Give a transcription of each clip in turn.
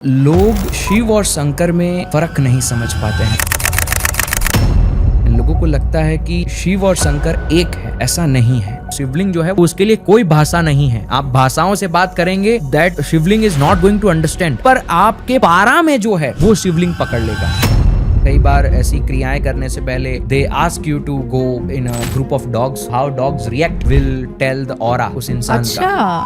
लोग शिव और शंकर में फर्क नहीं समझ पाते हैं। लोगों को लगता है कि शिव और शंकर एक है, ऐसा नहीं है। शिवलिंग जो है वो उसके लिए कोई भाषा नहीं है। आप भाषाओं से बात करेंगे that Shivling is not going to understand, पर आपके पारा में जो है वो शिवलिंग पकड़ लेगा। कई बार ऐसी क्रियाएं करने से पहले they ask you to go in a group of dogs, how dogs react will tell the aura उस इंसान का।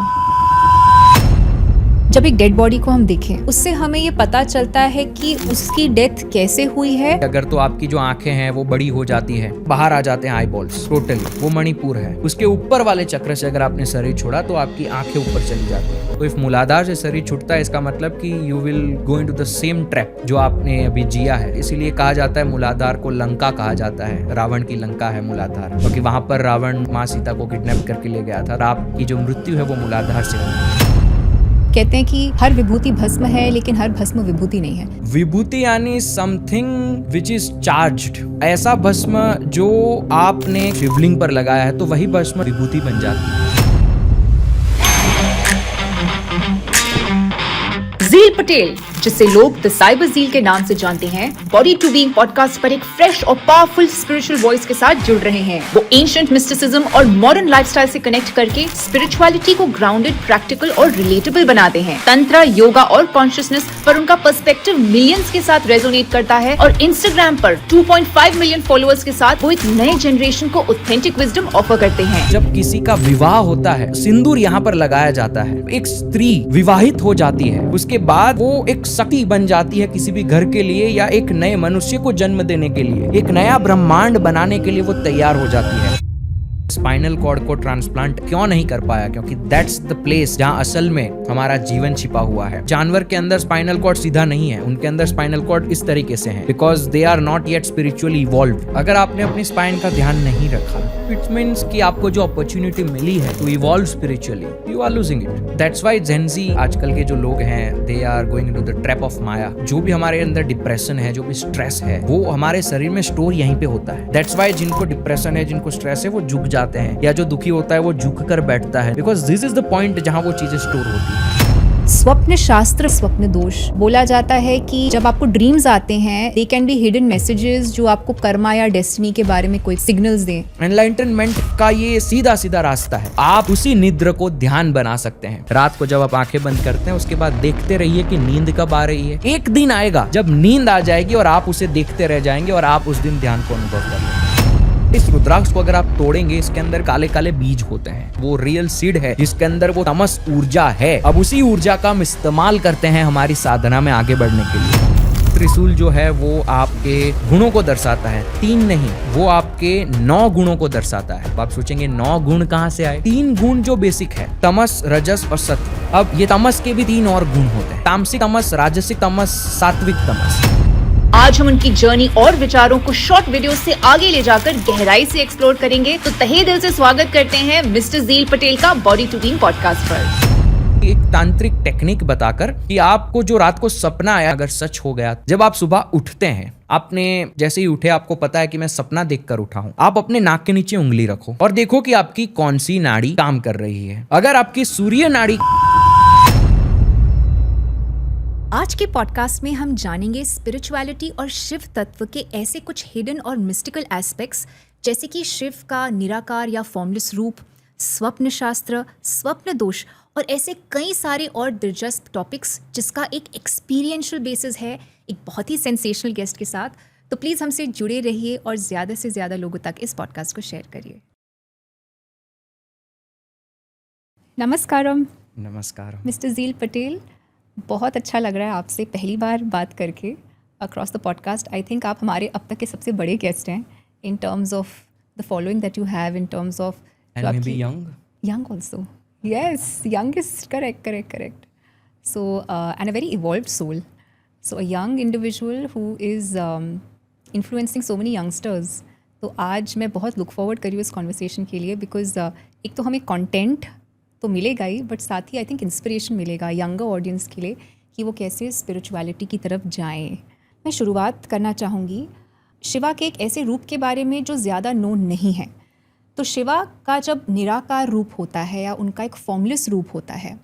जब एक डेड बॉडी को हम देखें उससे हमें ये पता चलता है कि उसकी डेथ कैसे हुई है। अगर तो आपकी जो आंखें हैं वो बड़ी हो जाती है, बाहर आ जाते हैं आई बॉल्स टोटली, वो मणिपुर है। उसके ऊपर वाले चक्र से अगर आपने शरीर छोड़ा तो आपकी आंखें ऊपर चली जाती है। तो इफ मूलाधार से शरीर छूटता है इसका मतलब कि you will go into the same trap जो आपने अभी जिया है। इसीलिए कहा जाता है मूलाधार को लंका कहा जाता है। रावण की लंका है मूलाधार, क्योंकि वहां पर रावण माँ सीता को किडनैप करके ले गया था। आपकी जो मृत्यु है वो मूलाधार से हुई। कहते हैं कि हर विभूति भस्म है लेकिन हर भस्म विभूति नहीं है। विभूति यानी समथिंग विच इज चार्ज्ड। ऐसा भस्म जो आपने शिवलिंग पर लगाया है तो वही भस्म विभूति बन जाती है। ज़ील पटेल, जिसे लोग द साइबर ज़ील के नाम से जानते हैं, बॉडी टू बीइंग पॉडकास्ट पर एक फ्रेश और पावरफुल स्पिरिचुअल वॉइस के साथ जुड़ रहे हैं। वो एंशिएंट मिस्टिसिज्म और मॉडर्न लाइफस्टाइल से कनेक्ट करके स्पिरिचुअलिटी को ग्राउंडेड, प्रैक्टिकल और रिलेटेबल बनाते हैं। तंत्र, योगा और कॉन्शियसनेस पर उनका पर्सपेक्टिव मिलियंस के साथ रेजोनेट करता है और इंस्टाग्राम पर 2.5 मिलियन फॉलोअर्स के साथ वो एक नए जनरेशन को ऑथेंटिक विजडम ऑफर करते हैं। जब किसी का विवाह होता है, सिंदूर यहाँ पर लगाया जाता है। एक स्त्री विवाहित हो जाती है, उसके बाद वो एक शक्ति बन जाती है किसी भी घर के लिए या एक नए मनुष्य को जन्म देने के लिए, एक नया ब्रह्मांड बनाने के लिए वो तैयार हो जाती है। स्पाइनल कॉर्ड को ट्रांसप्लांट क्यों नहीं कर पाया? क्योंकि दैट्स द प्लेस जहां असल में हमारा जीवन छिपा हुआ है। जानवर के अंदर स्पाइनल कॉर्ड सीधा नहीं है, उनके अंदर स्पाइनल कॉर्ड इस तरीके से है, because they are not yet spiritually evolve. अगर आपने अपनी स्पाइन का ध्यान नहीं रखा, इट मीन्स कि आपको जो अपॉर्चुनिटी मिली है to evolve spiritually, you are losing it. That's why gen Z आजकल के जो लोग हैं, they are going into the trap of maya. जो भी हमारे अंदर डिप्रेशन है, जो भी स्ट्रेस है, वो हमारे शरीर में स्टोर यहीं पे होता है। दैट्स व्हाई जिनको डिप्रेशन है, जिनको स्ट्रेस है, वो झुक जाते हैं, या जो दुखी होता है वो झुक कर बैठता है, because this is the point जहां वो चीजें स्टोर होती है। स्वप्न शास्त्र, स्वप्न दोष बोला जाता है कि जब आपको ड्रीम्स आते हैं, they can be hidden messages जो आपको कर्मा या डेस्टिनी के बारे में कोई सिग्नल्स दें। एनलाइटनमेंट का ये सीधा सीधा रास्ता है। आप उसी निद्र को ध्यान बना सकते हैं। रात को जब आप आंखें बंद करते हैं, उसके बाद देखते रहिए कि नींद कब आ रही है। एक दिन आएगा जब नींद आ जाएगी और आप उसे देखते रह जाएंगे और आप उस दिन ध्यान को अनुभव कर लेंगे। इस रुद्राक्ष को अगर आप तोड़ेंगे, इसके अंदर काले काले बीज होते हैं। वो रियल सीड है जिसके अंदर वो तमस ऊर्जा है। अब उसी ऊर्जा का हम इस्तेमाल करते हैं हमारी साधना में आगे बढ़ने के लिए। त्रिशूल जो है वो आपके गुणों को दर्शाता है, 3 नहीं, वो आपके 9 गुणों को दर्शाता है। आप सोचेंगे 9 गुण कहाँ से आए? 3 गुण जो बेसिक है, तमस, रजस और सत्व। अब ये तमस के भी 3 और गुण होते हैं, तामसिक तमस, राजसिक तमस, सात्विक तमस। आज हम उनकी जर्नी और विचारों को शॉर्ट वीडियो से आगे ले जाकर गहराई से एक्सप्लोर करेंगे। तो तहे दिल से स्वागत करते हैं मिस्टर ज़ील पटेल का बॉडी टू बीइंग पॉडकास्ट पर। एक तांत्रिक टेक्निक बताकर कि आपको जो रात को सपना आया अगर सच हो गया, जब आप सुबह उठते हैं, आपने जैसे ही उठे आपको पता है कि मैं सपना देखकर उठा हूं, आप अपने नाक के नीचे उंगली रखो और देखो कि आपकी कौन सी नाड़ी काम कर रही है। अगर आपकी सूर्य नाड़ी। आज के पॉडकास्ट में हम जानेंगे स्पिरिचुअलिटी और शिव तत्व के ऐसे कुछ हिडन और मिस्टिकल एस्पेक्ट्स, जैसे कि शिव का निराकार या फॉर्मलेस रूप, स्वप्न शास्त्र, स्वप्न दोष और ऐसे कई सारे और दिलचस्प टॉपिक्स जिसका एक एक्सपीरियंशियल बेसिस है, एक बहुत ही सेंसेशनल गेस्ट के साथ। तो प्लीज़ हमसे जुड़े रहिए और ज़्यादा से ज़्यादा लोगों तक इस पॉडकास्ट को शेयर करिए। नमस्कारम। नमस्कार मिस्टर ज़ील पटेल, बहुत अच्छा लग रहा है आपसे पहली बार बात करके across the podcast. I think आप हमारे अब तक के सबसे बड़े गेस्ट हैं in terms of the following that you have, in terms of young also. Yes, young is correct. So and a very evolved soul, so a young individual who is influencing so many youngsters. तो आज मैं बहुत look forward करी हूँ इस conversation के लिए, because एक तो हमें कॉन्टेंट तो मिलेगा ही, बट साथ ही आई थिंक इंस्पिरेशन मिलेगा यंगर ऑडियंस के लिए कि वो कैसे स्पिरिचुअलिटी की तरफ जाएं। मैं शुरुआत करना चाहूँगी शिवा के एक ऐसे रूप के बारे में जो ज़्यादा नोन नहीं है। तो शिवा का जब निराकार रूप होता है या उनका एक फॉर्मलेस रूप होता है,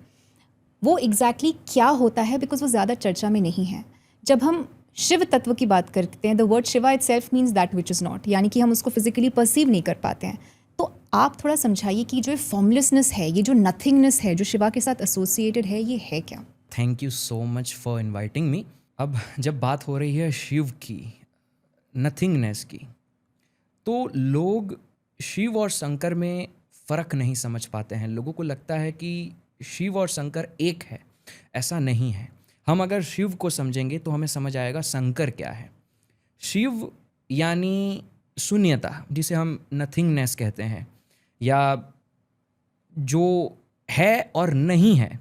वो एग्जैक्टली क्या होता है, बिकॉज वो ज़्यादा चर्चा में नहीं है. जब हम शिव तत्व की बात करते हैं, the word Shiva it self means that which is not, यानी कि हम उसको फिजिकली परसीव नहीं कर पाते हैं. तो आप थोड़ा समझाइए कि जो फॉर्मलेसनेस है, ये जो नथिंगनेस है जो शिवा के साथ एसोसिएटेड है, ये है क्या? Thank you so much for inviting me. अब जब बात हो रही है शिव की, नथिंगनेस की, तो लोग शिव और शंकर में फ़र्क नहीं समझ पाते हैं. लोगों को लगता है कि शिव और शंकर एक है. ऐसा नहीं है. हम अगर शिव को समझेंगे तो हमें समझ आएगा शंकर क्या है. शिव यानी शून्यता, जिसे हम नथिंगनेस कहते हैं, या जो है और नहीं है.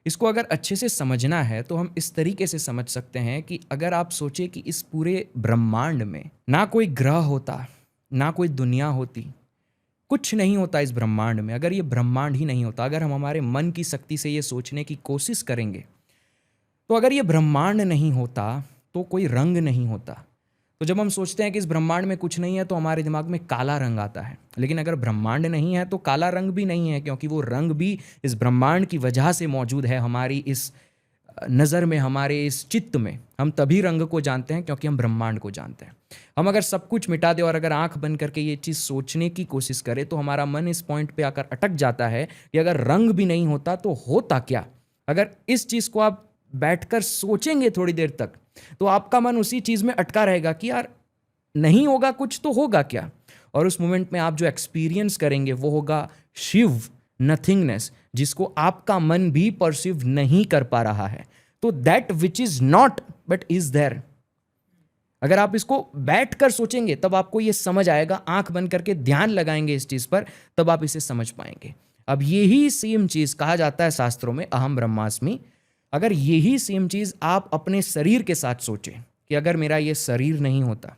इसको अगर अच्छे से समझना है तो हम इस तरीके से समझ सकते हैं कि अगर आप सोचें कि इस पूरे ब्रह्मांड में ना कोई ग्रह होता, ना कोई दुनिया होती, कुछ नहीं होता इस ब्रह्मांड में. अगर ये ब्रह्मांड ही नहीं होता, अगर हम हमारे मन की शक्ति से ये सोचने की कोशिश करेंगे, तो अगर ये ब्रह्मांड नहीं होता तो कोई रंग नहीं होता. तो जब हम सोचते हैं कि इस ब्रह्मांड में कुछ नहीं है तो हमारे दिमाग में काला रंग आता है. लेकिन अगर ब्रह्मांड नहीं है तो काला रंग भी नहीं है, क्योंकि वो रंग भी इस ब्रह्मांड की वजह से मौजूद है हमारी इस नज़र में, हमारे इस चित्त में. हम तभी रंग को जानते हैं क्योंकि हम ब्रह्मांड को जानते हैं. हम अगर सब कुछ मिटा दें और अगर आंख बंद करके ये चीज़ सोचने की कोशिश करें तो हमारा मन इस पॉइंट पे आकर अटक जाता है कि अगर रंग भी नहीं होता तो होता क्या. अगर इस चीज़ को आप बैठकर सोचेंगे थोड़ी देर तक तो आपका मन उसी चीज़ में अटका रहेगा कि यार नहीं होगा कुछ तो होगा क्या. और उस मोमेंट में आप जो एक्सपीरियंस करेंगे वो होगा शिव, नथिंगनेस, जिसको आपका मन भी परसीव नहीं कर पा रहा है. तो that which is not but is there. अगर आप इसको बैठ कर सोचेंगे तब आपको ये समझ आएगा. आंख बंद करके ध्यान लगाएंगे इस चीज पर, तब आप इसे समझ पाएंगे. अब यही सेम चीज कहा जाता है शास्त्रों में अहम ब्रह्मास्मि. अगर यही सेम चीज आप अपने शरीर के साथ सोचें कि अगर मेरा ये शरीर नहीं होता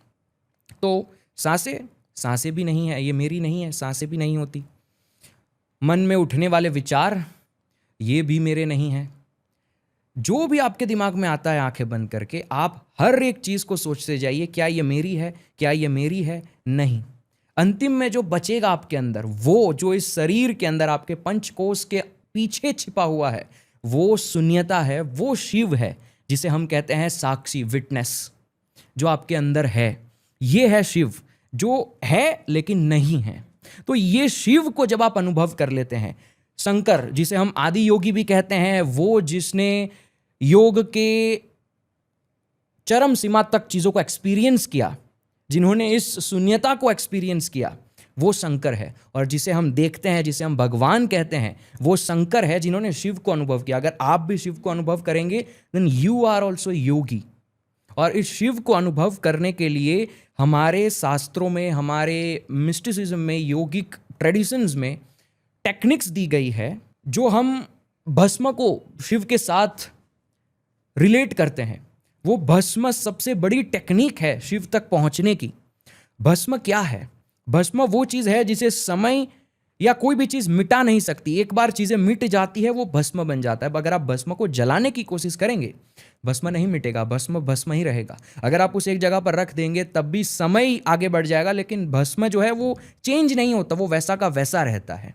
तो सांसें भी नहीं है, ये मेरी नहीं है, सांसें भी नहीं होती. मन में उठने वाले विचार ये भी मेरे नहीं हैं. जो भी आपके दिमाग में आता है आंखें बंद करके आप हर एक चीज को सोचते जाइए, क्या ये मेरी है, क्या ये मेरी है. नहीं. अंतिम में जो बचेगा आपके अंदर, वो जो इस शरीर के अंदर आपके पंचकोश के पीछे छिपा हुआ है, वो शून्यता है, वो शिव है, जिसे हम कहते हैं साक्षी, विटनेस, जो आपके अंदर है. ये है शिव, जो है लेकिन नहीं है. तो ये शिव को जब आप अनुभव कर लेते हैं, शंकर जिसे हम आदि योगी भी कहते हैं, वो जिसने योग के चरम सीमा तक चीजों को एक्सपीरियंस किया, जिन्होंने इस शून्यता को एक्सपीरियंस किया, वो शंकर है. और जिसे हम देखते हैं, जिसे हम भगवान कहते हैं, वो शंकर है जिन्होंने शिव को अनुभव किया. अगर आप भी शिव को अनुभव करेंगे देन यू आर ऑल्सो योगी. और इस शिव को अनुभव करने के लिए हमारे शास्त्रों में, हमारे मिस्टिसिज्म में, योगिक ट्रेडिशंस में टेक्निक्स दी गई है जो हम भस्म को शिव के साथ रिलेट करते हैं. वो भस्म सबसे बड़ी टेक्निक है शिव तक पहुंचने की. भस्म क्या है? भस्म वो चीज़ है जिसे समय या कोई भी चीज़ मिटा नहीं सकती. एक बार चीज़ें मिट जाती है वो भस्म बन जाता है. अगर आप भस्म को जलाने की कोशिश करेंगे, भस्म नहीं मिटेगा, भस्म भस्म ही रहेगा. अगर आप उसे एक जगह पर रख देंगे तब भी समय आगे बढ़ जाएगा, लेकिन भस्म जो है वो चेंज नहीं होता, वो वैसा का वैसा रहता है.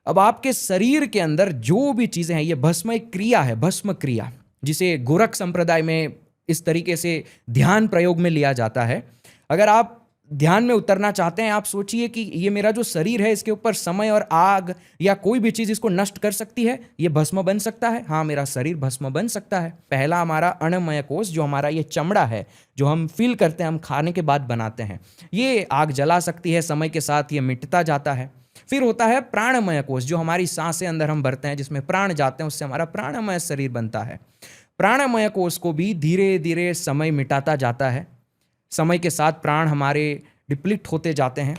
अब आपके शरीर के अंदर जो भी चीज़ें हैं, ये भस्म एक क्रिया है, भस्म क्रिया, जिसे गोरख संप्रदाय में इस तरीके से ध्यान प्रयोग में लिया जाता है. अगर आप ध्यान में उतरना चाहते हैं, आप सोचिए कि ये मेरा जो शरीर है, इसके ऊपर समय और आग या कोई भी चीज़ इसको नष्ट कर सकती है, ये भस्म बन सकता है. हाँ, मेरा शरीर भस्म बन सकता है. पहला हमारा अन्नमय कोश, जो हमारा ये चमड़ा है, जो हम फील करते हैं, हम खाने के बाद बनाते हैं, ये आग जला सकती है. समय के साथ ये मिटता जाता है. फिर होता है प्राणमय कोश, जो हमारी सांसें अंदर हम भरते हैं, जिसमें प्राण जाते हैं, उससे हमारा प्राणमय शरीर बनता है. प्राणमय कोश को भी धीरे धीरे समय मिटाता जाता है. समय के साथ प्राण हमारे डिप्लीट होते जाते हैं,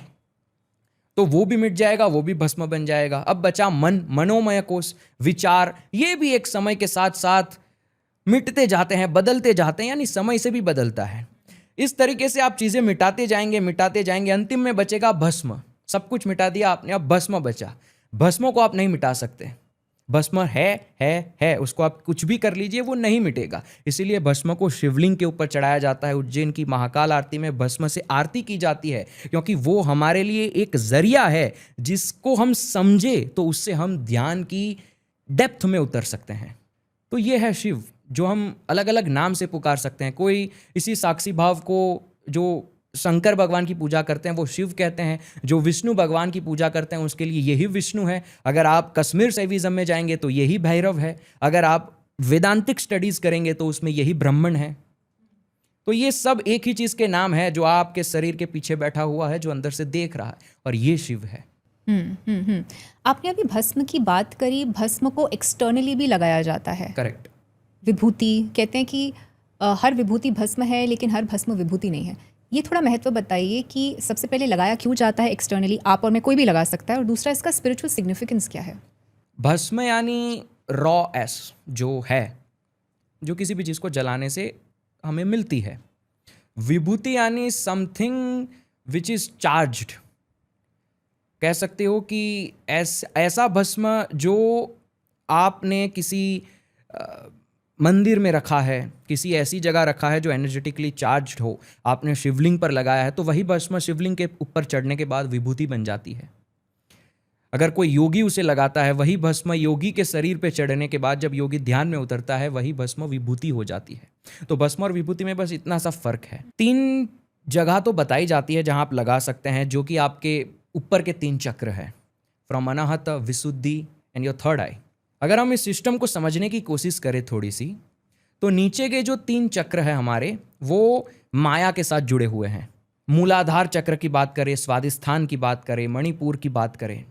तो वो भी मिट जाएगा, वो भी भस्म बन जाएगा. अब बचा मन, मनोमय कोश, विचार, ये भी एक समय के साथ साथ मिटते जाते हैं, बदलते जाते हैं, यानी समय से भी बदलता है. इस तरीके से आप चीज़ें मिटाते जाएंगे, अंतिम में बचेगा भस्म. सब कुछ मिटा दिया आपने, अब भस्म बचा. भस्म को आप नहीं मिटा सकते. भस्म है, उसको आप कुछ भी कर लीजिए, वो नहीं मिटेगा. इसीलिए भस्म को शिवलिंग के ऊपर चढ़ाया जाता है. उज्जैन की महाकाल आरती में भस्म से आरती की जाती है, क्योंकि वो हमारे लिए एक जरिया है, जिसको हम समझे तो उससे हम ध्यान की डेप्थ में उतर सकते हैं। तो ये है शिव, जो हम अलग अलग नाम से पुकार सकते हैं। कोई इसी साक्षी भाव को जो शंकर भगवान की पूजा करते हैं वो शिव कहते हैं, जो विष्णु भगवान की पूजा करते हैं उसके लिए यही विष्णु है। अगर आप कश्मीर शैविज्म में जाएंगे तो यही भैरव है, अगर आप वेदांतिक स्टडीज करेंगे तो उसमें यही ब्राह्मण है। तो ये सब एक ही चीज के नाम है जो आपके शरीर के पीछे बैठा हुआ है, जो अंदर से देख रहा है, और ये शिव है। आपने अभी भस्म की बात करी, भस्म को एक्सटर्नली भी लगाया जाता है। करेक्ट। विभूति कहते हैं कि हर विभूति भस्म है लेकिन हर भस्म विभूति नहीं है। ये थोड़ा महत्व बताइए कि सबसे पहले लगाया क्यों जाता है एक्सटर्नली, आप और मैं कोई भी लगा सकता है, और दूसरा इसका स्पिरिचुअल सिग्निफिकेंस क्या है? भस्म यानी रॉ एस जो है, जो किसी भी चीज़ को जलाने से हमें मिलती है। विभूति यानी समथिंग विच इज चार्ज्ड। कह सकते हो कि ऐसा भस्म जो आपने किसी मंदिर में रखा है, किसी ऐसी जगह रखा है जो एनर्जेटिकली चार्ज्ड हो, आपने शिवलिंग पर लगाया है, तो वही भस्म शिवलिंग के ऊपर चढ़ने के बाद विभूति बन जाती है। अगर कोई योगी उसे लगाता है, वही भस्म योगी के शरीर पे चढ़ने के बाद जब योगी ध्यान में उतरता है, वही भस्म विभूति हो जाती है। तो भस्म और विभूति में बस इतना सा फर्क है। 3 जगह तो बताई जाती है जहां आप लगा सकते हैं, जो कि आपके ऊपर के 3 चक्र है, from Anahat, Vishuddhi and your third आई। अगर हम इस सिस्टम को समझने की कोशिश करें थोड़ी सी, तो नीचे के जो 3 चक्र है हमारे, वो माया के साथ जुड़े हुए हैं। मूलाधार चक्र की बात करें, स्वादिष्ठान की बात करें, मणिपुर की बात करें,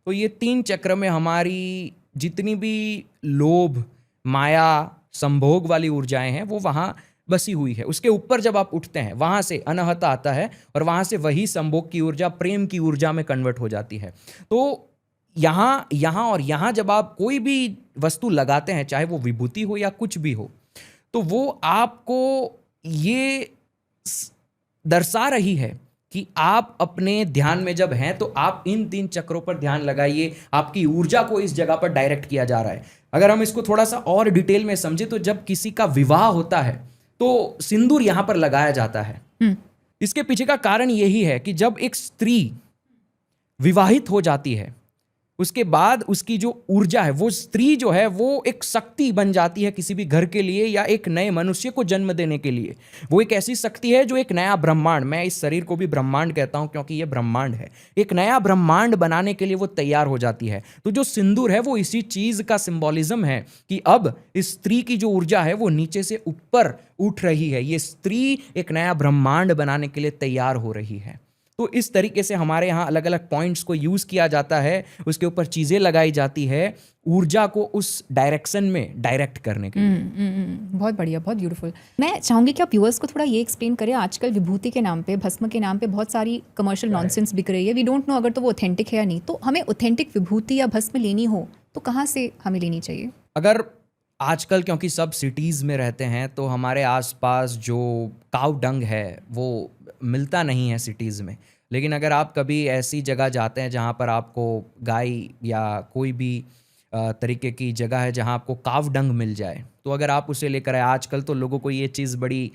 तो ये 3 चक्र में हमारी जितनी भी लोभ, माया, संभोग वाली ऊर्जाएं हैं वो वहाँ बसी हुई है। उसके ऊपर जब आप उठते हैं, वहाँ से अनाहत आता है और वहाँ से वही संभोग की ऊर्जा प्रेम की ऊर्जा में कन्वर्ट हो जाती है। तो यहाँ और यहाँ जब आप कोई भी वस्तु लगाते हैं, चाहे वो विभूति हो या कुछ भी हो, तो वो आपको ये दर्शा रही है कि आप अपने ध्यान में जब हैं तो आप इन 3 चक्रों पर ध्यान लगाइए, आपकी ऊर्जा को इस जगह पर डायरेक्ट किया जा रहा है। अगर हम इसको थोड़ा सा और डिटेल में समझे, तो जब किसी का विवाह होता है तो सिंदूर यहां पर लगाया जाता है। इसके पीछे का कारण यही है कि जब एक स्त्री विवाहित हो जाती है, उसके बाद उसकी जो ऊर्जा है, वो स्त्री जो है वो एक शक्ति बन जाती है किसी भी घर के लिए या एक नए मनुष्य को जन्म देने के लिए। वो एक ऐसी शक्ति है जो एक नया ब्रह्मांड, मैं इस शरीर को भी ब्रह्मांड कहता हूं क्योंकि ये ब्रह्मांड है, एक नया ब्रह्मांड बनाने के लिए वो तैयार हो जाती है। तो जो सिंदूर है वो इसी चीज का सिंबॉलिज्म है कि अब इस स्त्री की जो ऊर्जा है वो नीचे से ऊपर उठ रही है। ये स्त्री एक नया ब्रह्मांड बनाने के लिए तैयार हो रही है। तो इस तरीके से हमारे यहाँ अलग अलग पॉइंट्स को यूज किया जाता है, उसके ऊपर चीजें लगाई जाती है ऊर्जा को उस डायरेक्शन में डायरेक्ट करने के लिए। बहुत बढ़िया, बहुत ब्यूटीफुल। मैं चाहूंगी कि आप व्यूअर्स को थोड़ा ये एक्सप्लेन करें, आजकल विभूति के नाम पे, भस्म के नाम पे बहुत सारी कमर्शियल नॉनसेंस बिक रही है। वी डोंट नो अगर तो वो ऑथेंटिक है या नहीं। तो हमें ऑथेंटिक विभूति या भस्म लेनी हो तो कहाँ से हमें लेनी चाहिए? अगर आजकल क्योंकि सब सिटीज़ में रहते हैं तो हमारे आसपास जो काव डंग है वो मिलता नहीं है सिटीज़ में। लेकिन अगर आप कभी ऐसी जगह जाते हैं जहाँ पर आपको गाय या कोई भी तरीके की जगह है जहाँ आपको काव डंग मिल जाए, तो अगर आप उसे लेकर आए, आजकल तो लोगों को ये चीज़ बड़ी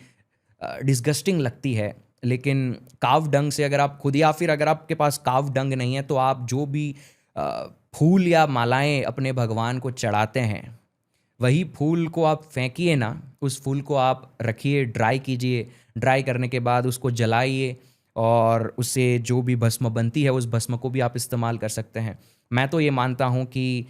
डिस्गस्टिंग लगती है, लेकिन काव डंग से अगर आप खुद, या फिर अगर आपके पास काव डंग नहीं है तो आप जो भी फूल या मालाएं अपने भगवान को चढ़ाते हैं, वही फूल को आप फेंकिए ना, उस फूल को आप रखिए, ड्राई कीजिए, ड्राई करने के बाद उसको जलाइए और उससे जो भी भस्म बनती है उस भस्म को भी आप इस्तेमाल कर सकते हैं। मैं तो ये मानता हूँ कि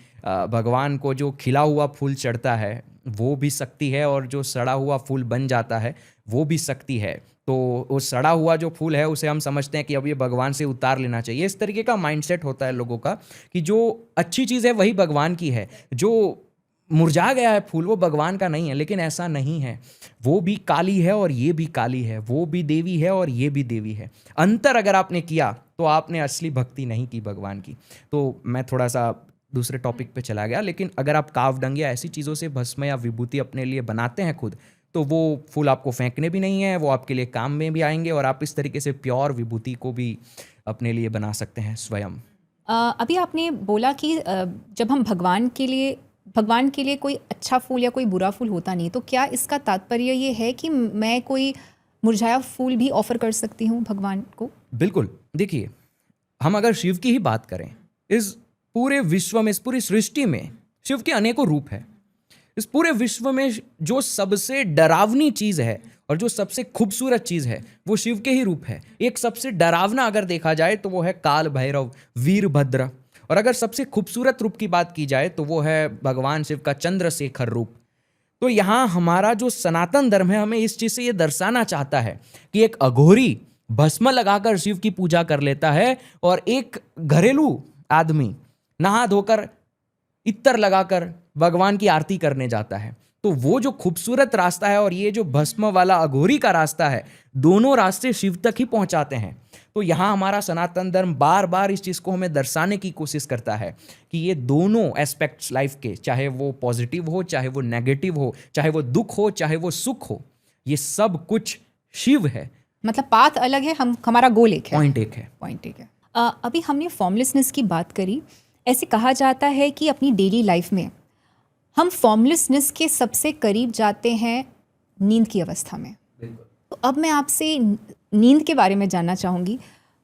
भगवान को जो खिला हुआ फूल चढ़ता है वो भी शक्ति है और जो सड़ा हुआ फूल बन जाता है वो भी शक्ति है। तो वो सड़ा हुआ जो फूल है उसे हम समझते हैं कि अब ये भगवान से उतार लेना चाहिए। इस तरीके का माइंडसेट होता है लोगों का कि जो अच्छी चीज़ है वही भगवान की है, जो मुरझा गया है फूल वो भगवान का नहीं है। लेकिन ऐसा नहीं है, वो भी काली है और ये भी काली है, वो भी देवी है और ये भी देवी है। अंतर अगर आपने किया तो आपने असली भक्ति नहीं की भगवान की। तो मैं थोड़ा सा दूसरे टॉपिक पे चला गया, लेकिन अगर आप काव डंग या ऐसी चीज़ों से भस्म या विभूति अपने लिए बनाते हैं खुद, तो वो फूल आपको फेंकने भी नहीं है, वो आपके लिए काम में भी आएंगे और आप इस तरीके से प्योर विभूति को भी अपने लिए बना सकते हैं स्वयं। अभी आपने बोला कि जब हम भगवान के लिए कोई अच्छा फूल या कोई बुरा फूल होता नहीं, तो क्या इसका तात्पर्य ये है कि मैं कोई मुरझाया फूल भी ऑफर कर सकती हूँ भगवान को? बिल्कुल। देखिए, हम अगर शिव की ही बात करें, इस पूरे विश्व में, इस पूरी सृष्टि में शिव के अनेकों रूप है। इस पूरे विश्व में जो सबसे डरावनी चीज है और जो सबसे खूबसूरत चीज है वो शिव के ही रूप है। एक सबसे डरावना अगर देखा जाए तो वो है काल भैरव, वीरभद्र, और अगर सबसे खूबसूरत रूप की बात की जाए तो वो है भगवान शिव का चंद्रशेखर रूप। तो यहाँ हमारा जो सनातन धर्म है हमें इस चीज से ये दर्शाना चाहता है कि एक अघोरी भस्म लगाकर शिव की पूजा कर लेता है और एक घरेलू आदमी नहा धोकर इत्तर लगाकर भगवान की आरती करने जाता है। तो वो जो खूबसूरत रास्ता है और ये जो भस्म वाला अघोरी का रास्ता है, दोनों रास्ते शिव तक ही पहुंचाते हैं। तो यहाँ हमारा सनातन धर्म बार बार इस चीज़ को हमें दर्शाने की कोशिश करता है कि ये दोनों एस्पेक्ट्स लाइफ के, चाहे वो पॉजिटिव हो, चाहे वो नेगेटिव हो, चाहे वो दुख हो, चाहे वो सुख हो, ये सब कुछ शिव है। मतलब पाथ अलग है, हमारा गोल एक है, पॉइंट एक है। पॉइंट एक है। अभी हमने फॉर्मलेसनेस की बात करी। ऐसे कहा जाता है कि अपनी डेली लाइफ में हम फॉर्मलेसनेस के सबसे करीब जाते हैं नींद की अवस्था में। तो अब मैं आपसे नींद के बारे में जानना चाहूँगी,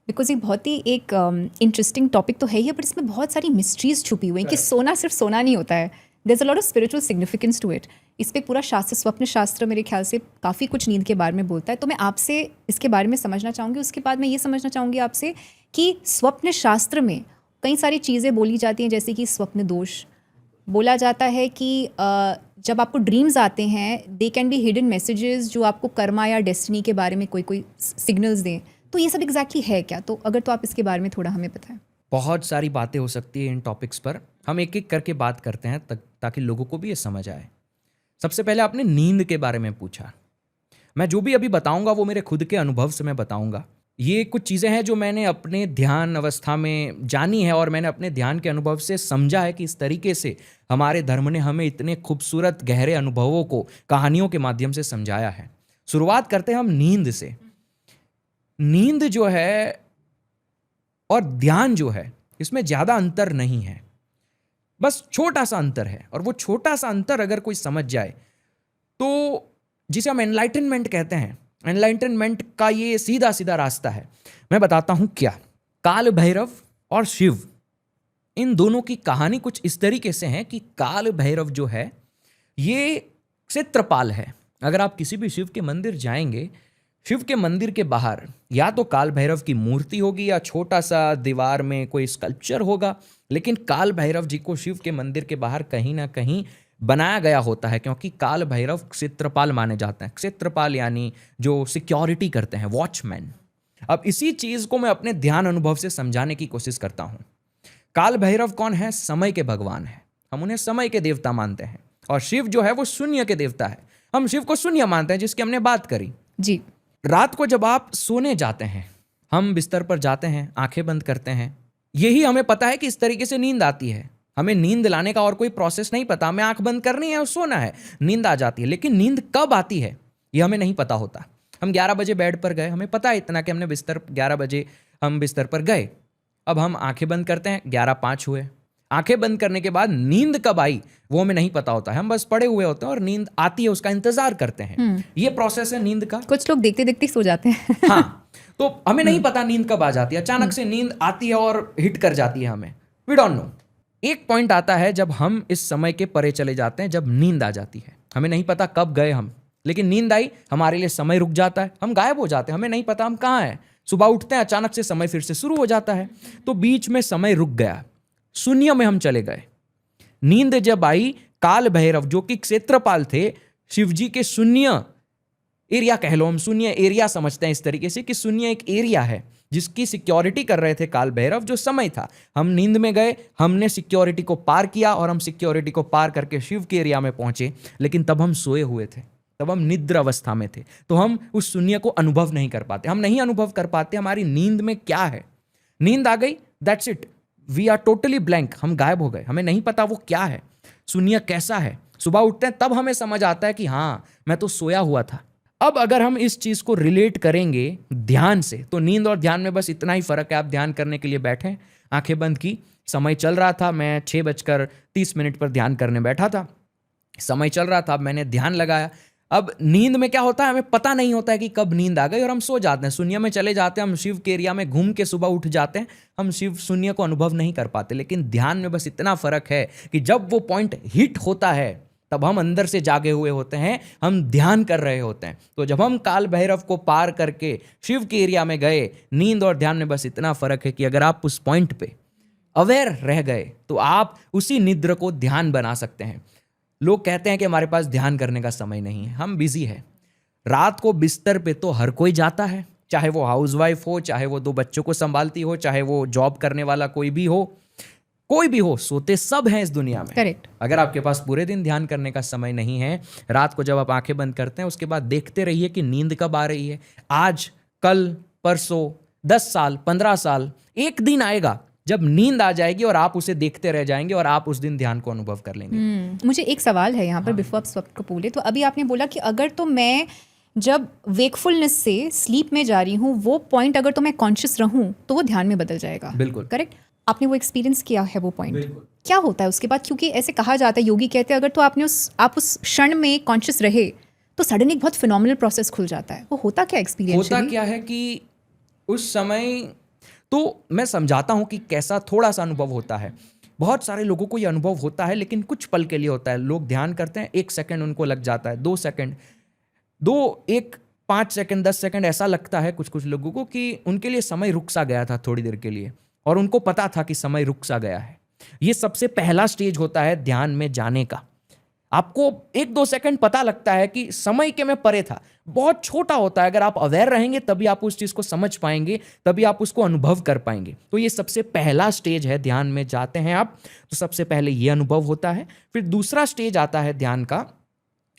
बिकॉज ये बहुत ही एक इंटरेस्टिंग टॉपिक तो है ही, बट इसमें बहुत सारी मिस्ट्रीज छुपी हुई हैं कि सोना सिर्फ सोना नहीं होता है, there is a lot of spiritual significance to it. इस पे पूरा शास्त्र, स्वप्न शास्त्र मेरे ख्याल से काफ़ी कुछ नींद के बारे में बोलता है। तो मैं आपसे इसके बारे में समझना चाहूँगी। उसके बाद मैं ये समझना चाहूँगी आपसे कि स्वप्न शास्त्र में कई सारी चीज़ें बोली जाती हैं, जैसे कि स्वप्न दोष बोला जाता है कि जब आपको ड्रीम्स आते हैं they can be hidden messages जो आपको कर्मा या डेस्टिनी के बारे में कोई सिग्नल्स दें। तो ये सब एग्जैक्टली है क्या? तो अगर तो आप इसके बारे में थोड़ा हमें बताएं। बहुत सारी बातें हो सकती है इन टॉपिक्स पर, हम एक एक करके बात करते हैं ताकि लोगों को भी ये समझ आए। सबसे पहले आपने नींद के बारे में पूछा। मैं जो भी अभी बताऊंगा वो मेरे खुद के अनुभव से मैं बताऊंगा। ये कुछ चीज़ें हैं जो मैंने अपने ध्यान अवस्था में जानी है और मैंने अपने ध्यान के अनुभव से समझा है कि इस तरीके से हमारे धर्म ने हमें इतने खूबसूरत गहरे अनुभवों को कहानियों के माध्यम से समझाया है। शुरुआत करते हैं हम नींद से। नींद जो है और ध्यान जो है इसमें ज़्यादा अंतर नहीं है, बस छोटा सा अंतर है। और वो छोटा सा अंतर अगर कोई समझ जाए तो जिसे हम एनलाइटनमेंट कहते हैं, एनलाइटनमेंट का ये सीधा सीधा रास्ता है। मैं बताता हूं क्या। काल भैरव और शिव, इन दोनों की कहानी कुछ इस तरीके से है कि काल भैरव जो है ये क्षेत्रपाल है। अगर आप किसी भी शिव के मंदिर जाएंगे, शिव के मंदिर के बाहर या तो काल भैरव की मूर्ति होगी या छोटा सा दीवार में कोई स्कल्पचर होगा, लेकिन काल भैरव जी को शिव के मंदिर के बाहर कहीं ना कहीं बनाया गया होता है, क्योंकि काल भैरव क्षेत्रपाल माने जाते हैं। क्षेत्रपाल यानी जो सिक्योरिटी करते हैं, वॉचमैन। अब इसी चीज को मैं अपने ध्यान अनुभव से समझाने की कोशिश करता हूं। काल भैरव कौन है? समय के भगवान है, हम उन्हें समय के देवता मानते हैं। और शिव जो है वो शून्य के देवता है, हम शिव को शून्य मानते हैं, जिसकी हमने बात करी जी। रात को जब आप सोने जाते हैं, हम बिस्तर पर जाते हैं, आंखें बंद करते हैं, यही हमें पता है कि इस तरीके से नींद आती है। हमें नींद लाने का और कोई प्रोसेस नहीं पता, हमें आंख बंद करनी है और सोना है, नींद आ जाती है। लेकिन नींद कब आती है ये हमें नहीं पता होता। हम 11 बजे बेड पर गए, हमें पता है इतना कि हमने 11 बजे हम बिस्तर पर गए। अब हम आंखें बंद करते हैं, 11:05 हुए। आंखें बंद करने के बाद नींद कब आई वो हमें नहीं पता होता है, हम बस पड़े हुए होते हैं और नींद आती है उसका इंतजार करते हैं। ये प्रोसेस है नींद का। कुछ लोग देखते देखते सो जाते हैं। हाँ, तो हमें नहीं पता नींद कब आ जाती है, अचानक से नींद आती है और हिट कर जाती है हमें, वी डोंट नो। एक पॉइंट आता है जब हम इस समय के परे चले जाते हैं, जब नींद आ जाती है। हमें नहीं पता कब गए हम, लेकिन नींद आई, हमारे लिए समय रुक जाता है, हम गायब हो जाते हैं, हमें नहीं पता हम कहाँ हैं। सुबह उठते हैं, अचानक से समय फिर से शुरू हो जाता है। तो बीच में समय रुक गया, शून्य में हम चले गए। नींद जब आई, काल भैरव जो कि क्षेत्रपाल थे, शिव जी के शून्य एरिया कह लो, हम शून्य एरिया समझते हैं इस तरीके से कि शून्य एक एरिया है जिसकी सिक्योरिटी कर रहे थे काल भैरव, जो समय था। हम नींद में गए, हमने सिक्योरिटी को पार किया और हम सिक्योरिटी को पार करके शिव के एरिया में पहुंचे, लेकिन तब हम सोए हुए थे, तब हम निद्र अवस्था में थे। तो हम उस शून्य को अनुभव नहीं कर पाते, हम नहीं अनुभव कर पाते हमारी नींद में क्या है। नींद आ गई, that's it, we are totally blank, हम गायब हो गए, हमें नहीं पता वो क्या है, शून्य कैसा है। सुबह उठते हैं तब हमें समझ आता है कि हाँ, मैं तो सोया हुआ था। अब अगर हम इस चीज को रिलेट करेंगे ध्यान से, तो नींद और ध्यान में बस इतना ही फर्क है। आप ध्यान करने के लिए बैठे, आंखें बंद की, समय चल रहा था, मैं 6:30 पर ध्यान करने बैठा था, समय चल रहा था, अब मैंने ध्यान लगाया। अब नींद में क्या होता है, हमें पता नहीं होता है कि कब नींद आ गई और हम सो जाते हैं, शून्य में चले जाते हैं, हम शिव के एरिया में घूम के सुबह उठ जाते हैं, हम शिव शून्य को अनुभव नहीं कर पाते। लेकिन ध्यान में बस इतना फर्क है कि जब वो पॉइंट हिट होता है तब हम अंदर से जागे हुए होते हैं, हम ध्यान कर रहे होते हैं। तो जब हम काल भैरव को पार करके शिव के एरिया में गए, नींद और ध्यान में बस इतना फर्क है कि अगर आप उस पॉइंट पे अवेयर रह गए तो आप उसी निद्र को ध्यान बना सकते हैं। लोग कहते हैं कि हमारे पास ध्यान करने का समय नहीं है, हम बिजी हैं। रात को बिस्तर पे तो हर कोई जाता है, चाहे वो हाउसवाइफ हो, चाहे वो 2 बच्चों को संभालती हो, चाहे वो जॉब करने वाला कोई भी हो, सोते सब हैं इस दुनिया में। करेक्ट। अगर आपके पास पूरे दिन ध्यान करने का समय नहीं है, रात को जब आप आंखें बंद करते हैं उसके बाद देखते रहिए कि नींद कब आ रही है। आज, कल, परसों, 10 साल, 15 साल, एक दिन आएगा जब नींद आ जाएगी और आप उसे देखते रह जाएंगे और आप उस दिन ध्यान को अनुभव कर लेंगे। मुझे एक सवाल है यहाँ पर बिफोर आप स्वप्न को बोले, तो अभी आपने बोला कि अगर तो मैं जब वेकफुलनेस से स्लीप में जा रही हूँ वो पॉइंट अगर तो मैं कॉन्शियस रहूँ तो वो ध्यान में बदल जाएगा। बिल्कुल करेक्ट। आपने वो एक्सपीरियंस किया है वो पॉइंट, क्या होता है उसके बाद? क्योंकि ऐसे कहा जाता है, योगी कहते हैं अगर तो आप उस क्षण में कॉन्शियस रहे तो सडन एक बहुत फिनोमिनल प्रोसेस खुल जाता है। वो होता क्या एक्सपीरियंस? होता क्या है कि उस समय तो मैं समझाता हूं कि कैसा थोड़ा सा अनुभव होता है। बहुत सारे लोगों को ये अनुभव होता है लेकिन कुछ पल के लिए होता है। लोग ध्यान करते हैं, 1 सेकंड उनको लग जाता है, 2 सेकंड, 5 सेकंड, 10 सेकंड, ऐसा लगता है कुछ लोगों को कि उनके लिए समय रुक सा गया था थोड़ी देर के लिए और उनको पता था कि समय रुक सा गया है। ये सबसे पहला स्टेज होता है ध्यान में जाने का। आपको 1-2 सेकंड पता लगता है कि समय के में परे था, बहुत छोटा होता है। अगर आप अवेयर रहेंगे तभी आप उस चीज को समझ पाएंगे, तभी आप उसको अनुभव कर पाएंगे। तो ये सबसे पहला स्टेज है, ध्यान में जाते हैं आप तो सबसे पहले ये अनुभव होता है। फिर दूसरा स्टेज आता है ध्यान का,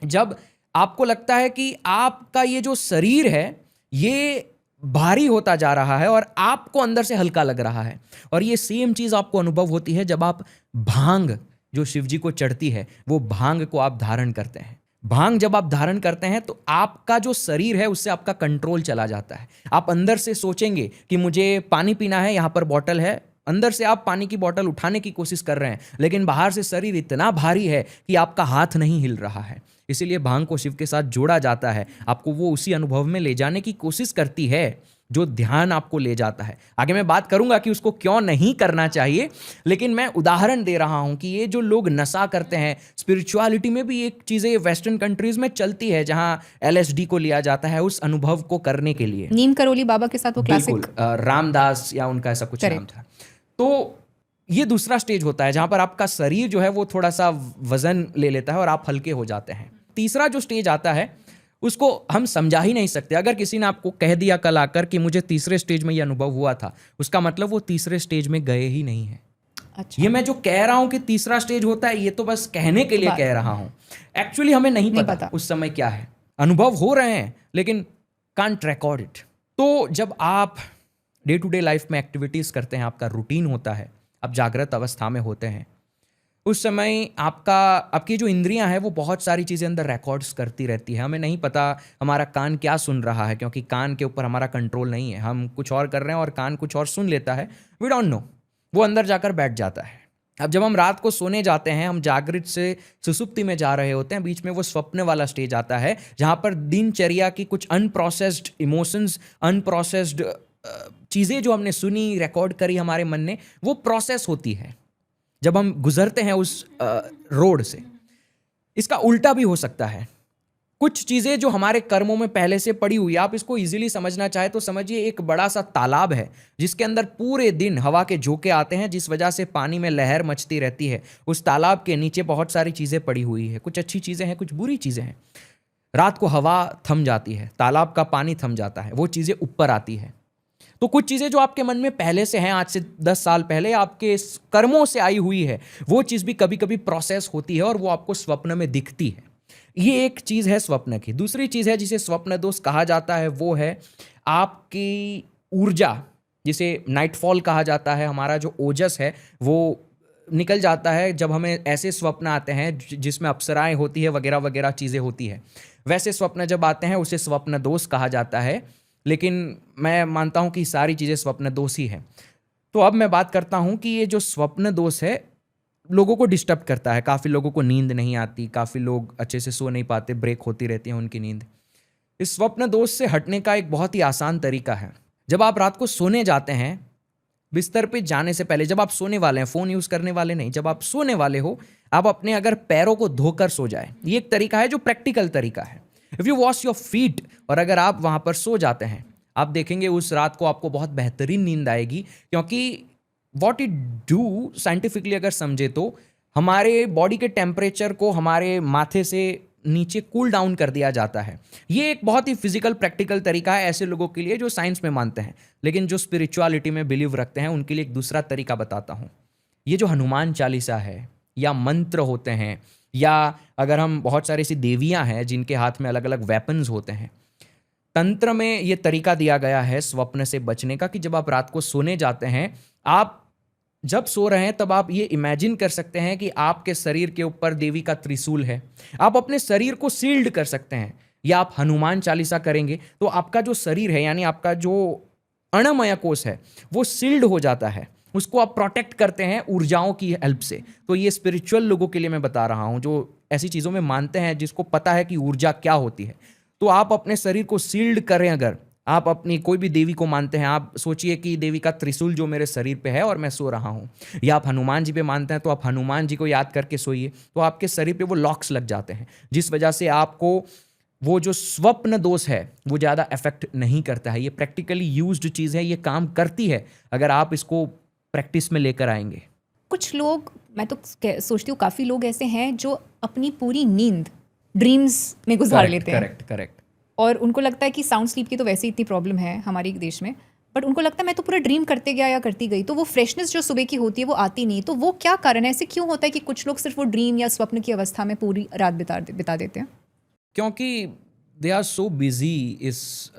जब आपको लगता है कि आपका ये जो शरीर है ये भारी होता जा रहा है और आपको अंदर से हल्का लग रहा है। और ये सेम चीज आपको अनुभव होती है जब आप भांग, जो शिव जी को चढ़ती है, वो भांग को आप धारण करते हैं। भांग जब आप धारण करते हैं तो आपका जो शरीर है उससे आपका कंट्रोल चला जाता है। आप अंदर से सोचेंगे कि मुझे पानी पीना है, यहाँ पर बॉटल है, अंदर से आप पानी की बोतल उठाने की कोशिश कर रहे हैं लेकिन बाहर से शरीर इतना भारी है कि आपका हाथ नहीं हिल रहा है। इसीलिए भांग को शिव के साथ जोड़ा जाता है, आपको वो उसी अनुभव में ले जाने की कोशिश करती है जो ध्यान आपको ले जाता है। आगे मैं बात करूंगा कि उसको क्यों नहीं करना चाहिए, लेकिन मैं उदाहरण दे रहा हूं कि ये जो लोग नशा करते हैं, स्पिरिचुअलिटी में भी एक चीज़ें वेस्टर्न कंट्रीज में चलती है जहां LSD को लिया जाता है उस अनुभव को करने के लिए। नीम करोली बाबा के साथ वो क्लासिक रामदास या उनका ऐसा कुछ नाम था। तो ये दूसरा स्टेज होता है जहां पर आपका शरीर जो है वो थोड़ा सा वजन ले लेता है और आप हल्के हो जाते हैं। तीसरा जो स्टेज आता है उसको हम समझा ही नहीं सकते। अगर किसी ने आपको कह दिया कल आकर कि मुझे तीसरे स्टेज में ये अनुभव हुआ था, उसका मतलब वो तीसरे स्टेज में गए ही नहीं है। अच्छा। ये मैं जो कह रहा हूं कि तीसरा स्टेज होता है, ये तो बस कहने के लिए कह रहा हूं। एक्चुअली हमें नहीं पता उस समय क्या है। अनुभव हो रहे हैं लेकिन कांट रिकॉर्ड इट। तो जब आप डे टू डे लाइफ में एक्टिविटीज करते हैं, आपका रूटीन होता है, आप जागृत अवस्था में होते हैं, उस समय आपकी जो इंद्रियां हैं वो बहुत सारी चीज़ें अंदर रिकॉर्ड्स करती रहती है। हमें नहीं पता हमारा कान क्या सुन रहा है, क्योंकि कान के ऊपर हमारा कंट्रोल नहीं है। हम कुछ और कर रहे हैं और कान कुछ और सुन लेता है। वी डोंट नो, वो अंदर जाकर बैठ जाता है। अब जब हम रात को सोने जाते हैं, हम जागृत से सुसुप्ति में जा रहे होते हैं, बीच में वो स्वप्न वाला स्टेज आता है जहाँ पर दिनचर्या की कुछ अनप्रोसेस्ड इमोशंस, अनप्रोसेस्ड चीज़ें जो हमने सुनी, रिकॉर्ड करी हमारे मन ने, वो प्रोसेस होती है जब हम गुजरते हैं उस रोड से। इसका उल्टा भी हो सकता है। कुछ चीज़ें जो हमारे कर्मों में पहले से पड़ी हुई, आप इसको इजीली समझना चाहे तो समझिए एक बड़ा सा तालाब है जिसके अंदर पूरे दिन हवा के झोंके आते हैं, जिस वजह से पानी में लहर मचती रहती है। उस तालाब के नीचे बहुत सारी चीज़ें पड़ी हुई है, कुछ अच्छी चीज़ें हैं, कुछ बुरी चीज़ें हैं। रात को हवा थम जाती है, तालाब का पानी थम जाता है, वो चीज़ें ऊपर आती है। तो कुछ चीज़ें जो आपके मन में पहले से हैं, आज से 10 साल पहले आपके कर्मों से आई हुई है, वो चीज़ भी कभी कभी प्रोसेस होती है और वो आपको स्वप्न में दिखती है। ये एक चीज़ है स्वप्न की। दूसरी चीज़ है जिसे स्वप्न दोष कहा जाता है, वो है आपकी ऊर्जा, जिसे नाइटफॉल कहा जाता है। हमारा जो ओजस है वो निकल जाता है जब हमें ऐसे स्वप्न आते हैं जिसमें अप्सराएं होती है, वगैरह वगैरह चीज़ें होती है। वैसे स्वप्न जब आते हैं उसे स्वप्न दोष कहा जाता है, लेकिन मैं मानता हूं कि सारी चीज़ें स्वप्न दोष ही है। तो अब मैं बात करता हूं कि ये जो स्वप्न दोष है लोगों को डिस्टर्ब करता है, काफ़ी लोगों को नींद नहीं आती, काफ़ी लोग अच्छे से सो नहीं पाते, ब्रेक होती रहती है उनकी नींद। इस स्वप्न दोष से हटने का एक बहुत ही आसान तरीका है। जब आप रात को सोने जाते हैं, बिस्तर पे जाने से पहले, जब आप सोने वाले हैं, फ़ोन यूज़ करने वाले नहीं, जब आप सोने वाले हो, आप अपने अगर पैरों को धोकर सो जाए। ये एक तरीका है जो प्रैक्टिकल तरीका है। If you wash your feet, और अगर आप वहाँ पर सो जाते हैं, आप देखेंगे उस रात को आपको बहुत बेहतरीन नींद आएगी। क्योंकि वॉट इट डू साइंटिफिकली अगर समझे तो हमारे बॉडी के टेम्परेचर को हमारे माथे से नीचे कूल डाउन कर दिया जाता है। ये एक बहुत ही फिजिकल प्रैक्टिकल तरीका है ऐसे लोगों के लिए जो साइंस में मानते हैं, लेकिन जो स्पिरिचुअलिटी में बिलीव रखते हैं उनके लिए एक दूसरा तरीका बताता हूँ। ये जो हनुमान चालीसा है या मंत्र होते हैं, या अगर हम बहुत सारी ऐसी देवियाँ हैं जिनके हाथ में अलग अलग वेपन्स होते हैं, तंत्र में ये तरीका दिया गया है स्वप्न से बचने का कि जब आप रात को सोने जाते हैं, आप जब सो रहे हैं तब आप ये इमेजिन कर सकते हैं कि आपके शरीर के ऊपर देवी का त्रिशूल है। आप अपने शरीर को सील्ड कर सकते हैं, या आप हनुमान चालीसा करेंगे तो आपका जो शरीर है, यानी आपका जो अन्नमय कोश है, वो सील्ड हो जाता है। उसको आप प्रोटेक्ट करते हैं ऊर्जाओं की हेल्प से। तो ये स्पिरिचुअल लोगों के लिए मैं बता रहा हूँ जो ऐसी चीज़ों में मानते हैं, जिसको पता है कि ऊर्जा क्या होती है। तो आप अपने शरीर को सील्ड करें। अगर आप अपनी कोई भी देवी को मानते हैं, आप सोचिए कि देवी का त्रिशूल जो मेरे शरीर पे है और मैं सो रहा हूँ। या आप हनुमान जी पे मानते हैं तो आप हनुमान जी को याद करके सोइए, तो आपके शरीर पे वो लॉक्स लग जाते हैं, जिस वजह से आपको वो जो स्वप्न दोष है वो ज़्यादा इफेक्ट नहीं करता है। ये प्रैक्टिकली यूज्ड चीज़ है, ये काम करती है अगर आप इसको प्रैक्टिस में लेकर आएंगे। कुछ लोग, मैं तो सोचती हूँ काफ़ी लोग ऐसे हैं जो अपनी पूरी नींद ड्रीम्स में गुजार लेते हैं। करेक्ट। और उनको लगता है कि साउंड स्लीप की तो वैसे ही इतनी प्रॉब्लम है हमारे देश में, बट उनको लगता है मैं तो पूरा ड्रीम करते गया या करती गई, तो वो फ्रेशनेस जो सुबह की होती है वो आती नहीं। तो वो क्या कारण है, ऐसे क्यों होता है कि कुछ लोग सिर्फ वो ड्रीम या स्वप्न की अवस्था में पूरी रात बिता देते हैं? क्योंकि दे आर सो बिजी इस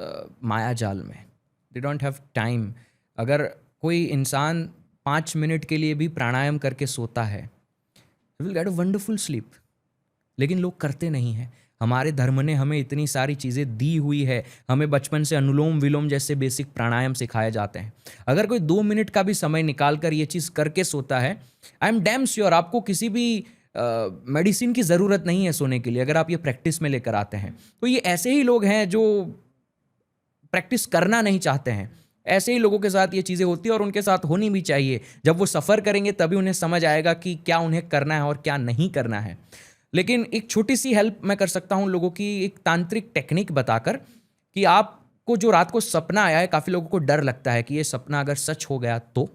माया जाल में, दे डोंट हैव टाइम। अगर कोई इंसान 5 मिनट के लिए भी प्राणायाम करके सोता है, he will get a wonderful sleep, लेकिन लोग करते नहीं हैं। हमारे धर्म ने हमें इतनी सारी चीज़ें दी हुई है, हमें बचपन से अनुलोम विलोम जैसे बेसिक प्राणायाम सिखाए जाते हैं। अगर कोई 2 मिनट का भी समय निकाल कर ये चीज़ करके सोता है, आई एम डैम श्योर आपको किसी भी मेडिसिन की ज़रूरत नहीं है सोने के लिए, अगर आप ये प्रैक्टिस में लेकर आते हैं। तो ये ऐसे ही लोग हैं जो प्रैक्टिस करना नहीं चाहते हैं। ऐसे ही लोगों के साथ ये चीज़ें होती है और उनके साथ होनी भी चाहिए। जब वो सफ़र करेंगे तभी उन्हें समझ आएगा कि क्या उन्हें करना है और क्या नहीं करना है। लेकिन एक छोटी सी हेल्प मैं कर सकता हूँ लोगों की, एक तांत्रिक टेक्निक बताकर, कि आपको जो रात को सपना आया है, काफ़ी लोगों को डर लगता है कि ये सपना अगर सच हो गया तो।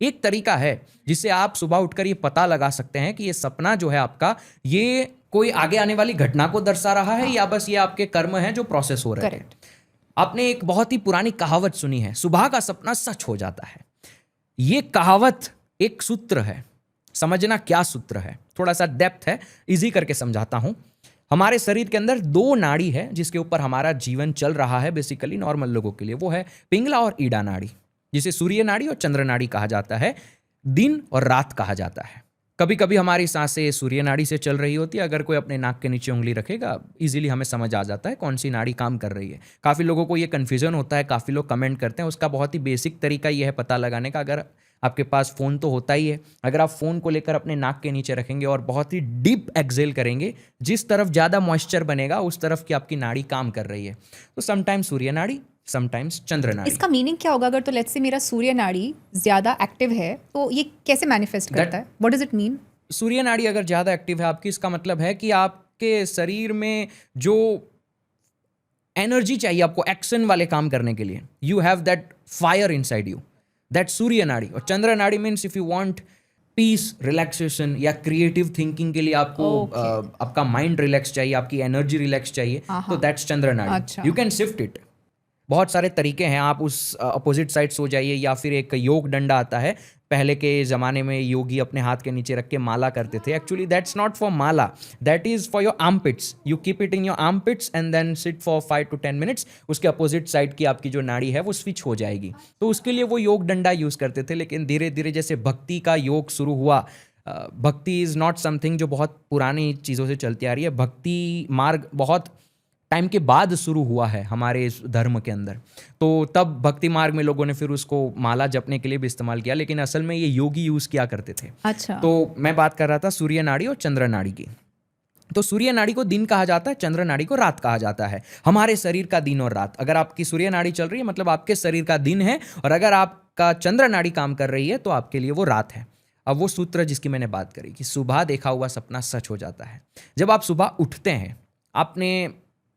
एक तरीका है जिससे आप सुबह उठकर ये पता लगा सकते हैं कि ये सपना जो है आपका, ये कोई आगे आने वाली घटना को दर्शा रहा है या बस ये आपके कर्म हैं जो प्रोसेस हो रहे हैं। आपने एक बहुत ही पुरानी कहावत सुनी है, सुबह का सपना सच हो जाता है। ये कहावत एक सूत्र है, समझना क्या सूत्र है, थोड़ा सा डेप्थ है, इजी करके समझाता हूं। हमारे शरीर के अंदर 2 नाड़ी है जिसके ऊपर हमारा जीवन चल रहा है बेसिकली नॉर्मल लोगों के लिए। वो है पिंगला और ईडा नाड़ी, जिसे सूर्य नाड़ी और चंद्र नाड़ी कहा जाता है, दिन और रात कहा जाता है। कभी कभी हमारी सांसें सूर्य नाड़ी से चल रही होती है। अगर कोई अपने नाक के नीचे उंगली रखेगा, इजीली हमें समझ आ जाता है कौन सी नाड़ी काम कर रही है। काफ़ी लोगों को ये कन्फ्यूजन होता है, काफ़ी लोग कमेंट करते हैं। उसका बहुत ही बेसिक तरीका ये है पता लगाने का। अगर आपके पास फ़ोन तो होता ही है, अगर आप फ़ोन को लेकर अपने नाक के नीचे रखेंगे और बहुत ही डीप एक्सेल करेंगे, जिस तरफ ज़्यादा मॉइस्चर बनेगा उस तरफ की आपकी नाड़ी काम कर रही है। तो समटाइम्स सूर्य नाड़ी, समटाइम्स चंद्र नाड़ी। इसका मीनिंग क्या होगा? अगर तो लेट्स से मेरा सूर्य नाड़ी ज़्यादा एक्टिव है तो ये कैसे मैनिफेस्ट करता है? What does it mean? सूर्य नाड़ी अगर ज़्यादा एक्टिव है आपकी, इसका मतलब है कि आपके शरीर में जो एनर्जी चाहिए आपको एक्शन वाले काम करने के लिए, you have that fire inside you, that surya nadi. और chandra nadi means if you want peace, relaxation या क्रिएटिव थिंकिंग के लिए आपको आपका माइंड रिलैक्स चाहिए, आपकी एनर्जी रिलैक्स चाहिए, तो दैट्स चंद्र नाड़ी। You can shift it. बहुत सारे तरीके हैं, आप उस अपोजिट साइड सो जाइए, या फिर एक योग डंडा आता है। पहले के ज़माने में योगी अपने हाथ के नीचे रख के माला करते थे। Actually that's not for mala, that is for your armpits. You keep it in your armpits and then sit for 5 to 10 minutes। उसके अपोजिट साइड की आपकी जो नाड़ी है वो स्विच हो जाएगी। तो उसके लिए वो योग डंडा यूज़ करते थे। लेकिन धीरे धीरे जैसे भक्ति का योग शुरू हुआ, भक्ति इज़ नॉट समथिंग जो बहुत पुरानी चीज़ों से चलती आ रही है। भक्ति मार्ग बहुत टाइम के बाद शुरू हुआ है हमारे इस धर्म के अंदर। तो तब भक्ति मार्ग में लोगों ने फिर उसको माला जपने के लिए भी इस्तेमाल किया, लेकिन असल में ये योगी यूज़ किया करते थे। अच्छा। तो मैं बात कर रहा था सूर्य नाड़ी और चंद्र नाड़ी की। तो सूर्य नाड़ी को दिन कहा जाता है, चंद्र नाड़ी को रात कहा जाता है। हमारे शरीर का दिन और रात, अगर आपकी सूर्य नाड़ी चल रही है मतलब आपके शरीर का दिन है, और अगर आपका चंद्र नाड़ी काम कर रही है तो आपके लिए वो रात है। अब वो सूत्र जिसकी मैंने बात करी कि सुबह देखा हुआ सपना सच हो जाता है। जब आप सुबह उठते हैं, आपने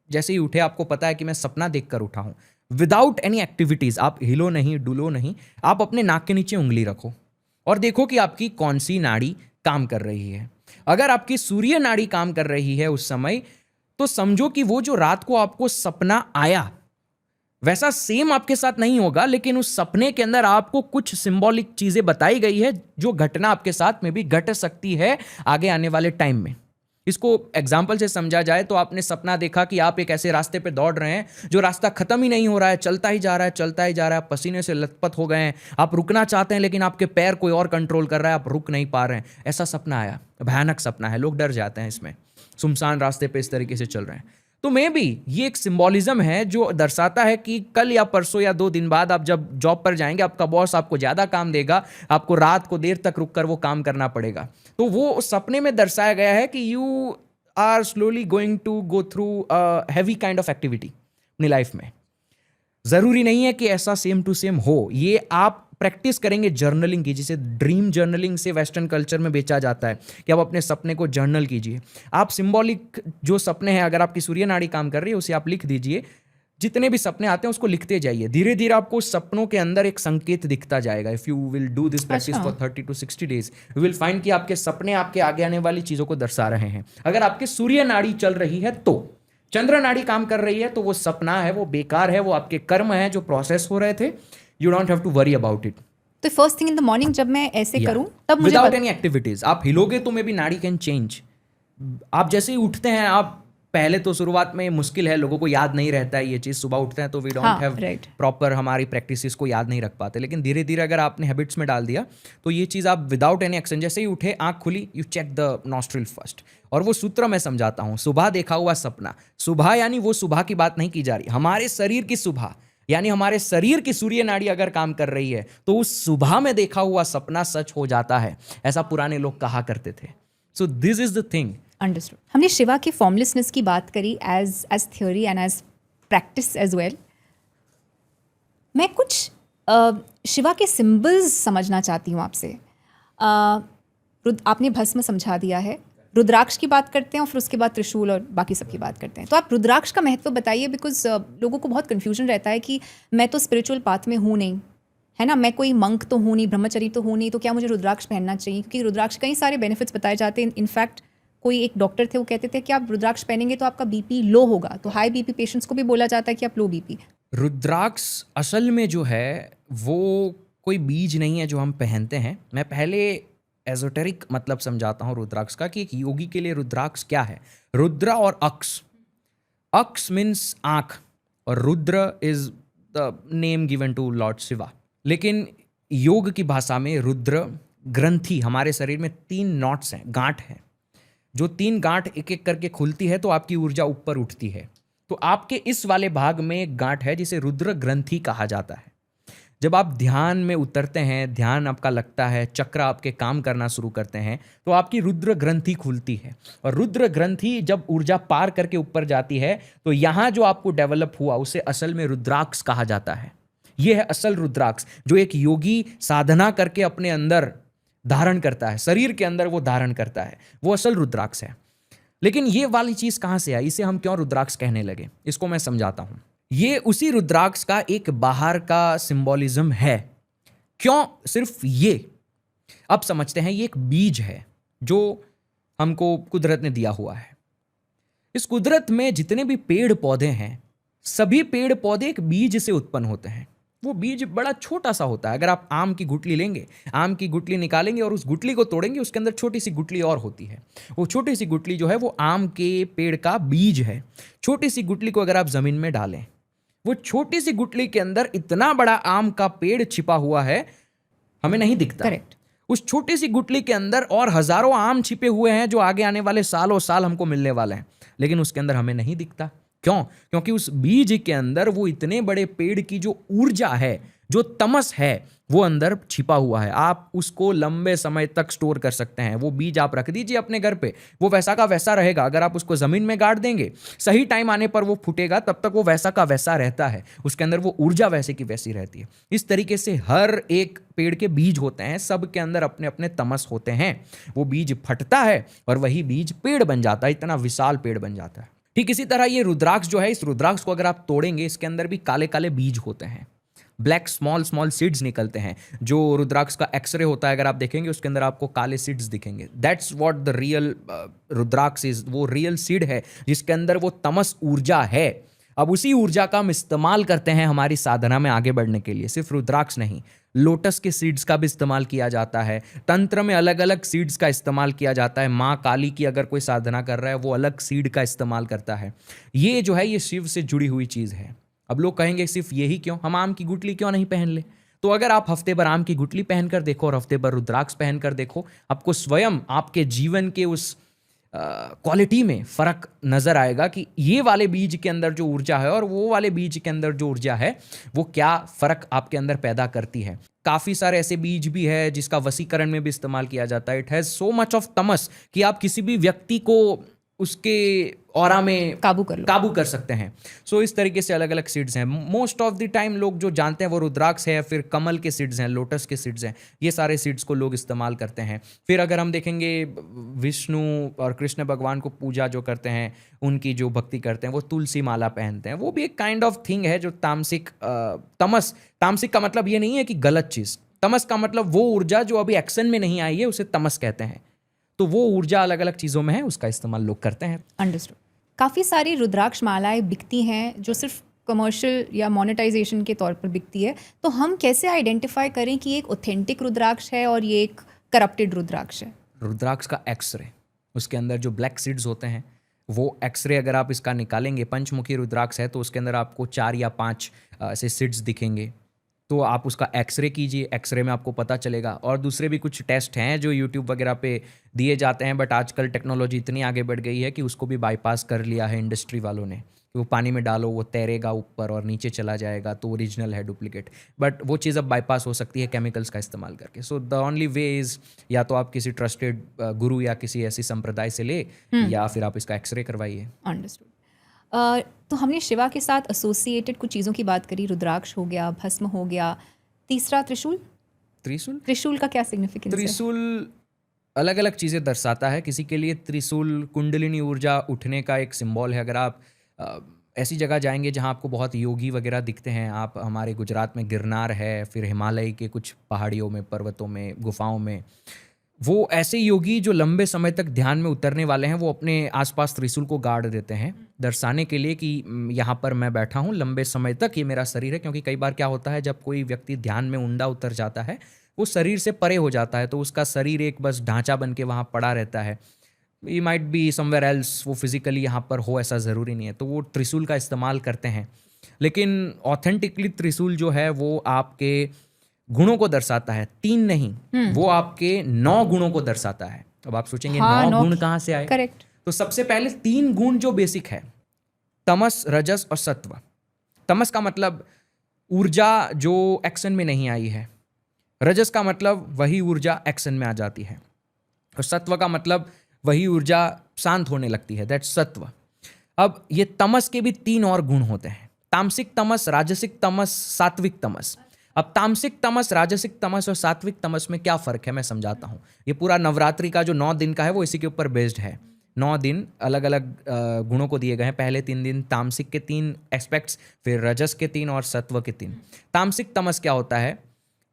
जैसे ही उठे आपको पता है कि मैं सपना देखकर उठा हूं, विदाउट एनी एक्टिविटीज, आप हिलो नहीं, डुलो नहीं, आप अपने नाक के नीचे उंगली रखो और देखो कि आपकी कौन सी नाड़ी काम कर रही है। अगर आपकी सूर्य नाड़ी काम कर रही है उस समय, तो समझो कि वो जो रात को आपको सपना आया वैसा सेम आपके साथ नहीं होगा, लेकिन उस सपने के अंदर आपको कुछ सिंबॉलिक चीजें बताई गई है जो घटना आपके साथ में भी घट सकती है आगे आने वाले टाइम में। इसको एग्जाम्पल से समझा जाए तो आपने सपना देखा कि आप एक ऐसे रास्ते पे दौड़ रहे हैं जो रास्ता खत्म ही नहीं हो रहा है, चलता ही जा रहा है, चलता ही जा रहा है, पसीने से लथपथ हो गए हैं, आप रुकना चाहते हैं लेकिन आपके पैर कोई और कंट्रोल कर रहा है, आप रुक नहीं पा रहे हैं। ऐसा सपना आया, भयानक सपना है, लोग डर जाते हैं इसमें, सुनसान रास्ते पे इस तरीके से चल रहे हैं। तो मे बी ये एक सिंबॉलिज्म है जो दर्शाता है कि कल या परसों या 2 दिन बाद आप जब जॉब पर जाएंगे, आपका बॉस आपको ज़्यादा काम देगा, आपको रात को देर तक रुककर वो काम करना पड़ेगा। तो वो उस सपने में दर्शाया गया है कि you are slowly going to go through heavy kind of activity अपनी लाइफ में। ज़रूरी नहीं है कि ऐसा सेम टू सेम हो, ये आप प्रैक्टिस करेंगे जर्नलिंग की, जिसे ड्रीम जर्नलिंग से वेस्टर्न कल्चर में बेचा जाता है कि आप अपने सपने को जर्नल कीजिए। आप सिंबॉलिक जो सपने हैं, अगर आपकी सूर्य नाड़ी काम कर रही है उसे आप लिख दीजिए, जितने भी सपने आते हैं उसको लिखते जाइए। धीरे धीरे आपको सपनों के अंदर एक संकेत दिखता जाएगा। If you will do this practice for 30 to 60 days, you will find कि आपके सपने आपके आगे आने वाली चीज़ों को दर्शा रहे हैं। अगर आपकी सूर्य नाड़ी चल रही है तो, चंद्र नाड़ी काम कर रही है तो वो सपना है, वो बेकार है, वो आपके कर्म है जो प्रोसेस हो रहे थे। You don't have to worry about it. तो first thing in the morning जब मैं ऐसे करूं तब मुझे विदाउट एनी एक्टिविटीज आप हिलोगे तो मे बी नाड़ी कैन चेंज। आप जैसे ही उठते हैं, आप पहले तो शुरुआत में मुश्किल है, लोगों को याद नहीं रहता है ये चीज़, सुबह उठते हैं तो वी डोंट हैव प्रॉपर हमारी प्रैक्टिसेस को याद नहीं रख पाते, लेकिन धीरे धीरे अगर आपने हैबिट्स में डाल दिया तो ये चीज़ आप विदाउट एनी एक्शन, जैसे ही उठे, आंख खुली, you check the nostril first. और वो सूत्र मैं समझाता हूँ, सुबह देखा हुआ सपना, सुबह यानी वो सुबह की बात नहीं की जा रही, हमारे शरीर की सुबह, यानी हमारे शरीर की सूर्य नाड़ी अगर काम कर रही है तो उस सुबह में देखा हुआ सपना सच हो जाता है, ऐसा पुराने लोग कहा करते थे। So this is the thing. Understood. हमने शिवा की फॉर्मलेसनेस की बात करी as theory and as practice as well. मैं कुछ शिवा के सिंबल्स समझना चाहती हूँ आपसे। आपने भस्म समझा दिया है, रुद्राक्ष की बात करते हैं और फिर उसके बाद त्रिशूल और बाकी सब की बात करते हैं। तो आप रुद्राक्ष का महत्व बताइए, बिकॉज लोगों को बहुत कन्फ्यूजन रहता है कि मैं तो स्पिरिचुअल पाथ में हूँ नहीं, है ना, मैं कोई मंक तो हूँ नहीं, ब्रह्मचरी तो हूँ नहीं, तो क्या मुझे रुद्राक्ष पहनना चाहिए? क्योंकि रुद्राक्ष कई सारे बेनिफिट्स बताए जाते हैं। इनफैक्ट कोई एक डॉक्टर थे, वो कहते थे कि आप रुद्राक्ष पहनेंगे तो आपका बीपी लो होगा, तो हाई बीपी पेशेंट्स को भी बोला जाता है कि आप लो बीपी। रुद्राक्ष असल में जो है वो कोई बीज नहीं है जो हम पहनते हैं। मैं पहले एजोटेरिक मतलब समझाता हूँ रुद्राक्ष का, कि एक योगी के लिए रुद्राक्ष क्या है। रुद्र और अक्ष, अक्ष मीन्स आँख और Rudra is the name given to lord Shiva. लेकिन योग की भाषा में रुद्र ग्रंथि, हमारे शरीर में 3 नॉट्स हैं, गांठ हैं, जो 3 गांठ एक एक करके खुलती है तो आपकी ऊर्जा ऊपर उठती है। तो आपके इस वाले भाग में एक गांठ है जिसे रुद्र ग्रंथि कहा जाता है। जब आप ध्यान में उतरते हैं, ध्यान आपका लगता है, चक्र आपके काम करना शुरू करते हैं, तो आपकी रुद्र ग्रंथि खुलती है। और रुद्र ग्रंथि जब ऊर्जा पार करके ऊपर जाती है तो यहाँ जो आपको डेवलप हुआ उसे असल में रुद्राक्ष कहा जाता है। यह है असल रुद्राक्ष जो एक योगी साधना करके अपने अंदर धारण करता है, शरीर के अंदर वो धारण करता है, वो असल रुद्राक्ष है। लेकिन ये वाली चीज़ कहाँ से आई, इसे हम क्यों रुद्राक्ष कहने लगे, इसको मैं समझाता हूँ। ये उसी रुद्राक्ष का एक बाहर का सिंबॉलिज्म है। क्यों सिर्फ ये? अब समझते हैं, ये एक बीज है जो हमको कुदरत ने दिया हुआ है। इस कुदरत में जितने भी पेड़ पौधे हैं, सभी पेड़ पौधे एक बीज से उत्पन्न होते हैं। वो बीज बड़ा छोटा सा होता है। अगर आप आम की गुठली लेंगे, आम की गुठली निकालेंगे और उस गुठली को तोड़ेंगे, उसके अंदर छोटी सी गुठली और होती है। वो छोटी सी गुठली जो है वो आम के पेड़ का बीज है। छोटी सी गुठली को अगर आप जमीन में डालें, वो छोटी सी गुठली के अंदर इतना बड़ा आम का पेड़ छिपा हुआ है, हमें नहीं दिखता। करेक्ट। उस छोटी सी गुठली के अंदर और हजारों आम छिपे हुए हैं जो आगे आने वाले सालों साल हमको मिलने वाले हैं, लेकिन उसके अंदर हमें नहीं दिखता। क्यों? क्योंकि उस बीज के अंदर वो इतने बड़े पेड़ की जो ऊर्जा है, जो तमस है, वो अंदर छिपा हुआ है। आप उसको लंबे समय तक स्टोर कर सकते हैं। वो बीज आप रख दीजिए अपने घर पे, वो वैसा का वैसा रहेगा। अगर आप उसको जमीन में गाड़ देंगे, सही टाइम आने पर वो फूटेगा, तब तक वो वैसा का वैसा रहता है। उसके अंदर वो ऊर्जा वैसे की वैसी रहती है। इस तरीके से हर एक पेड़ के बीज होते हैं, सब के अंदर अपने अपने तमस होते हैं। वो बीज फटता है और वही बीज पेड़ बन जाता है, इतना विशाल पेड़ बन जाता है। ठीक इसी तरह ये रुद्राक्ष जो है, इस रुद्राक्ष को अगर आप तोड़ेंगे, इसके अंदर भी काले काले बीज होते हैं, ब्लैक स्मॉल स्मॉल सीड्स निकलते हैं। जो रुद्राक्ष का एक्सरे होता है, अगर आप देखेंगे उसके अंदर आपको काले सीड्स दिखेंगे। That's what the real rudraksha is. वो रियल सीड है जिसके अंदर वो तमस ऊर्जा है। अब उसी ऊर्जा का हम इस्तेमाल करते हैं हमारी साधना में आगे बढ़ने के लिए। सिर्फ रुद्राक्ष नहीं, लोटस के सीड्स का भी इस्तेमाल किया जाता है। तंत्र में अलग अलग सीड्स का इस्तेमाल किया जाता है। माँ काली की अगर कोई साधना कर रहा है, वो अलग सीड का इस्तेमाल करता है। ये जो है, ये शिव से जुड़ी हुई चीज़ है। अब लोग कहेंगे सिर्फ यही क्यों, हम आम की गुठली क्यों नहीं पहन ले? तो अगर आप हफ्ते भर आम की गुठली पहनकर देखो और हफ्ते भर रुद्राक्ष पहनकर देखो, आपको स्वयं आपके जीवन के उस क्वालिटी में फर्क नजर आएगा कि ये वाले बीज के अंदर जो ऊर्जा है और वो वाले बीज के अंदर जो ऊर्जा है, वो क्या फर्क आपके अंदर पैदा करती है। काफी सारे ऐसे बीज भी है जिसका वशीकरण में भी इस्तेमाल किया जाता है। It has so much of तमस कि आप किसी भी व्यक्ति को उसके ऑरा में काबू कर सकते हैं। सो इस तरीके से अलग अलग सीड्स हैं। मोस्ट ऑफ द टाइम लोग जो जानते हैं वो रुद्राक्ष है या फिर कमल के सीड्स हैं, लोटस के सीड्स हैं। ये सारे सीड्स को लोग इस्तेमाल करते हैं। फिर अगर हम देखेंगे विष्णु और कृष्ण भगवान को पूजा जो करते हैं, उनकी जो भक्ति करते हैं, वो तुलसी माला पहनते हैं। वो भी एक काइंड ऑफ थिंग है जो तामसिक तामसिक का मतलब ये नहीं है कि गलत चीज़। तमस का मतलब वो ऊर्जा जो अभी एक्शन में नहीं आई है, उसे तमस कहते हैं। तो वो ऊर्जा अलग अलग चीज़ों में है, उसका इस्तेमाल लोग करते हैं। अंडरस्टूड। काफ़ी सारी रुद्राक्ष मालाएं बिकती हैं जो सिर्फ कमर्शियल या मोनेटाइजेशन के तौर पर बिकती है। तो हम कैसे आइडेंटिफाई करें कि एक ऑथेंटिक रुद्राक्ष है और ये एक करप्टेड रुद्राक्ष है? रुद्राक्ष का एक्सरे, उसके अंदर जो ब्लैक सीड्स होते हैं, वो एक्सरे अगर आप इसका निकालेंगे, पंचमुखी रुद्राक्ष है तो उसके अंदर आपको 4 या 5 ऐसे सीड्स दिखेंगे। तो आप उसका एक्सरे कीजिए, एक्सरे में आपको पता चलेगा। और दूसरे भी कुछ टेस्ट हैं जो यूट्यूब वगैरह पे दिए जाते हैं, बट आजकल टेक्नोलॉजी इतनी आगे बढ़ गई है कि उसको भी बाईपास कर लिया है इंडस्ट्री वालों ने कि वो पानी में डालो, वो तैरेगा ऊपर और नीचे चला जाएगा, तो ओरिजिनल है डुप्लीकेट। बट वो चीज़ अब बाईपास हो सकती है केमिकल्स का इस्तेमाल करके। So the only way is या तो आप किसी ट्रस्टेड गुरु या किसी ऐसी संप्रदाय से ले, या फिर आप इसका एक्सरे करवाइए। अंडरस्टूड। तो हमने शिवा के साथ एसोसिएटेड कुछ चीज़ों की बात करी, रुद्राक्ष हो गया, भस्म हो गया, तीसरा त्रिशूल। त्रिशूल का क्या सिग्निफिकेंस है? त्रिशूल अलग अलग चीज़ें दर्शाता है। किसी के लिए त्रिशूल कुंडलिनी ऊर्जा उठने का एक सिंबल है। अगर आप ऐसी जगह जाएंगे जहां आपको बहुत योगी वगैरह दिखते हैं, आप हमारे गुजरात में गिरनार है, फिर हिमालय के कुछ पहाड़ियों में, पर्वतों में, गुफाओं में, वो ऐसे योगी जो लंबे समय तक ध्यान में उतरने वाले हैं, वो अपने आसपास त्रिशूल को गाड़ देते हैं, दर्शाने के लिए कि यहाँ पर मैं बैठा हूँ लंबे समय तक, ये मेरा शरीर है। क्योंकि कई बार क्या होता है, जब कोई व्यक्ति ध्यान में उंडा उतर जाता है, वो शरीर से परे हो जाता है, तो उसका शरीर एक बस ढांचा बन के वहाँ पड़ा रहता है। ये माइट बी समवेयर एल्स, वो फिजिकली यहाँ पर हो ऐसा ज़रूरी नहीं है। तो वो त्रिशूल का इस्तेमाल करते हैं। लेकिन ऑथेंटिकली त्रिशूल जो है वो आपके गुणों को दर्शाता है, 3 नहीं, वो आपके 9 गुणों को दर्शाता है। अब आप सोचेंगे 9 गुण कहाँ से आए? करेक्ट। तो सबसे पहले 3 गुण जो बेसिक है, तमस, रजस और सत्व। तमस का मतलब ऊर्जा जो एक्शन में नहीं आई है। रजस का मतलब वही ऊर्जा एक्शन में आ जाती है। और सत्व का मतलब वही ऊर्जा शांत होने लगती है, दैट्स सत्व। अब ये तमस के भी 3 और गुण होते हैं, तामसिक तमस, राजसिक तमस, सात्विक तमस। अब तामसिक तमस, राजसिक तमस और सात्विक तमस में क्या फ़र्क है, मैं समझाता हूँ। ये पूरा नवरात्रि का जो 9 दिन का है वो इसी के ऊपर बेस्ड है। 9 दिन अलग अलग गुणों को दिए गए हैं। पहले 3 दिन तामसिक के 3 एस्पेक्ट्स, फिर रजस के 3 और सत्व के 3। तामसिक तमस क्या होता है?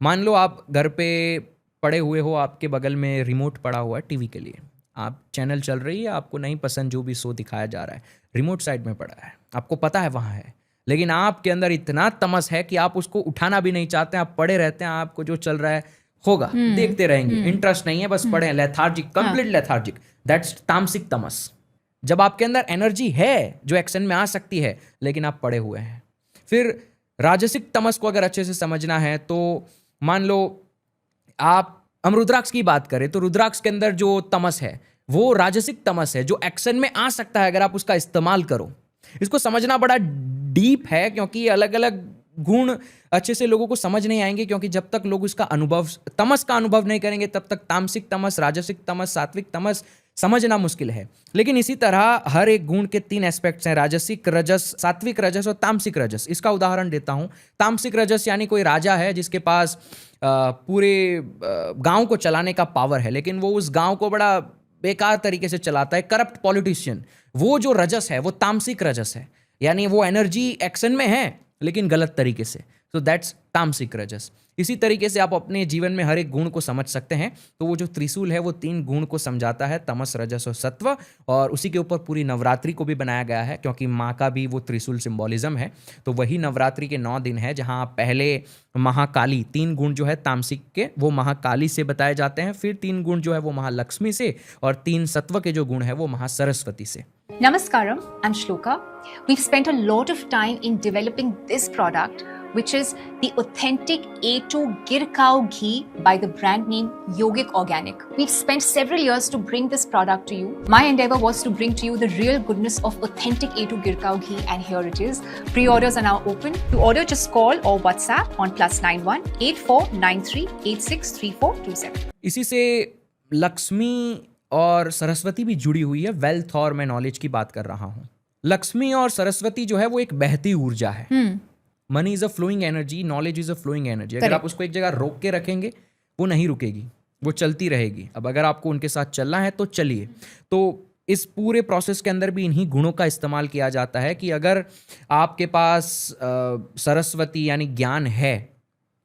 मान लो आप घर पे पड़े हुए हो, आपके बगल में रिमोट पड़ा हुआ है टीवी के लिए, आप चैनल चल रही है, आपको नहीं पसंद जो भी शो दिखाया जा रहा है, रिमोट साइड में पड़ा है, आपको पता है वहाँ है, लेकिन आपके अंदर इतना तमस है कि आप उसको उठाना भी नहीं चाहते, आप पड़े रहते हैं, आपको जो चल रहा है होगा देखते रहेंगे, इंटरेस्ट नहीं है, बस पड़े हैं, लेथार्जिक, कंप्लीट लेथार्जिक, दैट्स तामसिक तमस। जब आपके अंदर एनर्जी है जो एक्शन में आ सकती है, लेकिन आप पड़े हुए हैं। फिर राजसिक तमस को अगर अच्छे से समझना है तो मान लो हम रुद्राक्ष की बात करें तो रुद्राक्ष के अंदर जो तमस है वो राजसिक तमस है, जो एक्शन में आ सकता है अगर आप उसका इस्तेमाल करो। इसको समझना बड़ा डीप है, क्योंकि ये अलग अलग गुण अच्छे से लोगों को समझ नहीं आएंगे, क्योंकि जब तक लोग इसका अनुभव, तमस का अनुभव नहीं करेंगे, तब तक तामसिक तमस, राजसिक तमस, सात्विक तमस समझना मुश्किल है। लेकिन इसी तरह हर एक गुण के 3 एस्पेक्ट्स हैं, राजसिक रजस, सात्विक रजस और तामसिक रजस। इसका उदाहरण देता हूं। तामसिक रजस यानी कोई राजा है जिसके पास पूरे गांव को चलाने का पावर है, लेकिन वो उस गांव को बड़ा बेकार तरीके से चलाता है, करप्ट पॉलिटिशियन। वो जो रजस है वो तामसिक रजस है, यानी वो एनर्जी एक्शन में है लेकिन गलत तरीके से। तो दैट्स तामसिक रजस। इसी तरीके से आप अपने जीवन में हर एक गुण को समझ सकते हैं। तो वो जो त्रिशूल है वो 3 गुण को समझाता है, तमस, रजस और सत्व, और उसी के ऊपर पूरी नवरात्रि को भी बनाया गया है, क्योंकि माँ का भी वो त्रिशूल सिंबोलिज्म है। तो वही नवरात्रि के 9 दिन है जहाँ पहले महाकाली, 3 गुण जो है तामसिक के वो महाकाली से बताए जाते हैं, फिर 3 गुण जो है वो महालक्ष्मी से, और 3 सत्व के जो गुण है वो महासरस्वती से। Namaskaram, I'm Shloka. We've spent a lot of time in developing this product, which is the authentic A2 Gir Cow Ghee by the brand name Yogic Organic. We've spent several years to bring this product to you. My endeavor was to bring to you the real goodness of authentic A2 Gir Cow Ghee, and here it is. Pre-orders are now open. To order, just call or WhatsApp on +91 8493 863427. इसी से लक्ष्मी और सरस्वती भी जुड़ी हुई है, wealth और मैं knowledge की बात कर रहा हूँ। लक्ष्मी और सरस्वती जो है वो एक बहती ऊर्जा है। Money is a flowing energy, knowledge is a flowing energy. अगर आप उसको एक जगह रोक के रखेंगे वो नहीं रुकेगी, वो चलती रहेगी। अब अगर आपको उनके साथ चलना है तो चलिए। तो इस पूरे प्रोसेस के अंदर भी इन्हीं गुणों का इस्तेमाल किया जाता है कि अगर आपके पास सरस्वती यानी ज्ञान है,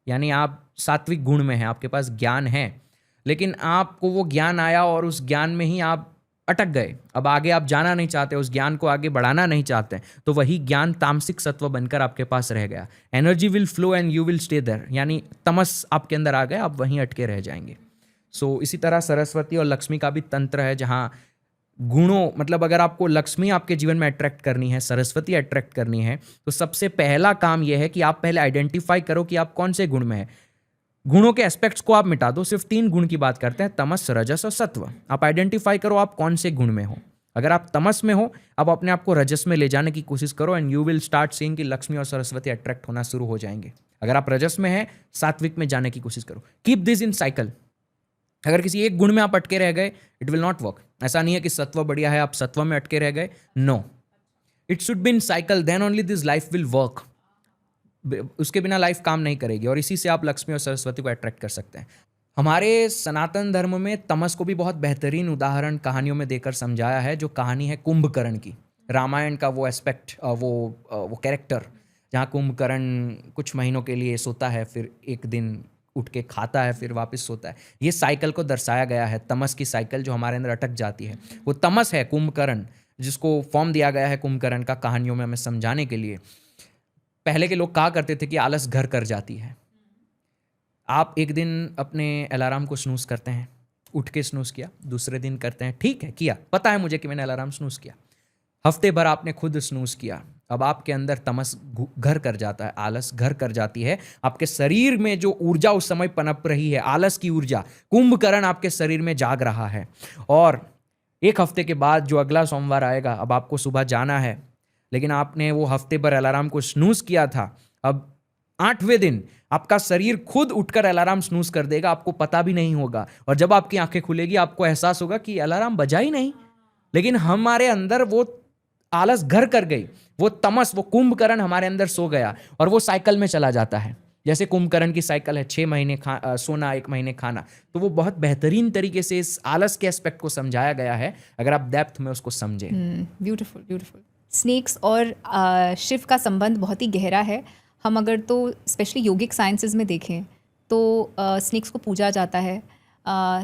यानी आप सात्विक गुण में हैं, आपके पास ज्ञान है, लेकिन आपको वो ज्ञान आया और उस ज्ञान में ही आप अटक गए, अब आगे आप जाना नहीं चाहते, उस ज्ञान को आगे बढ़ाना नहीं चाहते, तो वही ज्ञान तामसिक सत्व बनकर आपके पास रह गया। Energy will flow and you will stay there, यानी तमस आपके अंदर आ गया, आप वहीं अटके रह जाएंगे। सो इसी तरह सरस्वती और लक्ष्मी का भी तंत्र है, जहाँ गुणों, मतलब अगर आपको लक्ष्मी आपके जीवन में अट्रैक्ट करनी है, सरस्वती अट्रैक्ट करनी है, तो सबसे पहला काम यह है कि आप पहले आइडेंटिफाई करो कि आप कौन से गुण में है। गुणों के एस्पेक्ट्स को आप मिटा दो, सिर्फ 3 गुण की बात करते हैं, तमस, रजस और सत्व। आप आइडेंटिफाई करो आप कौन से गुण में हो। अगर आप तमस में हो, आप अपने आप को रजस में ले जाने की कोशिश करो and you will start seeing कि लक्ष्मी और सरस्वती अट्रैक्ट होना शुरू हो जाएंगे। अगर आप रजस में हैं, सात्विक में जाने की कोशिश करो। Keep this in cycle. अगर किसी एक गुण में आप अटके रह गए, इट विल नॉट वर्क। ऐसा नहीं है कि सत्व बढ़िया है, आप सत्व में अटके रह गए, no, it should be in cycle, then only this life will work. उसके बिना लाइफ काम नहीं करेगी, और इसी से आप लक्ष्मी और सरस्वती को अट्रैक्ट कर सकते हैं। हमारे सनातन धर्म में तमस को भी बहुत बेहतरीन उदाहरण कहानियों में देकर समझाया है, जो कहानी है कुंभकर्ण की। रामायण का वो एस्पेक्ट, वो कैरेक्टर जहाँ कुंभकर्ण कुछ महीनों के लिए सोता है, फिर एक दिन उठ के खाता है, फिर वापस सोता है। ये साइकिल को दर्शाया गया है, तमस की साइकिल जो हमारे अंदर अटक जाती है, वो तमस है कुंभकर्ण, जिसको फॉर्म दिया गया है कुंभकर्ण का कहानियों में हमें समझाने के लिए। पहले के लोग कहा करते थे कि आलस घर कर जाती है। आप एक दिन अपने अलार्म को स्नूज करते हैं, उठ के स्नूज किया, दूसरे दिन करते हैं, ठीक है किया, पता है मुझे कि मैंने अलार्म स्नूज किया, हफ्ते भर आपने खुद स्नूज किया, अब आपके अंदर तमस घर कर जाता है, आलस घर कर जाती है। आपके शरीर में जो ऊर्जा उस समय पनप रही है, आलस की ऊर्जा, कुंभकर्ण आपके शरीर में जाग रहा है। और एक हफ्ते के बाद जो अगला सोमवार आएगा, अब आपको सुबह जाना है, लेकिन आपने वो हफ्ते भर अलार्म को स्नूज किया था। अब 8वें दिन आपका शरीर खुद उठकर अलार्म स्नूज कर देगा, आपको पता भी नहीं होगा, और जब आपकी आंखें खुलेगी आपको एहसास होगा कि अलार्म बजा ही नहीं, लेकिन हमारे अंदर वो आलस घर कर गई, वो तमस, वो कुंभकर्ण हमारे अंदर सो गया, और वो साइकिल में चला जाता है। जैसे कुंभकर्ण की साइकिल है, 6 महीने सोना, 1 महीने खाना। तो वो बहुत बेहतरीन तरीके से इस आलस के एस्पेक्ट को समझाया गया है, अगर आप डेप्थ में उसको समझें। Beautiful beautiful. स्नेक्स और शिव का संबंध बहुत ही गहरा है। हम अगर तो स्पेशली योगिक साइंसेज में देखें तो स्नेक्स को पूजा जाता है,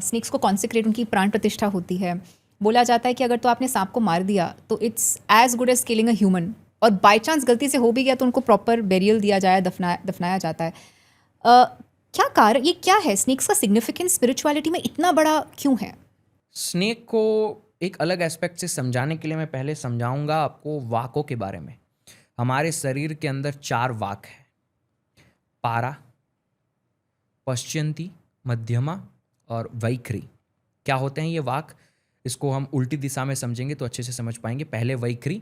स्नेक्स को कॉन्सेक्रेट, उनकी प्राण प्रतिष्ठा होती है। बोला जाता है कि अगर तो आपने सांप को मार दिया तो it's as good as killing a human, और बाय चांस गलती से हो भी गया तो उनको प्रॉपर बेरियल दिया जाए, दफनाया जाता है। क्या कारण, ये क्या है, स्नेक्स का सिग्निफिकेंस स्पिरिचुअलिटी में इतना बड़ा क्यों है? स्नेक को एक अलग एस्पेक्ट से समझाने के लिए मैं पहले समझाऊंगा आपको वाकों के बारे में। हमारे शरीर के अंदर 4 वाक है, पारा, पश्चिंती, मध्यमा और वैखरी। क्या होते हैं ये वाक? इसको हम उल्टी दिशा में समझेंगे तो अच्छे से समझ पाएंगे। पहले वैखरी,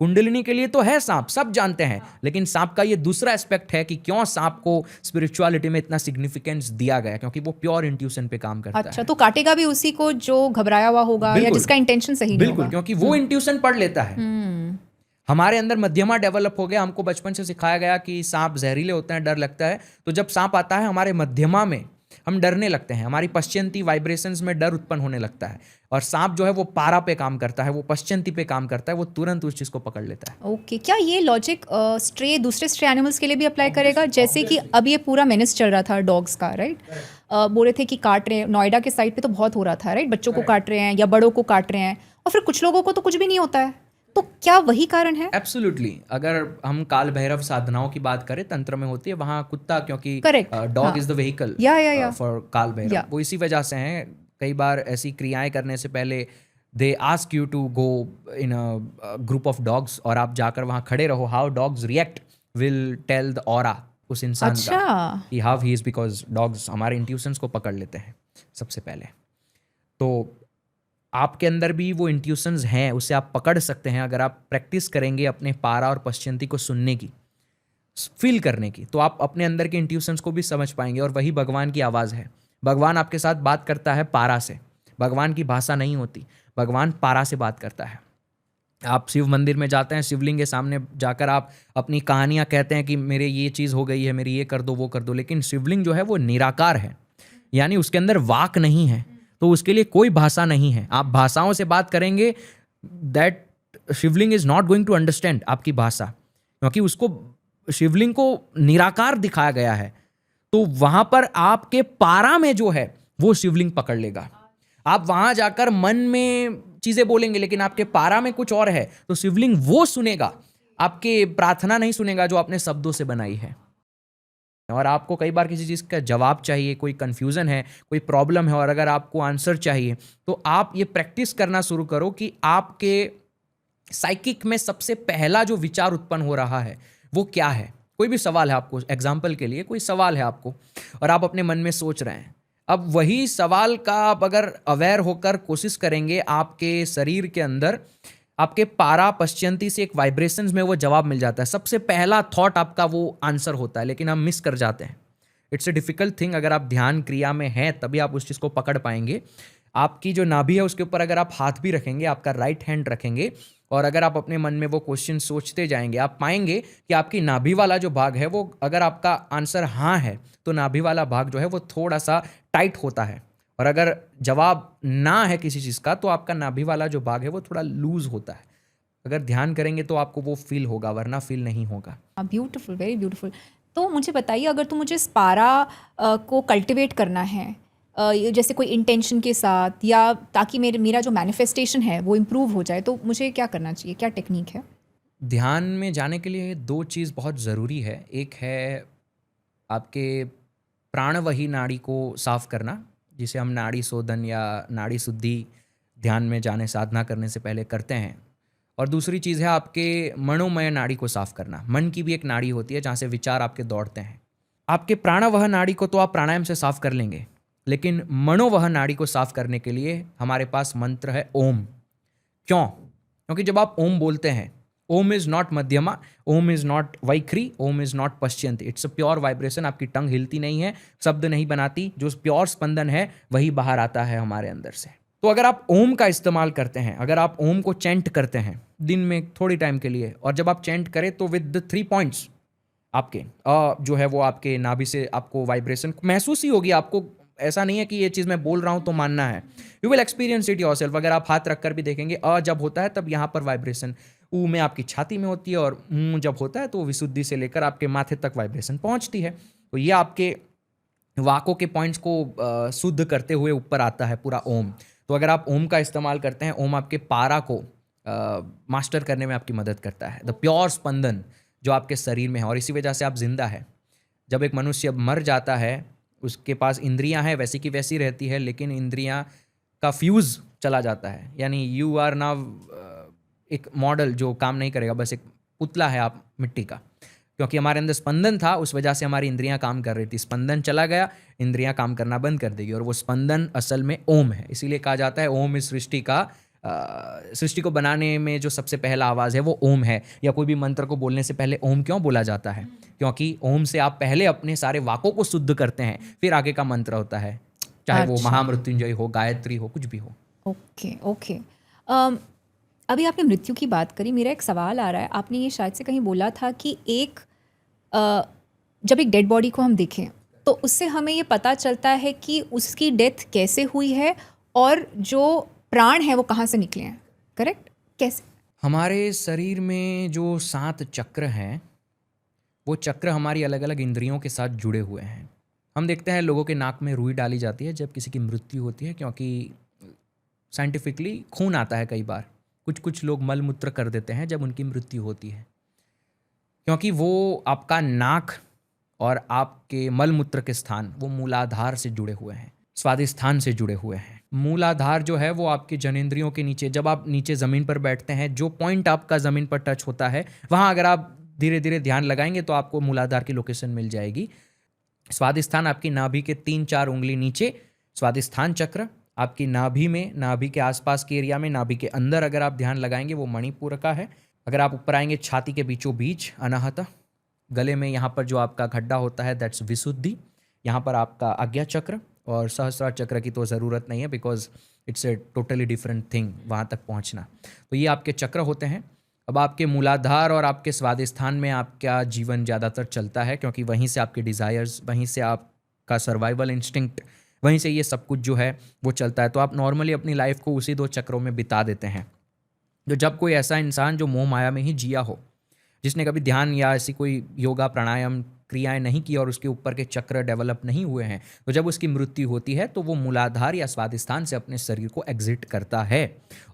कुंडलिनी के लिए तो है सांप, सब जानते हैं, लेकिन सांप का ये दूसरा एस्पेक्ट है कि क्यों सांप को स्पिरिचुअलिटी में इतना सिग्निफिकेंस दिया गया, क्योंकि वो प्योर इंट्यूशन पे काम करता अच्छा, है। तो काटेगा भी उसी को जो घबराया हुआ होगा या बिल्कुल। जिसका इंटेंशन सही नहीं बिल्कुल, होगा। क्योंकि वो इंट्यूशन पढ़ लेता है। हमारे अंदर मध्यमा डेवलप हो गया, हमको बचपन से सिखाया गया कि सांप जहरीले होते हैं, डर लगता है, तो जब सांप आता है हमारे मध्यमा में हम डरने लगते हैं, हमारी पश्चंती वाइब्रेशंस में डर उत्पन्न होने लगता है, और सांप जो है वो पारा पे काम करता है, वो पश्चंती पे काम करता है, वो तुरंत उस चीज को पकड़ लेता है। ओके, क्या ये लॉजिक दूसरे स्ट्रे एनिमल्स के लिए भी अप्लाई करेगा? जैसे कि अब ये पूरा मेनेस चल रहा था डॉग्स का, राइट? बोल रहे थे कि काट रहे हैं, नोएडा के साइड पे तो बहुत हो रहा था, राइट? बच्चों को काट रहे हैं या बड़ों को काट रहे हैं, और फिर कुछ लोगों को तो कुछ भी नहीं होता है, तो क्या वही कारण है? एब्सोल्युटली। अगर हम काल भैरव साधनाओं की बात करें, तंत्र में होती है, वहाँ कुत्ता, क्योंकि Correct, dog is the vehicle या फॉर काल भैरव, Yeah. वो इसी वजह से हैं। कई बार ऐसी क्रियाएं करने से पहले they ask you to go in a group of dogs, और आप जाकर वहाँ खड़े रहो, how dogs react will tell the aura उस इंसान का अच्छा, कि how he is, because dogs हमारे इंट्यूशंस को पकड़ लेते हैं सबसे पहले। तो आपके अंदर भी वो इंट्यूशंस हैं, उसे आप पकड़ सकते हैं अगर आप प्रैक्टिस करेंगे अपने पारा और पश्चंती को सुनने की, फील करने की, तो आप अपने अंदर के इंट्यूशंस को भी समझ पाएंगे। और वही भगवान की आवाज़ है। भगवान आपके साथ बात करता है पारा से, भगवान की भाषा नहीं होती, भगवान पारा से बात करता है। आप शिव मंदिर में जाते हैं, शिवलिंग के सामने जाकर आप अपनी कहानियाँ कहते हैं कि मेरे ये चीज़ हो गई है, मेरी ये कर दो, वो कर दो, लेकिन शिवलिंग जो है वो निराकार है, यानी उसके अंदर वाक नहीं है, तो उसके लिए कोई भाषा नहीं है। आप भाषाओं से बात करेंगे, that Shivling is not going to understand आपकी भाषा, क्योंकि उसको, शिवलिंग को निराकार दिखाया गया है। तो वहां पर आपके पारा में जो है वो शिवलिंग पकड़ लेगा। आप वहां जाकर मन में चीजें बोलेंगे, लेकिन आपके पारा में कुछ और है, तो शिवलिंग वो सुनेगा, आपके प्रार्थना नहीं सुनेगा जो आपने शब्दों से बनाई है। और आपको कई बार किसी चीज़ का जवाब चाहिए, कोई कन्फ्यूज़न है, कोई प्रॉब्लम है, और अगर आपको आंसर चाहिए, तो आप ये प्रैक्टिस करना शुरू करो कि आपके साइकिक में सबसे पहला जो विचार उत्पन्न हो रहा है वो क्या है। कोई भी सवाल है आपको, एग्जाम्पल के लिए कोई सवाल है आपको, और आप अपने मन में सोच रहे हैं, अब वही सवाल का आप अगर अवेयर होकर कोशिश करेंगे, आपके शरीर के अंदर आपके पारा पश्चंती से एक वाइब्रेशंस में वो जवाब मिल जाता है। सबसे पहला थॉट आपका वो आंसर होता है, लेकिन हम मिस कर जाते हैं। It's a difficult thing. अगर आप ध्यान क्रिया में हैं तभी आप उस चीज़ को पकड़ पाएंगे। आपकी जो नाभि है उसके ऊपर अगर आप हाथ भी रखेंगे, आपका राइट हैंड रखेंगे, और अगर आप अपने मन में वो क्वेश्चन सोचते जाएंगे, आप पाएंगे कि आपकी नाभि वाला जो भाग है वो, अगर आपका आंसर हाँ है तो नाभि वाला भाग जो है वो थोड़ा सा टाइट होता है, और अगर जवाब ना है किसी चीज़ का तो आपका नाभि वाला जो भाग है वो थोड़ा लूज होता है। अगर ध्यान करेंगे तो आपको वो फील होगा, वरना फील नहीं होगा। Beautiful, very beautiful. तो मुझे बताइए, अगर तो मुझे पारा को कल्टिवेट करना है, जैसे कोई इंटेंशन के साथ, या ताकि मेरा जो मैनिफेस्टेशन है वो इम्प्रूव हो जाए, तो मुझे क्या करना चाहिए, क्या टेक्निक है? ध्यान में जाने के लिए दो चीज़ बहुत ज़रूरी है। एक है आपके प्राणवही नाड़ी को साफ करना, जिसे हम नाड़ी शोधन या नाड़ी शुद्धि ध्यान में जाने, साधना करने से पहले करते हैं। और दूसरी चीज़ है आपके मनोमय नाड़ी को साफ करना। मन की भी एक नाड़ी होती है जहाँ से विचार आपके दौड़ते हैं। आपके प्राणवह नाड़ी को तो आप प्राणायाम से साफ कर लेंगे, लेकिन मनोवह नाड़ी को साफ करने के लिए हमारे पास मंत्र है ओम। क्यों? क्योंकि जब आप ओम बोलते हैं, ओम is not madhyama, Om is not vaikhari, Om is not pashyanti, it's a pure vibration. आपकी टंग हिलती नहीं है, शब्द नहीं बनाती, जो प्योर स्पंदन है वही बाहर आता है हमारे अंदर से। तो अगर आप ओम का इस्तेमाल करते हैं, अगर आप ओम को चैंट करते हैं दिन में थोड़ी टाइम के लिए, और जब आप चैंट करें तो विद द 3 पॉइंट्स आपके जो है वो आपके नाभि से आपको वाइब्रेशन महसूस ही होगी। आपको ऐसा नहीं है कि ये चीज़ मैं बोल रहा हूँ तो मानना है, you will experience it yourself. अगर आप हाथ रखकर भी देखेंगे, जब होता है तब यहाँ पर वाइब्रेशन ऊ में आपकी छाती में होती है, और जब होता है तो विशुद्धि से लेकर आपके माथे तक वाइब्रेशन पहुँचती है। तो ये आपके वाकों के पॉइंट्स को शुद्ध करते हुए ऊपर आता है पूरा ओम। तो अगर आप ओम का इस्तेमाल करते हैं, ओम आपके पारा को मास्टर करने में आपकी मदद करता है, द प्योर स्पंदन जो आपके शरीर में है, और इसी वजह से आप जिंदा है। जब एक मनुष्य मर जाता है, उसके पास इंद्रियां हैं वैसी की वैसी रहती है, लेकिन इंद्रियां का फ्यूज़ चला जाता है, यानी यू आर नाउ एक मॉडल जो काम नहीं करेगा, बस एक पुतला है आप मिट्टी का। क्योंकि हमारे अंदर स्पंदन था, उस वजह से हमारी इंद्रियां काम कर रही थी। स्पंदन चला गया, इंद्रियां काम करना बंद कर देगी, और वो स्पंदन असल में ओम है। इसीलिए कहा जाता है ओम इस सृष्टि का सृष्टि को बनाने में जो सबसे पहला आवाज़ है वो ओम है, या कोई भी मंत्र को बोलने से पहले ओम क्यों बोला जाता है? क्योंकि ओम से आप पहले अपने सारे वाकों को शुद्ध करते हैं, फिर आगे का मंत्र होता है, चाहे वो अच्छा। महामृत्युंजय हो, गायत्री हो, कुछ भी हो। Okay okay. अभी आपने मृत्यु की बात करी, मेरा एक सवाल आ रहा है। आपने ये शायद से कहीं बोला था कि जब एक डेड बॉडी को हम देखें तो उससे हमें ये पता चलता है कि उसकी डेथ कैसे हुई है और जो प्राण है वो कहाँ से निकले हैं, करेक्ट? कैसे? हमारे शरीर में जो 7 चक्र हैं, वो चक्र हमारी अलग अलग इंद्रियों के साथ जुड़े हुए हैं। हम देखते हैं लोगों के नाक में रुई डाली जाती है जब किसी की मृत्यु होती है, क्योंकि साइंटिफिकली खून आता है कई बार। कुछ लोग मल मूत्र कर देते हैं जब उनकी मृत्यु होती है, क्योंकि वो आपका नाक और आपके मल मूत्र के स्थान वो मूलाधार से जुड़े हुए हैं, स्वादिष्ठान से जुड़े हुए हैं। मूलाधार जो है वो आपके जनेंद्रियों के नीचे, जब आप नीचे ज़मीन पर बैठते हैं, जो पॉइंट आपका ज़मीन पर टच होता है, वहाँ अगर आप धीरे धीरे ध्यान लगाएंगे तो आपको मूलाधार की लोकेशन मिल जाएगी। स्वादिष्ठान आपकी नाभि के 3-4 उंगली नीचे स्वादिष्ठान चक्र, आपकी नाभि में, नाभि के आसपास के एरिया में, नाभि के अंदर अगर आप ध्यान लगाएंगे वो मणिपुर का है। अगर आप ऊपर आएंगे छाती के बीचों बीच अनाहता, गले में यहाँ पर जो आपका गड्ढा होता है दैट्स विशुद्धि, यहाँ पर आपका आज्ञा चक्र, और सहस्रार चक्र की तो ज़रूरत नहीं है because it's a totally different thing वहाँ तक पहुँचना। तो ये आपके चक्र होते हैं। अब आपके मूलाधार और आपके स्वादिष्ठान में आपका जीवन ज़्यादातर चलता है, क्योंकि वहीं से आपके डिज़ायर्स, वहीं से आपका सर्वाइवल इंस्टिंक्ट, वहीं से ये सब कुछ जो है वो चलता है। तो आप नॉर्मली अपनी लाइफ को उसी 2 चक्रों में बिता देते हैं। तो जब कोई ऐसा इंसान जो मोह माया में ही जिया हो, जिसने कभी ध्यान या ऐसी कोई योगा प्राणायाम क्रियाएं नहीं की और उसके ऊपर के चक्र डेवलप नहीं हुए हैं, तो जब उसकी मृत्यु होती है तो वो मूलाधार या स्वादिष्ठान से अपने शरीर को एग्जिट करता है।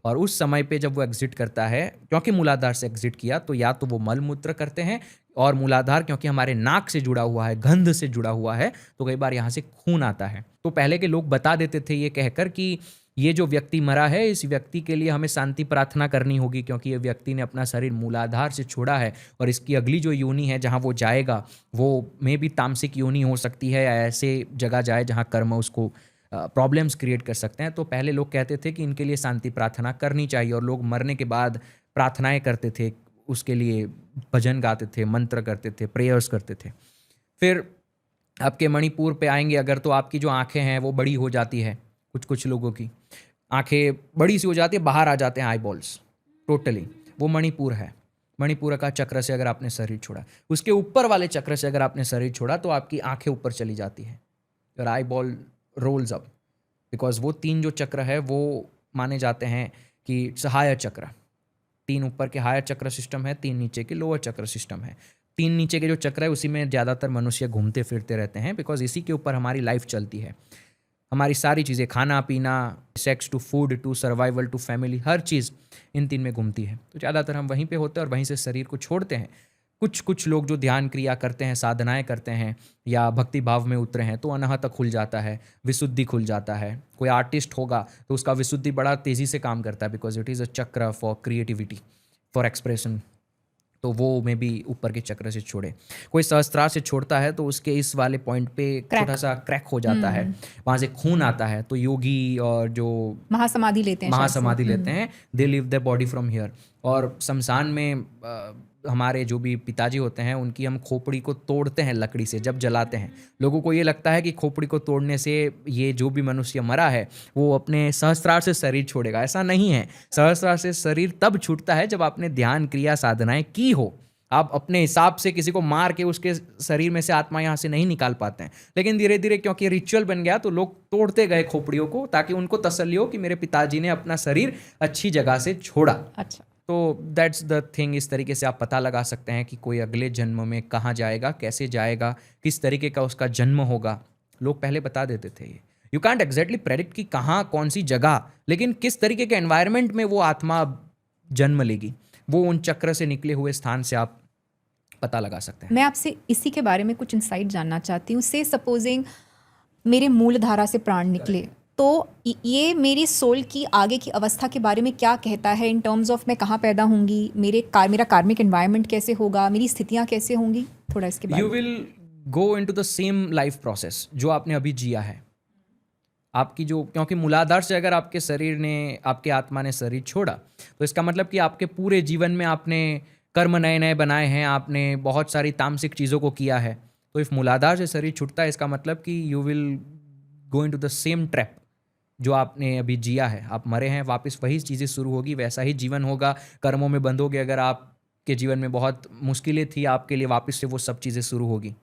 और उस समय पे जब वो एग्जिट करता है, क्योंकि मूलाधार से एग्जिट किया, तो या तो वो मल मूत्र करते हैं, और मूलाधार क्योंकि हमारे नाक से जुड़ा हुआ है, गंध से जुड़ा हुआ है, तो कई बार यहाँ से खून आता है। तो पहले के लोग बता देते थे ये कहकर कि ये जो व्यक्ति मरा है, इस व्यक्ति के लिए हमें शांति प्रार्थना करनी होगी, क्योंकि ये व्यक्ति ने अपना शरीर मूलाधार से छोड़ा है, और इसकी अगली जो योनि है जहाँ वो जाएगा वो में भी तामसिक योनि हो सकती है, या ऐसे जगह जाए जहाँ कर्म उसको प्रॉब्लम्स क्रिएट कर सकते हैं। तो पहले लोग कहते थे कि इनके लिए शांति प्रार्थना करनी चाहिए, और लोग मरने के बाद प्रार्थनाएं करते थे, उसके लिए भजन गाते थे, मंत्र करते थे, प्रेयर्स करते थे। फिर आपके मणिपुर पे आएंगे अगर, तो आपकी जो आँखें हैं वो बड़ी हो जाती है। कुछ लोगों की आंखें बड़ी सी हो जाती है, बाहर आ जाते हैं आई बॉल्स टोटली, वो मणिपुर है। मणिपुर का चक्र से अगर आपने शरीर छोड़ा, उसके ऊपर वाले चक्र से अगर आपने शरीर छोड़ा, तो आपकी आंखें ऊपर चली जाती है और eyeball rolls up, because वो 3 जो चक्र है वो माने जाते हैं कि सहाय चक्र, 3 ऊपर के हायर चक्र सिस्टम है, 3 नीचे के लोअर चक्र सिस्टम है। 3 नीचे के जो चक्र है उसी में ज़्यादातर मनुष्य घूमते फिरते रहते हैं, बिकॉज इसी के ऊपर हमारी लाइफ चलती है। हमारी सारी चीज़ें, खाना पीना, sex to food to survival to family, हर चीज़ इन 3 में घूमती है। तो ज़्यादातर हम वहीं पे होते हैं और वहीं से शरीर को छोड़ते हैं। कुछ लोग जो ध्यान क्रिया करते हैं, साधनाएं करते हैं, या भक्ति भाव में उतरे हैं, तो अनाहत खुल जाता है, विशुद्धि खुल जाता है। कोई आर्टिस्ट होगा तो उसका विशुद्धि बड़ा तेज़ी से काम करता है, बिकॉज इट इज़ अ चक्र फॉर क्रिएटिविटी, फॉर एक्सप्रेशन। तो वो में भी ऊपर के चक्र से छोड़े। कोई सहस्त्रार से छोड़ता है तो उसके इस वाले पॉइंट पे छोटा सा क्रैक हो जाता है, वहाँ से खून आता है। तो योगी और जो महासमाधि लेते हैं, they live the body from here. और शमशान में हमारे जो भी पिताजी होते हैं, उनकी हम खोपड़ी को तोड़ते हैं लकड़ी से जब जलाते हैं। लोगों को ये लगता है कि खोपड़ी को तोड़ने से ये जो भी मनुष्य मरा है वो अपने सहस्त्रार से शरीर छोड़ेगा। ऐसा नहीं है। सहस्त्रार से शरीर तब छूटता है जब आपने ध्यान क्रिया साधनाएं की हो। आप अपने हिसाब से किसी को मार के उसके शरीर में से आत्मा यहाँ से नहीं निकाल पाते हैं, लेकिन धीरे धीरे क्योंकि रिचुअल बन गया तो लोग तोड़ते गए खोपड़ियों को, ताकि उनको तसल्ली हो कि मेरे पिताजी ने अपना शरीर अच्छी जगह से छोड़ा। अच्छा, तो दैट्स द थिंग। इस तरीके से आप पता लगा सकते हैं कि कोई अगले जन्म में कहाँ जाएगा, कैसे जाएगा, किस तरीके का उसका जन्म होगा। लोग पहले बता देते थे। ये यू कांट एग्जैक्टली प्रेडिक्ट कि कहाँ कौन सी जगह, लेकिन किस तरीके के एनवायरनमेंट में वो आत्मा जन्म लेगी, वो उन चक्र से निकले हुए स्थान से आप पता लगा सकते हैं। मैं आपसे इसी के बारे में कुछ इंसाइट जानना चाहती हूँ। से सपोजिंग मेरे मूल धारा से प्राण निकले, तो ये मेरी सोल की आगे की अवस्था के बारे में क्या कहता है इन टर्म्स ऑफ मैं कहाँ पैदा होंगी, मेरा कार्मिक एनवायरनमेंट कैसे होगा, मेरी स्थितियाँ कैसे होंगी, थोड़ा इसके बारे में। You will go into the same life process जो आपने अभी जिया है। आपकी जो, क्योंकि मूलाधार से अगर आपके शरीर ने, आपके आत्मा ने शरीर छोड़ा, तो इसका मतलब कि आपके पूरे जीवन में आपने कर्म नए नए बनाए हैं, आपने बहुत सारी तामसिक चीज़ों को किया है। तो इफ मूलाधार से शरीर छूटता है, इसका मतलब कि you will go into the same trap जो आपने अभी जिया है। आप मरे हैं, वापस वही चीज़ें शुरू होगी, वैसा ही जीवन होगा, कर्मों में बंधोगे। अगर आपके जीवन में बहुत मुश्किलें थी, आपके लिए वापस से वो सब चीज़ें शुरू होगी।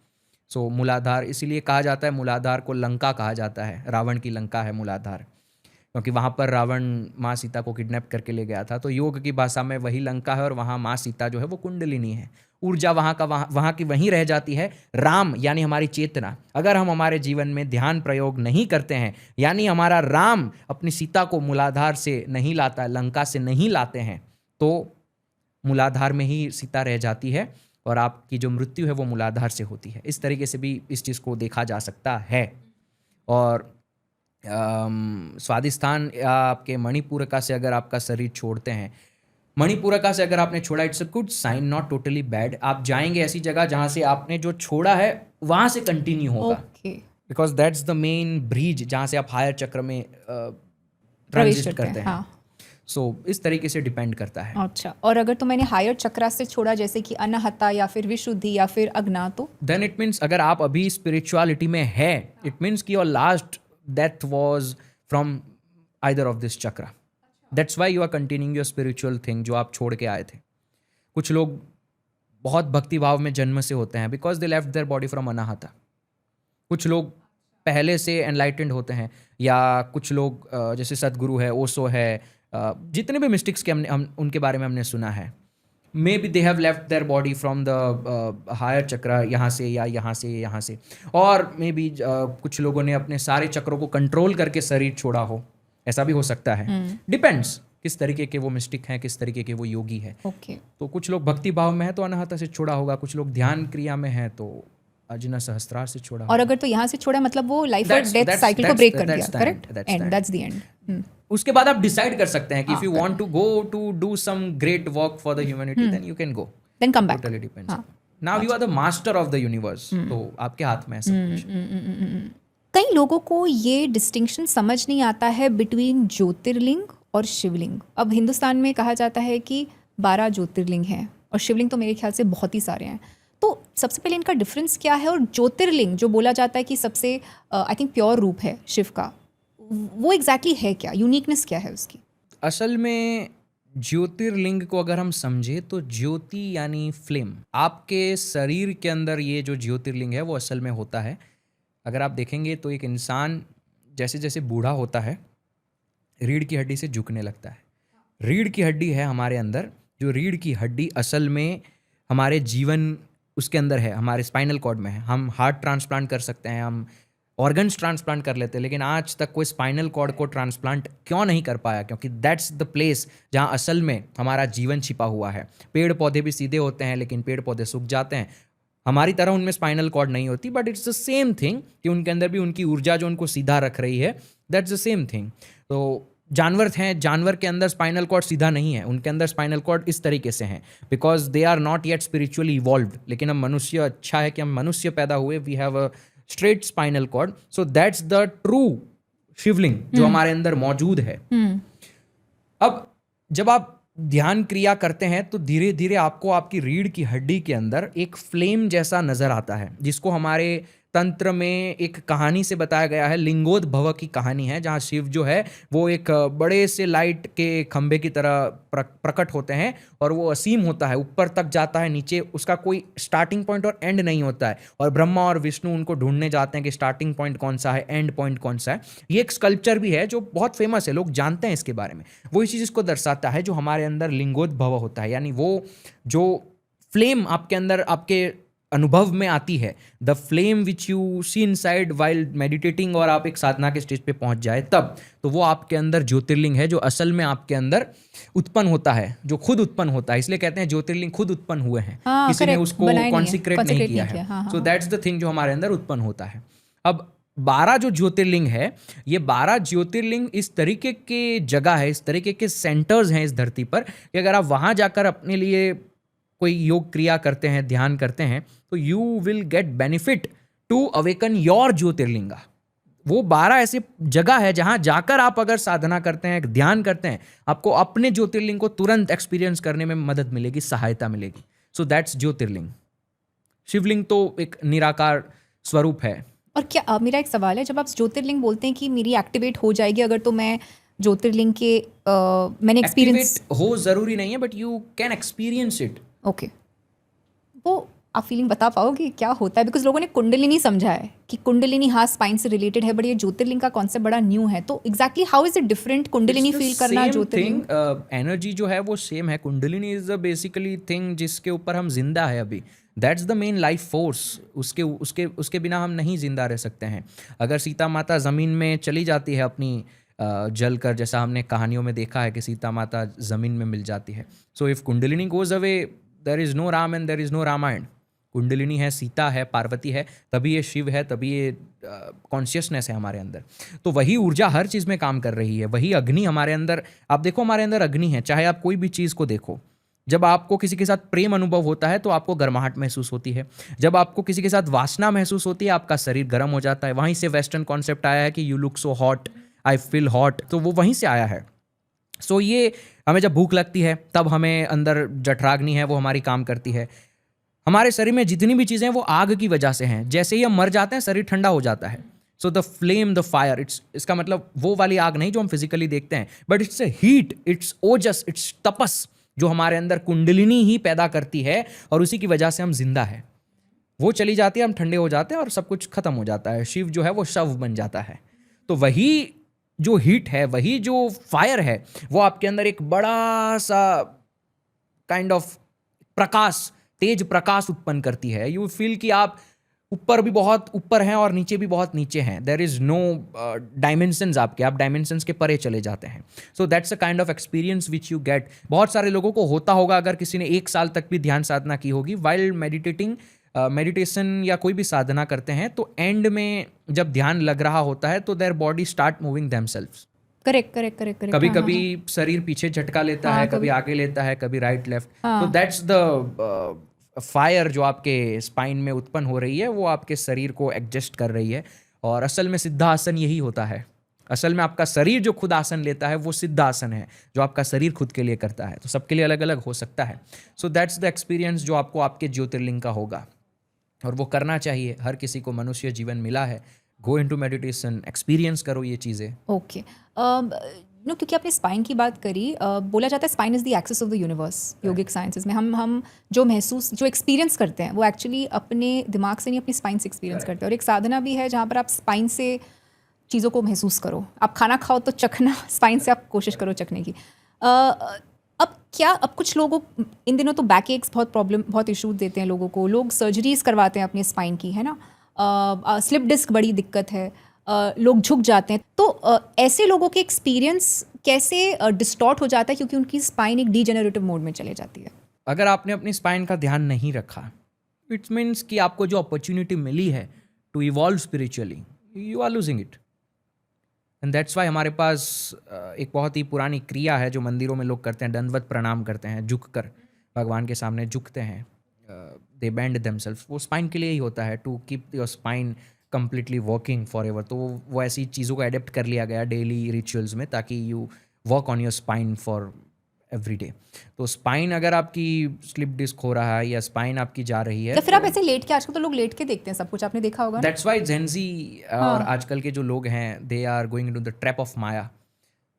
सो मूलाधार, इसीलिए कहा जाता है मूलाधार को लंका कहा जाता है, रावण की लंका है मूलाधार, क्योंकि वहाँ पर रावण माँ सीता को किडनैप करके ले गया था। तो योग की भाषा में वही लंका है, और वहाँ माँ सीता जो है वो कुंडलिनी है, ऊर्जा वहाँ की वहीं रह जाती है। राम यानी हमारी चेतना, अगर हम हमारे जीवन में ध्यान प्रयोग नहीं करते हैं, यानी हमारा राम अपनी सीता को मूलाधार से नहीं लाता, लंका से नहीं लाते हैं, तो मूलाधार में ही सीता रह जाती है, और आपकी जो मृत्यु है वो मूलाधार से होती है। इस तरीके से भी इस चीज़ को देखा जा सकता है। और स्वादिष्ठान या आपके मणिपूरका से अगर आपका शरीर छोड़ते हैं, मणिपूरका से अगर आपने छोड़ा, it's a good sign, not totally bad. आप जाएंगे ऐसी जगह जहाँ से आपने जो छोड़ा है वहाँ से कंटिन्यू होगा, because that's the main bridge जहाँ से आप हायर चक्र में ट्रांजिट करते हैं। हाँ। सो इस तरीके से डिपेंड करता है। अच्छा, और अगर तो मैंने हायर चक्रा से छोड़ा, जैसे कि अनाहता या फिर विशुद्धि या फिर अग्ना, तो देन इट मीन्स अगर आप अभी स्पिरिचुअलिटी में है, इट मीन्स कि your last death was from either of this chakra. That's why you are continuing your spiritual thing जो आप छोड़ के आए थे। कुछ लोग बहुत भक्ति भाव में जन्म से होते हैं, because they left their body from anahata. कुछ लोग पहले से एनलाइटेंड होते हैं, या कुछ लोग जैसे सदगुरु है, ओशो है, जितने भी मिस्टिक्स के हम उनके बारे में हमने सुना है, maybe they have left their body from the higher chakra, यहाँ से या यहाँ से, और मे बी कुछ लोगों ने अपने सारे चक्रों को कंट्रोल करके शरीर छोड़ा हो, ऐसा भी हो सकता है। डिपेंड्स किस तरीके के वो मिस्टिक हैं, किस तरीके के वो योगी है। तो कुछ लोग भक्ति भाव में है तो अनाहता से छोड़ा होगा, कुछ लोग ध्यान क्रिया में है तो अजिना सहस्त्रार से छोड़ा। और अगर तो यहाँ से छोड़ा, मतलब वो लाइफ और डेथ साइकिल को ब्रेक कर दिया, correct? And that's the end. उसके बाद आप डिसाइड कर सकते हैं कि if you want to go to do some great work for the humanity, then you can go, then come back. Totally depends. Now you are the master of the universe, तो आपके हाथ में है सब कुछ। कई लोगों को ये डिस्टिंक्शन समझ नहीं आता है बिटवीन ज्योतिर्लिंग और शिवलिंग। अब हिंदुस्तान में कहा जाता है कि 12 ज्योतिर्लिंग हैं, और शिवलिंग तो मेरे ख्याल से बहुत ही सारे हैं। तो सबसे पहले इनका डिफरेंस क्या है, और ज्योतिर्लिंग जो बोला जाता है कि सबसे आई थिंक प्योर रूप है शिव का, वो एग्जैक्टली है क्या, यूनिकनेस क्या है उसकी? असल में ज्योतिर्लिंग को अगर हम समझे तो ज्योति यानी फ्लेम, आपके शरीर के अंदर ये जो ज्योतिर्लिंग है वो असल में होता है। अगर आप देखेंगे तो एक इंसान जैसे जैसे बूढ़ा होता है, रीढ़ की हड्डी से झुकने लगता है। रीढ़ की हड्डी है हमारे अंदर, जो रीढ़ की हड्डी असल में हमारे जीवन उसके अंदर है, हमारे स्पाइनल कॉर्ड में है। हम हार्ट ट्रांसप्लांट कर सकते हैं, हम ऑर्गन्स ट्रांसप्लांट कर लेते हैं, लेकिन आज तक कोई स्पाइनल कॉर्ड को ट्रांसप्लांट क्यों नहीं कर पाया? क्योंकि दैट्स द प्लेस जहाँ असल में हमारा जीवन छिपा हुआ है। पेड़ पौधे भी सीधे होते हैं, लेकिन पेड़ पौधे सूख जाते हैं। हमारी तरह उनमें स्पाइनल कॉर्ड नहीं होती, but it's the same thing कि उनके अंदर भी उनकी ऊर्जा जो उनको सीधा रख रही है, दैट्स द सेम थिंग। तो जानवर हैं, जानवर के अंदर स्पाइनल कॉर्ड सीधा नहीं है, उनके अंदर स्पाइनल कॉर्ड इस तरीके से हैं, because they are not yet spiritually evolved. लेकिन हम मनुष्य, अच्छा है कि हम मनुष्य पैदा हुए, we have a straight spinal cord, so that's the true Shivling जो हमारे अंदर मौजूद है। अब जब आप ध्यान क्रिया करते हैं तो धीरे धीरे आपको आपकी रीढ़ की हड्डी के अंदर एक फ्लेम जैसा नजर आता है, जिसको हमारे तंत्र में एक कहानी से बताया गया है, लिंगोद्भव की कहानी है, जहाँ शिव जो है वो एक बड़े से लाइट के खंभे की तरह प्रकट होते हैं, और वो असीम होता है, ऊपर तक जाता है, नीचे उसका कोई स्टार्टिंग पॉइंट और एंड नहीं होता है। और ब्रह्मा और विष्णु उनको ढूंढने जाते हैं कि स्टार्टिंग पॉइंट कौन सा है, एंड पॉइंट कौन सा है। ये एक स्कल्पचर भी है जो बहुत फेमस है, लोग जानते हैं इसके बारे में। वो इसी चीज़ को दर्शाता है जो हमारे अंदर लिंगोद्भव होता है, यानी वो जो फ्लेम आपके अंदर आपके अनुभव में आती है, the flame which you see inside while meditating, और आप एक साधना के स्टेज पे पहुंच जाए तब, तो वो आपके अंदर ज्योतिर्लिंग है जो असल में आपके अंदर उत्पन्न होता है, जो खुद उत्पन्न होता है। इसलिए कहते हैं ज्योतिर्लिंग खुद उत्पन्न हुए हैं, किसी ने उसको कॉन्सिक्रेट नहीं किया है। सो दैट्स द थिंग जो हमारे अंदर उत्पन्न होता है। अब 12 जो ज्योतिर्लिंग है, ये 12 ज्योतिर्लिंग इस तरीके के जगह है, इस तरीके के सेंटर्स हैं इस धरती पर, कि अगर आप वहाँ जाकर अपने लिए कोई योग क्रिया करते हैं, ध्यान करते हैं, तो you will get benefit to awaken your jyotirlinga. वो 12 ऐसे जगह है जहां जाकर आप अगर साधना करते हैं, ध्यान करते हैं, आपको अपने ज्योतिर्लिंग को तुरंत एक्सपीरियंस करने में मदद मिलेगी, सहायता मिलेगी. सो दैट्स ज्योतिर्लिंग. शिवलिंग तो एक निराकार स्वरूप है. और क्या मेरा एक सवाल है, जब आप ज्योतिर्लिंग बोलते हैं कि मेरी एक्टिवेट हो जाएगी अगर, तो मैं ज्योतिर्लिंग के मैंने एक्सपीरियंस एक्टिवेट हो जरूरी नहीं है, but you can experience it. Okay, वो आप फीलिंग बता पाओगे क्या होता है? बिकॉज लोगों ने कुंडलिनी समझा है कि कुंडलिनी हाँ स्पाइन से रिलेटेड है, बट ये ज्योतिर्लिंग का कॉन्सेप्ट बड़ा न्यू है, तो exactly how is it different kundalini feel करना ज्योतिर्लिंग? एनर्जी जो है वो सेम है. Kundalini is the basically thing जिसके ऊपर हम जिंदा है अभी. That's the main life force. उसके उसके उसके बिना हम नहीं जिंदा रह सकते हैं. अगर सीता माता जमीन में चली जाती है अपनी जल कर, जैसा हमने कहानियों में देखा है कि सीता माता जमीन में मिल जाती है. So if kundalini goes away, there is no Ram and there is no Ramayana. Kundalini है, सीता है, पार्वती है, तभी ये शिव है, तभी ये कॉन्शियसनेस है हमारे अंदर. तो वही ऊर्जा हर चीज़ में काम कर रही है. वही अग्नि हमारे अंदर, आप देखो हमारे अंदर अग्नि है. चाहे आप कोई भी चीज़ को देखो, जब आपको किसी के साथ प्रेम अनुभव होता है तो आपको गर्माहट महसूस होती है. जब आपको किसी के साथ वासना महसूस होती है, आपका शरीर गर्म हो जाता है. वहीं से वेस्टर्न कॉन्सेप्ट आया है कि you look so hot, I feel hot. तो वो वहीं से आया है. सो ये हमें जब भूख लगती है तब हमें अंदर जठराग्नि है वो हमारी काम करती है. हमारे शरीर में जितनी भी चीज़ें हैं वो आग की वजह से हैं. जैसे ही हम मर जाते हैं शरीर ठंडा हो जाता है. So the flame, the fire, इसका मतलब वो वाली आग नहीं जो हम फिजिकली देखते हैं, but it's a heat, it's ojas, it's tapas जो हमारे अंदर कुंडलिनी ही पैदा करती है और उसी की वजह से हम जिंदा है. वो चली जाती है, हम ठंडे हो जाते हैं और सब कुछ खत्म हो जाता है. शिव जो है वो शव बन जाता है. तो वही जो हीट है, वही जो फायर है, वो आपके अंदर एक बड़ा सा काइंड ऑफ प्रकाश, तेज प्रकाश उत्पन्न करती है. यू फील कि आप ऊपर भी बहुत ऊपर हैं और नीचे भी बहुत नीचे हैं. देयर इज नो डायमेंशंस आपके, आप डायमेंशंस के परे चले जाते हैं. So that's a kind of experience which you get. बहुत सारे लोगों को होता होगा, अगर किसी ने 1 साल तक भी ध्यान साधना की होगी, वाइल मेडिटेटिंग, मेडिटेशन या कोई भी साधना करते हैं, तो एंड में जब ध्यान लग रहा होता है तो their body start moving themselves. Correct. कभी कभी शरीर पीछे झटका लेता है, कभी आगे लेता है, कभी राइट लेफ्ट. तो दैट्स द फायर जो आपके स्पाइन में उत्पन्न हो रही है, वो आपके शरीर को एडजस्ट कर रही है. और असल में सिद्धासन यही होता है. असल में आपका शरीर जो खुद आसन लेता है वो सिद्धासन है, जो आपका शरीर खुद के लिए करता है. तो सबके लिए अलग अलग हो सकता है. सो दैट्स द एक्सपीरियंस जो आपको आपके ज्योतिर्लिंग का होगा, और वो करना चाहिए. हर किसी को मनुष्य जीवन मिला है. गो इनटू मेडिटेशन, एक्सपीरियंस करो ये चीज़ें. ओके, नो क्योंकि आपने स्पाइन की बात करी, बोला जाता है spine is the axis of the universe. Yogic sciences में हम जो एक्सपीरियंस करते हैं वो एक्चुअली अपने दिमाग से नहीं, अपनी स्पाइन से एक्सपीरियंस करते हैं. और एक साधना भी है जहाँ पर आप स्पाइन से चीज़ों को महसूस करो. आप खाना खाओ तो चखना, स्पाइन से आप कोशिश करो चखने की. अब कुछ लोगों इन दिनों तो बैक एक्स बहुत इशूज देते हैं लोगों को. लोग सर्जरीज करवाते हैं अपने स्पाइन की, है ना. स्लिप डिस्क बड़ी दिक्कत है, लोग झुक जाते हैं. तो ऐसे लोगों के एक्सपीरियंस कैसे डिस्टॉर्ट हो जाता है क्योंकि उनकी स्पाइन एक डीजेनरेटिव मोड में चले जाती है. अगर आपने अपनी स्पाइन का ध्यान नहीं रखा, इट्स मीन्स कि आपको जो अपॉर्चुनिटी मिली है to evolve spiritually, you are losing it. And that's why हमारे पास एक बहुत ही पुरानी क्रिया है जो मंदिरों में लोग करते हैं. दंडवत प्रणाम करते हैं, झुक कर भगवान के सामने झुकते हैं. They bend themselves. वो स्पाइन के लिए ही होता है, to keep your spine completely working forever. तो वो ऐसी चीज़ों को एडेप्ट कर लिया गया डेली रिचुअल्स में, ताकि you work on your spine for every day. तो स्पाइन अगर आपकी स्लिप डिस्क हो रहा है या स्पाइन आपकी जा रही है, या फिर आप ऐसे लेट के, आजकल तो लोग लेट के देखते हैं सब कुछ, आपने देखा होगा. दैट्स वाई जेनजी और आजकल के जो लोग हैं, they are going into the trap of maya.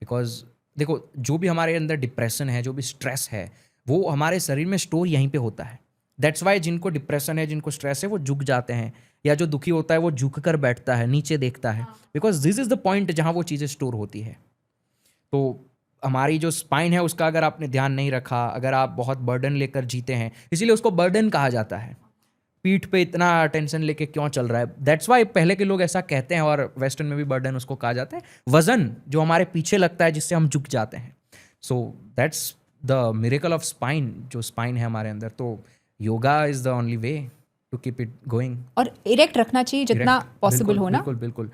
Because देखो, जो भी हमारे अंदर डिप्रेशन है, जो भी स्ट्रेस है, वो हमारे शरीर में स्टोर यहीं पे होता है. दैट्स वाई जिनको डिप्रेशन है, जिनको स्ट्रेस है, वो झुक जाते हैं. या जो दुखी होता है वो झुक कर बैठता है, नीचे देखता है. Because this is the point जहाँ वो चीज़ें स्टोर होती है. तो हमारी जो स्पाइन है उसका अगर आपने ध्यान नहीं रखा, अगर आप बहुत बर्डन लेकर जीते हैं, इसीलिए उसको बर्डन कहा जाता है. पीठ पे इतना टेंशन लेके क्यों चल रहा है. दैट्स वाई पहले के लोग ऐसा कहते हैं, और वेस्टर्न में भी बर्डन उसको कहा जाता है. वजन जो हमारे पीछे लगता है जिससे हम झुक जाते हैं. So that's the miracle of spine, जो स्पाइन है हमारे अंदर. तो yoga is the only way to keep it going. और इरेक्ट रखना चाहिए जितना पॉसिबल हो ना. बिल्कुल बिल्कुल.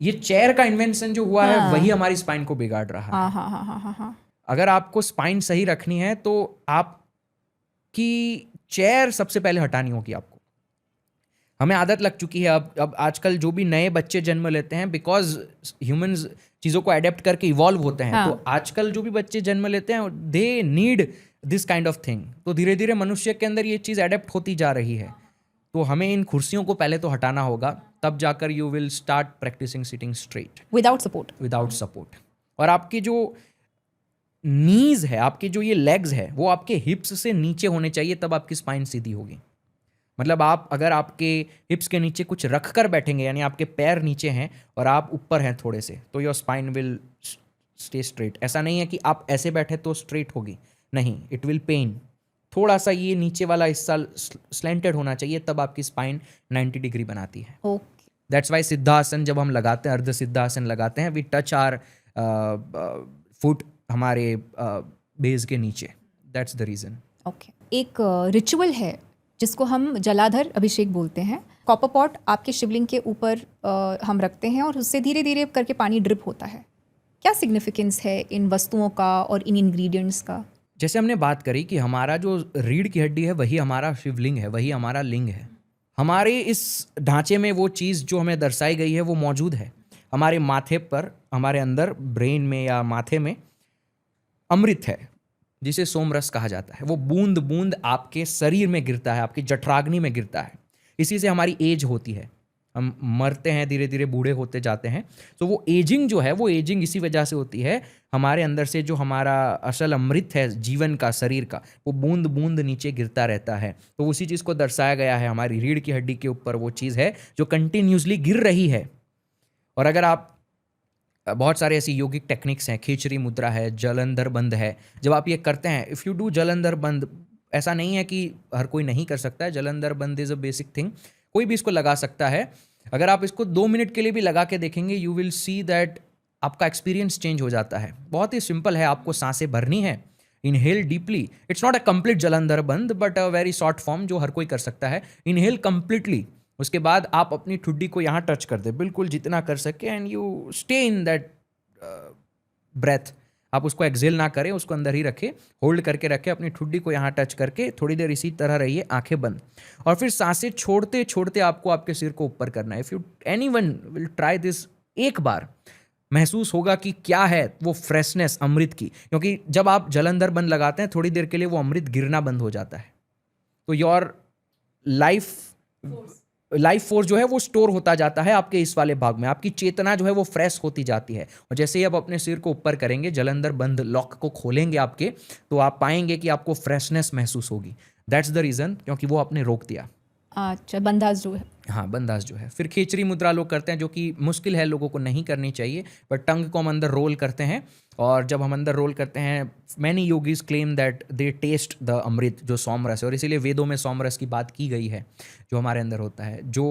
ये चेयर का इन्वेंशन जो हुआ है वही हमारी स्पाइन को बिगाड़ रहा है. हाँ. अगर आपको स्पाइन सही रखनी है तो आपकी चेयर सबसे पहले हटानी होगी आपको. हमें आदत लग चुकी है अब आजकल जो भी नए बच्चे जन्म लेते हैं, बिकॉज ह्यूमंस चीज़ों को अडेप्ट करके इवॉल्व होते हैं, हाँ. तो आजकल जो भी बच्चे जन्म लेते हैं they need this kind of thing. तो धीरे धीरे मनुष्य के अंदर ये चीज़ अडेप्ट होती जा रही है। तो हमें इन कुर्सियों को पहले तो हटाना होगा, तब जाकर you will start practising sitting straight without support. Without support. और आपकी जो नीज है, आपकी जो ये लेग्स है, वो आपके हिप्स से नीचे होने चाहिए, तब आपकी स्पाइन सीधी होगी। मतलब आप अगर आपके हिप्स के नीचे कुछ रख कर बैठेंगे, यानी आपके पैर नीचे हैं और आप ऊपर हैं थोड़े से, तो your spine will stay straight. ऐसा नहीं है कि आप ऐसे बैठे तो स्ट्रेट होगी, नहीं, इट विल पेन। थोड़ा सा ये नीचे वाला हिस्सा स्लेंटेड होना चाहिए, तब आपकी स्पाइन 90 डिग्री बनाती है। ओके। दैट्स वाई सिद्धासन जब हम लगाते हैं, अर्ध सिद्धासन लगाते हैं, वी टच आर फुट हमारे बेस के नीचे। That's the reason. ओके। एक रिचुअल है जिसको हम जलाधर अभिषेक बोलते हैं। कॉपर पॉट आपके शिवलिंग के ऊपर हम रखते हैं और उससे धीरे धीरे करके पानी ड्रिप होता है। क्या सिग्निफिकेंस है इन वस्तुओं का और इन इंग्रेडिएंट्स का? जैसे हमने बात करी कि हमारा जो रीढ़ की हड्डी है वही हमारा शिवलिंग है, वही हमारा लिंग है। हमारे इस ढांचे में वो चीज़ जो हमें दर्शाई गई है वो मौजूद है। हमारे माथे पर, हमारे अंदर ब्रेन में या माथे में अमृत है, जिसे सोमरस कहा जाता है। वो बूंद बूंद आपके शरीर में गिरता है, आपकी जठराग्नि में गिरता है। इसी से हमारी एज होती है, हम मरते हैं, धीरे धीरे बूढ़े होते जाते हैं। तो वो एजिंग जो है, वो एजिंग इसी वजह से होती है, हमारे अंदर से जो हमारा असल अमृत है जीवन का, शरीर का, वो बूंद बूंद नीचे गिरता रहता है। तो उसी चीज़ को दर्शाया गया है। हमारी रीढ़ की हड्डी के ऊपर वो चीज़ है जो कंटिन्यूसली गिर रही है। और अगर आप, बहुत सारे ऐसी योगिक टेक्निक्स हैं, खींचरी मुद्रा है, जलंधर बंद है, जब आप ये करते हैं, इफ़ यू डू जलंधर बंद, ऐसा नहीं है कि हर कोई नहीं कर सकता है। जलंधर बंद इज़ अ बेसिक थिंग, कोई भी इसको लगा सकता है। अगर आप इसको 2 मिनट के लिए भी लगा के देखेंगे, यू विल सी दैट आपका एक्सपीरियंस चेंज हो जाता है। बहुत ही सिंपल है, आपको सांसें भरनी है, inhale deeply. It's not a complete jalandhar bandh, but a very short form जो हर कोई कर सकता है। इनहेल कंप्लीटली, उसके बाद आप अपनी ठुड्डी को यहाँ टच कर दे, बिल्कुल जितना कर सके, and you stay in that breath. आप उसको एक्सेल ना करें, उसको अंदर ही रखें, होल्ड करके रखें, अपनी ठुड्डी को यहाँ टच करके थोड़ी देर इसी तरह रहिए, आंखें बंद। और फिर सांसें छोड़ते छोड़ते आपको आपके सिर को ऊपर करना है। If you anyone will try this, एक बार महसूस होगा कि क्या है वो फ्रेशनेस अमृत की। क्योंकि जब आप जलंधर बंद लगाते हैं, थोड़ी देर के लिए वो अमृत गिरना बंद हो जाता है। तो योर लाइफ फोर्स जो है वो स्टोर होता जाता है आपके इस वाले भाग में। आपकी चेतना जो है वो फ्रेश होती जाती है। और जैसे ही आप अपने सिर को ऊपर करेंगे, जलंधर बंद लॉक को खोलेंगे आपके, तो आप पाएंगे कि आपको फ्रेशनेस महसूस होगी। दैट्स द रीज़न, क्योंकि वो आपने रोक दिया। अच्छा, बंदास जो है। हाँ, बंदास जो है। फिर खींचरी मुद्रा लोग करते हैं, जो कि मुश्किल है, लोगों को नहीं करनी चाहिए। पर टंग को हम अंदर रोल करते हैं, और जब हम अंदर रोल करते हैं, many yogis claim that they taste the amrit, जो सोमरस है। और इसीलिए वेदों में सोमरस की बात की गई है, जो हमारे अंदर होता है। जो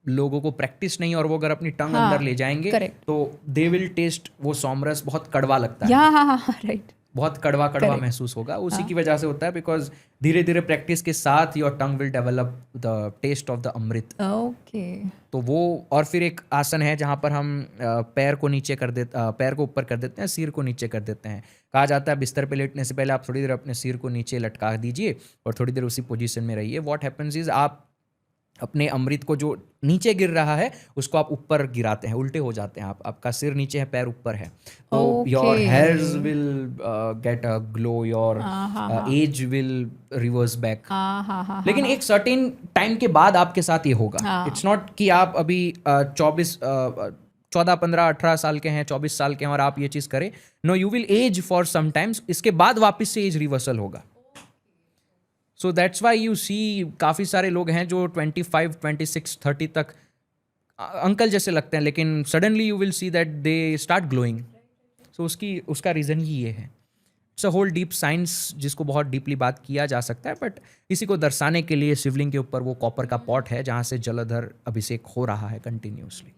लोगों को प्रैक्टिस नहीं, और वो अगर अपनी टंग अंदर ले जाएंगे, तो दे विल टेस्ट वो सोमरस। बहुत कड़वा लगता है। हाँ, राइट। बहुत कड़वा महसूस होगा। उसी की वजह से होता है, बिकॉज धीरे धीरे प्रैक्टिस के साथ your tongue will develop the taste of the amrit. Okay. तो वो, और फिर एक आसन है जहाँ पर हम पैर को नीचे कर देते, पैर को ऊपर कर देते हैं, सिर को नीचे कर देते हैं। कहा जाता है बिस्तर पे लेटने से पहले आप थोड़ी देर अपने सिर को नीचे लटका दीजिए और थोड़ी देर उसी पोजीशन में रहिए। व्हाट हैपेंस इज, आप अपने अमृत को जो नीचे गिर रहा है उसको आप ऊपर गिराते हैं, उल्टे हो जाते हैं आप। आपका सिर नीचे है, पैर ऊपर है, तो your hairs will get a glow, your age will reverse back. लेकिन एक सर्टेन टाइम के बाद आपके साथ ये होगा। इट्स नॉट कि आप अभी 14, 15, 18 साल के हैं, 24 साल के हैं और आप ये चीज़ करें। No, you will age for some times, इसके बाद वापस से एज रिवर्सल होगा। So that's why you see काफ़ी सारे लोग हैं जो 25, 26, 30 तक अंकल जैसे लगते हैं, लेकिन suddenly you will see that they start glowing. So उसका रीज़न ही ये है। It's a whole deep science, जिसको बहुत डीपली बात किया जा सकता है, बट इसी को दर्शाने के लिए शिवलिंग के ऊपर वो कॉपर का पॉट है जहाँ से जलधर अभिषेक हो रहा है कंटिन्यूसली।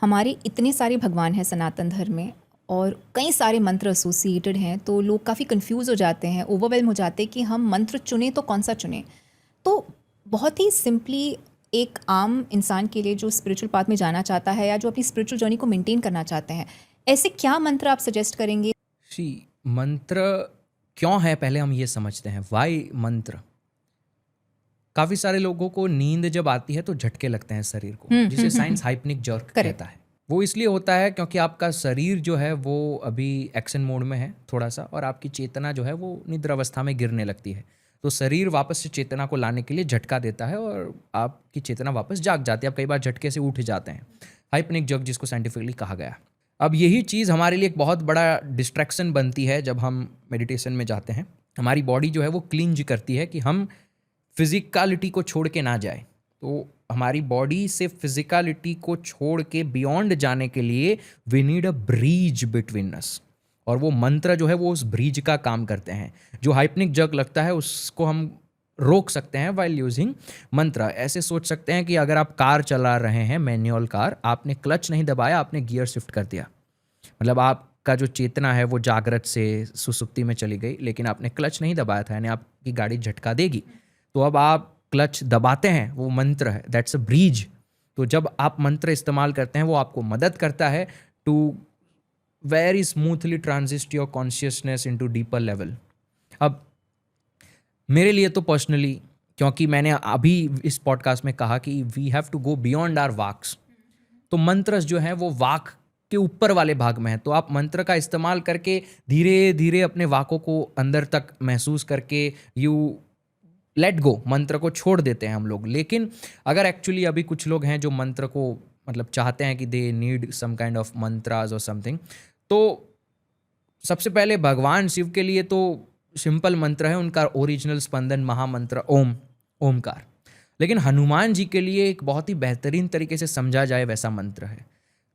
हमारे इतने सारे भगवान हैं सनातन धर्म में, और कई सारे मंत्र एसोसिएटेड हैं, तो लोग काफ़ी कंफ्यूज हो जाते हैं, ओवरवेलम हो जाते हैं कि हम मंत्र चुनें तो कौन सा चुनें। तो बहुत ही सिंपली एक आम इंसान के लिए जो स्पिरिचुअल पाथ में जाना चाहता है या जो अपनी स्पिरिचुअल जर्नी को मेंटेन करना चाहते हैं, ऐसे क्या मंत्र आप सजेस्ट करेंगे? मंत्र क्यों है, पहले हम ये समझते हैं। वाई मंत्र? काफी सारे लोगों को नींद जब आती है तो झटके लगते हैं शरीर को, जिसे साइंस हाइपनिक जर्क कहता है। वो इसलिए होता है क्योंकि आपका शरीर जो है वो अभी एक्शन मोड में है थोड़ा सा, और आपकी चेतना जो है वो निद्रावस्था में गिरने लगती है। तो शरीर वापस से चेतना को लाने के लिए झटका देता है और आपकी चेतना वापस जाग जाती है। आप कई बार झटके से उठ जाते हैं, हाइपनिक जर्क जिसको साइंटिफिकली कहा गया। अब यही चीज़ हमारे लिए एक बहुत बड़ा डिस्ट्रैक्शन बनती है जब हम मेडिटेशन में जाते हैं। हमारी बॉडी जो है वो क्लिंज करती है कि हम फिजिकलिटी को छोड़ के ना जाए। तो हमारी बॉडी से फिजिकलिटी को छोड़ के बियॉन्ड जाने के लिए we need a bridge between us, और वो मंत्र जो है वो उस ब्रिज का काम करते हैं। जो हाइपनिक जर्क लगता है उसको हम रोक सकते हैं वाइल यूजिंग मंत्र। ऐसे सोच सकते हैं कि अगर आप कार चला रहे हैं, मैनुअल कार, आपने क्लच नहीं दबाया, आपने गियर शिफ्ट कर दिया, मतलब आपका जो चेतना है वो जागृत से सुसुप्ति में चली गई, लेकिन आपने क्लच नहीं दबाया था, यानी आपकी गाड़ी झटका देगी। तो अब आप क्लच दबाते हैं, वो मंत्र है, दैट्स अ ब्रीज। तो जब आप मंत्र इस्तेमाल करते हैं वो आपको मदद करता है to very smoothly transit your consciousness into deeper level. अब मेरे लिए तो पर्सनली, क्योंकि मैंने अभी इस पॉडकास्ट में कहा कि we have to go beyond our वाक्स, तो मंत्र जो है वो वाक के ऊपर वाले भाग में है। तो आप मंत्र का इस्तेमाल करके धीरे धीरे अपने वाकों को अंदर तक महसूस करके यू लेट गो, मंत्र को छोड़ देते हैं हम लोग। लेकिन अगर एक्चुअली अभी कुछ लोग हैं जो मंत्र को मतलब चाहते हैं कि they need some kind of mantras और समथिंग, तो सबसे पहले भगवान शिव के लिए तो सिंपल मंत्र है, उनका ओरिजिनल स्पंदन महामंत्र ओम, ओमकार। लेकिन हनुमान जी के लिए एक बहुत ही बेहतरीन तरीके से समझा जाए वैसा मंत्र है।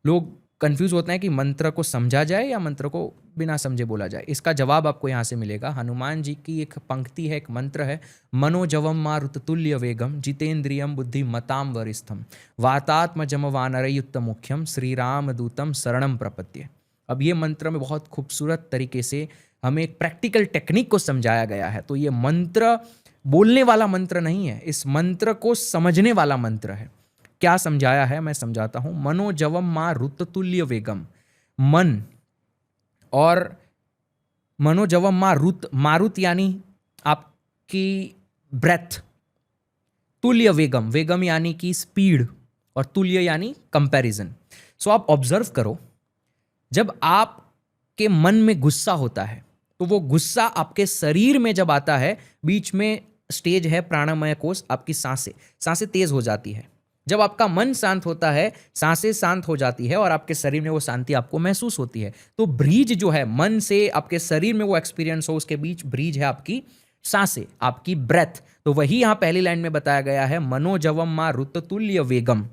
लोग कंफ्यूज होते हैं कि मंत्र को समझा जाए या मंत्र को बिना समझे बोला जाए। इसका जवाब आपको यहाँ से मिलेगा। हनुमान जी की एक पंक्ति है, एक मंत्र है, मनोजवम मारुततुल्य वेगम जितेंद्रियम बुद्धि मताम वरिष्ठम वातात्मजम वानरयुक्त मुख्यम श्री राम दूतम शरणम प्रपद्ये। अब ये मंत्र में बहुत खूबसूरत तरीके से हमें एक प्रैक्टिकल टेक्निक को समझाया गया है। तो ये मंत्र बोलने वाला मंत्र नहीं है, इस मंत्र को समझने वाला मंत्र है। क्या समझाया है मैं समझाता हूं। मनोजवम मारुततुल्य वेगम, मन और मनोजवम मारुत, मारुत यानी आपकी ब्रेथ, तुल्य वेगम, वेगम यानी कि स्पीड, और तुल्य यानी कंपैरिजन। सो आप ऑब्जर्व करो, जब आपके मन में गुस्सा होता है तो वो गुस्सा आपके शरीर में जब आता है, बीच में स्टेज है प्राणमय कोश, आपकी सांसें तेज हो जाती है। जब आपका मन शांत होता है, सांसें शांत हो जाती है और आपके शरीर में वो शांति आपको महसूस होती है। तो ब्रीज जो है, मन से आपके शरीर में वो एक्सपीरियंस हो, उसके बीच ब्रीज है आपकी सांसें, आपकी ब्रेथ। तो वही यहाँ पहली लाइन में बताया गया है, मनोजवम मारुततुल्य वेगम।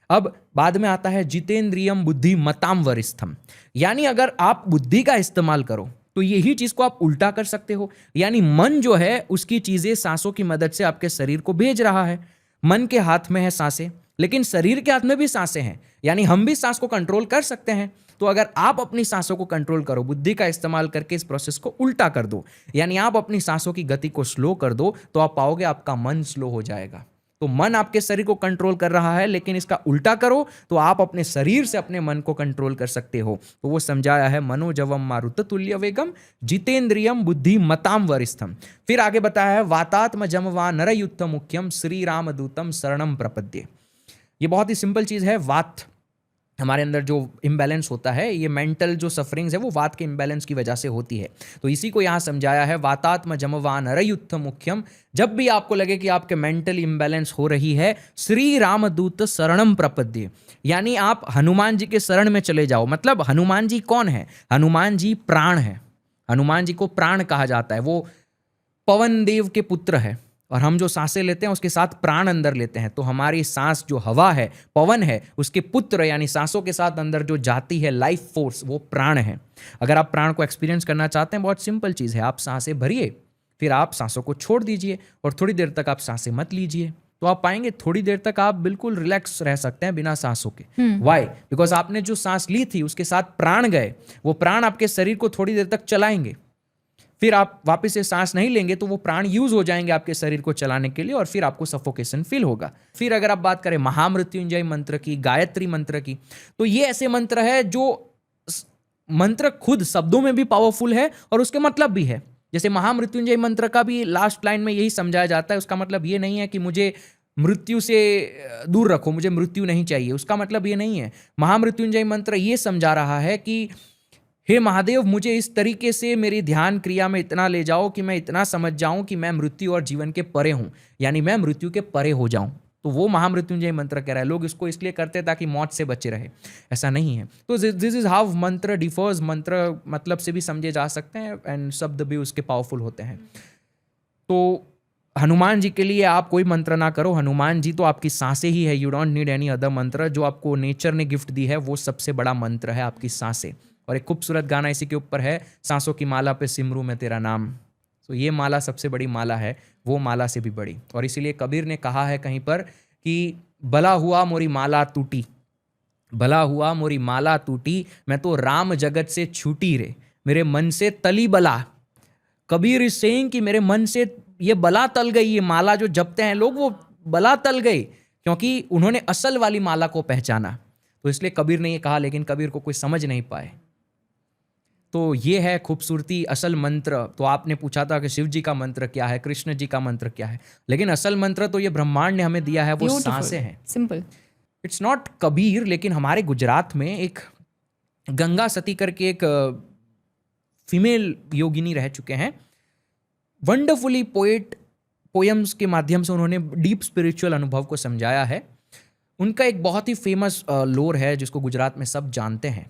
अब बाद में आता है जितेंद्रियम बुद्धि मताम वरिष्ठम, यानी अगर आप बुद्धि का इस्तेमाल करो तो यही चीज को आप उल्टा कर सकते हो। यानी मन जो है उसकी चीजें सांसों की मदद से आपके शरीर को भेज रहा है। मन के हाथ में है सांसें, लेकिन शरीर के हाथ में भी सांसें हैं, यानी हम भी सांस को कंट्रोल कर सकते हैं। तो अगर आप अपनी सांसों को कंट्रोल करो, बुद्धि का इस्तेमाल करके इस प्रोसेस को उल्टा कर दो, यानी आप अपनी सांसों की गति को स्लो कर दो, तो आप पाओगे आपका मन स्लो हो जाएगा। तो मन आपके शरीर को कंट्रोल कर रहा है, लेकिन इसका उल्टा करो तो आप अपने शरीर से अपने मन को कंट्रोल कर सकते हो। तो वो समझाया है, मनोजवम मारुततुल्य वेगम जितेंद्रियम बुद्धि मताम वरिष्ठम। फिर आगे बताया है, वातात्मजम वानरयुक्त मुख्यम श्री राम दूतम शरणम प्रपद्ये। ये बहुत ही सिंपल चीज है। वात, हमारे अंदर जो इम्बैलेंस होता है, ये मेंटल जो सफरिंग्स है वो वात के इम्बैलेंस की वजह से होती है। तो इसी को यहाँ समझाया है, वातात्मजम वानरयुक्त मुख्यम। जब भी आपको लगे कि आपके मेंटल इम्बैलेंस हो रही है, श्री रामदूत शरणम प्रपद्ये, यानी आप हनुमान जी के शरण में चले जाओ। मतलब हनुमान जी कौन है? हनुमान जी प्राण है। हनुमान जी को प्राण कहा जाता है। वो पवन देव के पुत्र है, और हम जो सांसें लेते हैं उसके साथ प्राण अंदर लेते हैं। तो हमारी सांस जो हवा है, पवन है, उसके पुत्र यानी सांसों के साथ अंदर जो जाती है लाइफ फोर्स, वो प्राण है। अगर आप प्राण को एक्सपीरियंस करना चाहते हैं, बहुत सिंपल चीज़ है, आप सांसें भरिए, फिर आप सांसों को छोड़ दीजिए और थोड़ी देर तक आप सांसें मत लीजिए, तो आप पाएंगे थोड़ी देर तक आप बिल्कुल रिलैक्स रह सकते हैं बिना सांसों के। वाई? बिकॉज आपने जो सांस ली थी उसके साथ प्राण गए, वो प्राण आपके शरीर को थोड़ी देर तक चलाएंगे। फिर आप वापस से सांस नहीं लेंगे तो वो प्राण यूज हो जाएंगे आपके शरीर को चलाने के लिए, और फिर आपको सफोकेशन फील होगा। फिर अगर आप बात करें महामृत्युंजय मंत्र की, गायत्री मंत्र की, तो ये ऐसे मंत्र है जो मंत्र खुद शब्दों में भी पावरफुल है और उसके मतलब भी है। जैसे महामृत्युंजय मंत्र का भी लास्ट लाइन में यही समझाया जाता है, उसका मतलब ये नहीं है कि मुझे मृत्यु से दूर रखो, मुझे मृत्यु नहीं चाहिए, उसका मतलब ये नहीं है। महामृत्युंजय मंत्र ये समझा रहा है कि हे महादेव, मुझे इस तरीके से मेरी ध्यान क्रिया में इतना ले जाओ कि मैं इतना समझ जाऊं कि मैं मृत्यु और जीवन के परे हूं, यानी मैं मृत्यु के परे हो जाऊं। तो वो महामृत्युंजय मंत्र कह रहा है। लोग इसको इसलिए करते हैं ताकि मौत से बचे रहे, ऐसा नहीं है। तो दिस इज हाउ मंत्र डिफर्स। मंत्र मतलब से भी समझे जा सकते हैं एंड शब्द भी उसके पावरफुल होते हैं। तो हनुमान जी के लिए आप कोई मंत्र ना करो, हनुमान जी तो आपकी सांसें ही है। You don't need any other मंत्र। जो आपको नेचर ने गिफ्ट दी है वो सबसे बड़ा मंत्र है, आपकी सांसें। और एक खूबसूरत गाना इसी के ऊपर है, सांसों की माला पे सिमरू मैं तेरा नाम। तो ये माला सबसे बड़ी माला है, वो माला से भी बड़ी। और इसीलिए कबीर ने कहा है कहीं पर कि भला हुआ मोरी माला टूटी, भला हुआ मोरी माला टूटी, मैं तो राम जगत से छूटी रे, मेरे मन से तली बला। कबीर इज सेइंग कि मेरे मन से ये बला तल गई, ये माला जो जपते हैं लोग वो बला तल गई, क्योंकि उन्होंने असल वाली माला को पहचाना। तो इसलिए कबीर ने ये कहा, लेकिन कबीर को कोई समझ नहीं पाए। तो ये है खूबसूरती, असल मंत्र। तो आपने पूछा था कि शिव जी का मंत्र क्या है, कृष्ण जी का मंत्र क्या है, लेकिन असल मंत्र तो ये ब्रह्मांड ने हमें दिया है, वो सांसें हैं। सिंपल। इट्स नॉट कबीर, लेकिन हमारे गुजरात में एक गंगा सती करके एक फीमेल योगिनी रह चुके हैं। वंडरफुली पोएम्स के माध्यम से उन्होंने डीप स्पिरिचुअल अनुभव को समझाया है। उनका एक बहुत ही फेमस लोर है जिसको गुजरात में सब जानते हैं,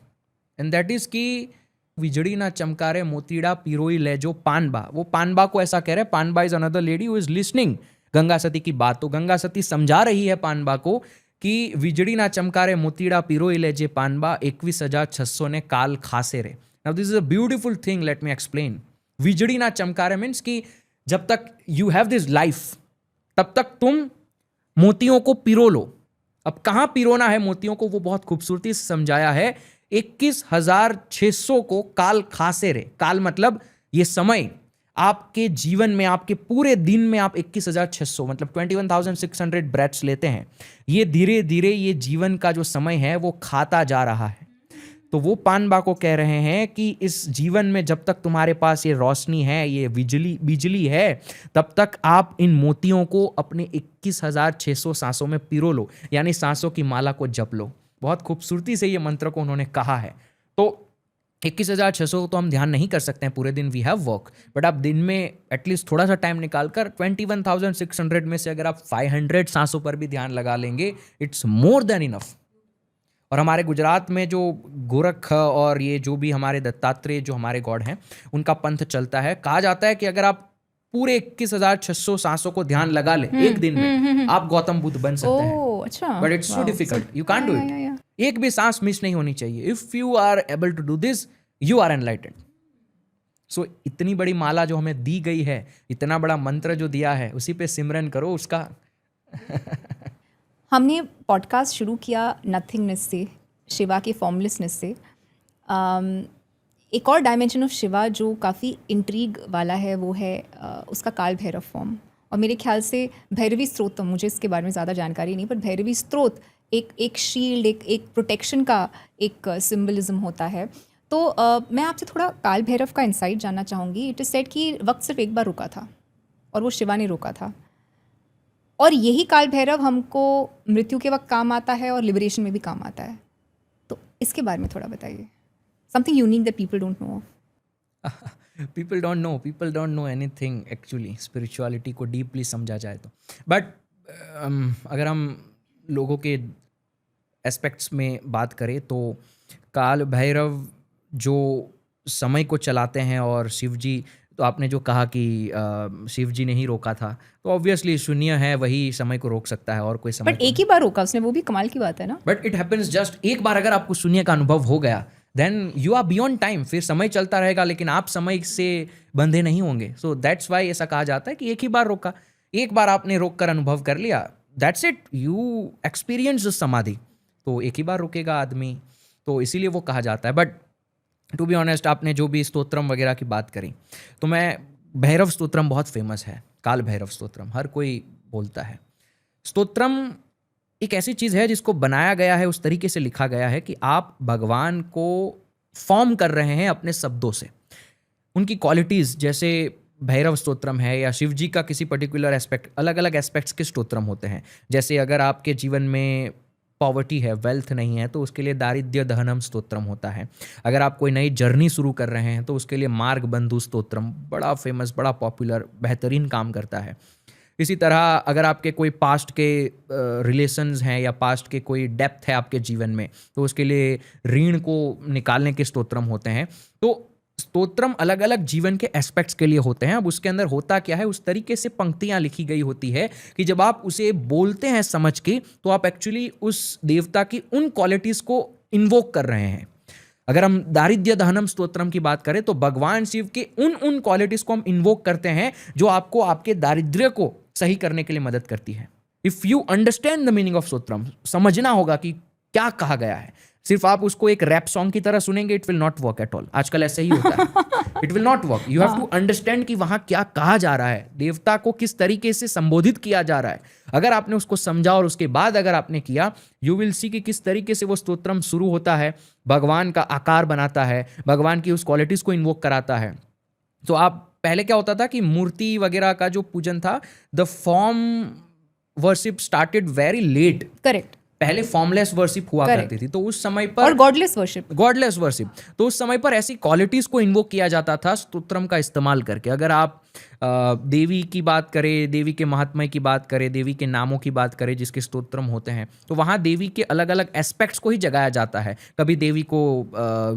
एंड दैट इज कि विजड़ी ना चमकारे मोतीड़ा पिरोई ले जो पानबा। वो पानबा को ऐसा कह रहे हैं, Panba is another lady who is listening Ganga Sati की बात। तो गंगा सती समझा रही है पानबा को कि विजड़ी ना चमकारे मोतीड़ा पिरोई ले जे पानबा, 21,600 ने काल खासे रे। Now this is a beautiful thing, let me explain. विजड़ी ना चमकारे मीन्स कि जब तक यू हैव दिस लाइफ तब तक तुम मोतियों को पिरो लो। अब कहाँ पिरोना है मोतियों को, वो बहुत खूबसूरती से समझाया है। 21,600 को काल खासे रे। काल मतलब ये समय, आपके जीवन में, आपके पूरे दिन में आप 21,600 मतलब 21,600 ब्रेथ्स लेते हैं। ये धीरे धीरे ये जीवन का जो समय है वो खाता जा रहा है। तो वो पानबा को कह रहे हैं कि इस जीवन में जब तक तुम्हारे पास ये रोशनी है, ये बिजली है, तब तक आप इन मोतियों को अपने 21,600 सांसों में पिरो लो, यानी सांसों की माला को जप लो। बहुत खूबसूरती से ये मंत्र को उन्होंने कहा है। तो 21,600 तो हम ध्यान नहीं कर सकते हैं पूरे दिन, वी हैव वर्क, बट आप दिन में एटलीस्ट थोड़ा सा टाइम निकालकर 21,600 में से अगर आप 500 सांसों पर भी ध्यान लगा लेंगे, इट्स मोर देन इनफ। और हमारे गुजरात में जो गोरख और ये जो भी हमारे दत्तात्रेय जो हमारे गॉड हैं, उनका पंथ चलता है। कहा जाता है कि अगर आप पूरे 21,600 सांसों को ध्यान लगा ले एक दिन में, आप गौतम बुद्ध बन सकते हैं। अच्छा, but it's so difficult, you can't do it. एक भी सांस मिस नहीं होनी चाहिए। If you are able to do this, you are enlightened. So इतनी बड़ी माला जो हमें दी गई है, इतना बड़ा मंत्र जो दिया है, उसी पे सिमरन करो उसका। हमने पॉडकास्ट शुरू किया नथिंगनेस से, शिवा के फॉर्मलेसनेस से। एक और डायमेंशन ऑफ शिवा जो काफ़ी इंट्रीग वाला है वो है उसका काल भैरव फॉर्म। और मेरे ख्याल से भैरवी स्त्रोत, तो मुझे इसके बारे में ज़्यादा जानकारी नहीं, पर भैरवी स्त्रोत एक शील्ड, एक प्रोटेक्शन का एक सिंबलिज्म होता है। तो मैं आपसे थोड़ा काल भैरव का इंसाइट जानना चाहूँगी। इट इज़ सेड कि वक्त सिर्फ एक बार रुका था और वो शिवा ने रोका था, और यही काल भैरव हमको मृत्यु के वक्त काम आता है और लिबरेशन में भी काम आता है। तो इसके बारे में थोड़ा बताइए। Something unique that people don't know of. People don't know anything actually, spirituality को डीपली समझा जाए तो। बट अगर हम लोगों के एस्पेक्ट्स में बात करें तो काल भैरव जो समय को चलाते हैं, और शिव जी, तो आपने जो कहा कि शिव जी ने ही रोका था, तो ऑब्वियसली शून्य है, वही समय को रोक सकता है, और कोई समय। बट एक ही बार रोका उसने, वो भी कमाल की बात है ना। बट इट हैपेंस जस्ट एक बार। अगर आपको शून्य का अनुभव हो गया, then you are beyond time. फिर समय चलता रहेगा लेकिन आप समय से बंधे नहीं होंगे। सो दैट्स वाई ऐसा कहा जाता है कि एक ही बार रोका, एक बार आपने रोक कर अनुभव कर लिया, दैट्स इट, यू एक्सपीरियंस समाधि। तो एक ही बार रुकेगा आदमी, तो इसीलिए वो कहा जाता है। बट टू बी ऑनेस्ट, आपने जो भी स्तोत्रम वगैरह की बात करी, तो मैं भैरव स्तोत्रम बहुत फेमस है, काल भैरव स्तोत्रम हर कोई बोलता है। स्तोत्रम एक ऐसी चीज़ है जिसको बनाया गया है, उस तरीके से लिखा गया है कि आप भगवान को फॉर्म कर रहे हैं अपने शब्दों से। उनकी क्वालिटीज़, जैसे भैरव स्तोत्रम है या शिव जी का किसी पर्टिकुलर एस्पेक्ट, अलग अलग एस्पेक्ट्स के स्तोत्रम होते हैं। जैसे अगर आपके जीवन में पॉवर्टी है, वेल्थ नहीं है, तो उसके लिए दारिद्र्य दहनम स्तोत्रम होता है। अगर आप कोई नई जर्नी शुरू कर रहे हैं तो उसके लिए मार्ग बंधु स्तोत्रम बड़ा फेमस, बड़ा पॉपुलर, बेहतरीन काम करता है। इसी तरह अगर आपके कोई पास्ट के रिलेशंस हैं या पास्ट के कोई डेप्थ है आपके जीवन में, तो उसके लिए ऋण को निकालने के स्तोत्रम होते हैं। तो स्तोत्रम अलग अलग जीवन के एस्पेक्ट्स के लिए होते हैं। अब उसके अंदर होता क्या है, उस तरीके से पंक्तियां लिखी गई होती है कि जब आप उसे बोलते हैं समझ के, तो आप एक्चुअली उस देवता की उन क्वालिटीज को इन्वोक कर रहे हैं। अगर हम दारिद्र्य दहनम स्तोत्रम की बात करें तो भगवान शिव के उन क्वालिटीज को हम इन्वोक करते हैं जो आपको आपके दारिद्र्य को सही करने के लिए मदद करती है। If you understand the meaning of stotram, समझना होगा कि क्या कहा गया है। सिर्फ आप उसको एक रैप सॉन्ग की तरह सुनेंगे, it will not work at all. आजकल ऐसे ही होता है, it will not work. You have to understand कि वहां क्या कहा जा रहा है, देवता को किस तरीके से संबोधित किया जा रहा है। अगर आपने उसको समझा और उसके बाद अगर आपने किया, यू विल सी कि किस तरीके से वो स्तोत्रम शुरू होता है, भगवान का आकार बनाता है, भगवान की उस क्वालिटीज को इन्वोक कराता है। तो आप पहले क्या होता था कि मूर्ति वगैरह का जो पूजन था, the form worship started very late. Correct. पहले फॉर्मलेस वर्शिप हुआ करती थी, तो उस समय पर, और गॉडलेस वर्शिप, तो उस समय पर ऐसी क्वालिटीज को इन्वोक किया जाता था स्तोत्रम का इस्तेमाल करके। अगर आप देवी की बात करें, देवी के महात्म्य की बात करें, देवी के नामों की बात करें जिसके स्तोत्रम होते हैं, तो वहाँ देवी के अलग अलग एस्पेक्ट्स को ही जगाया जाता है। कभी देवी को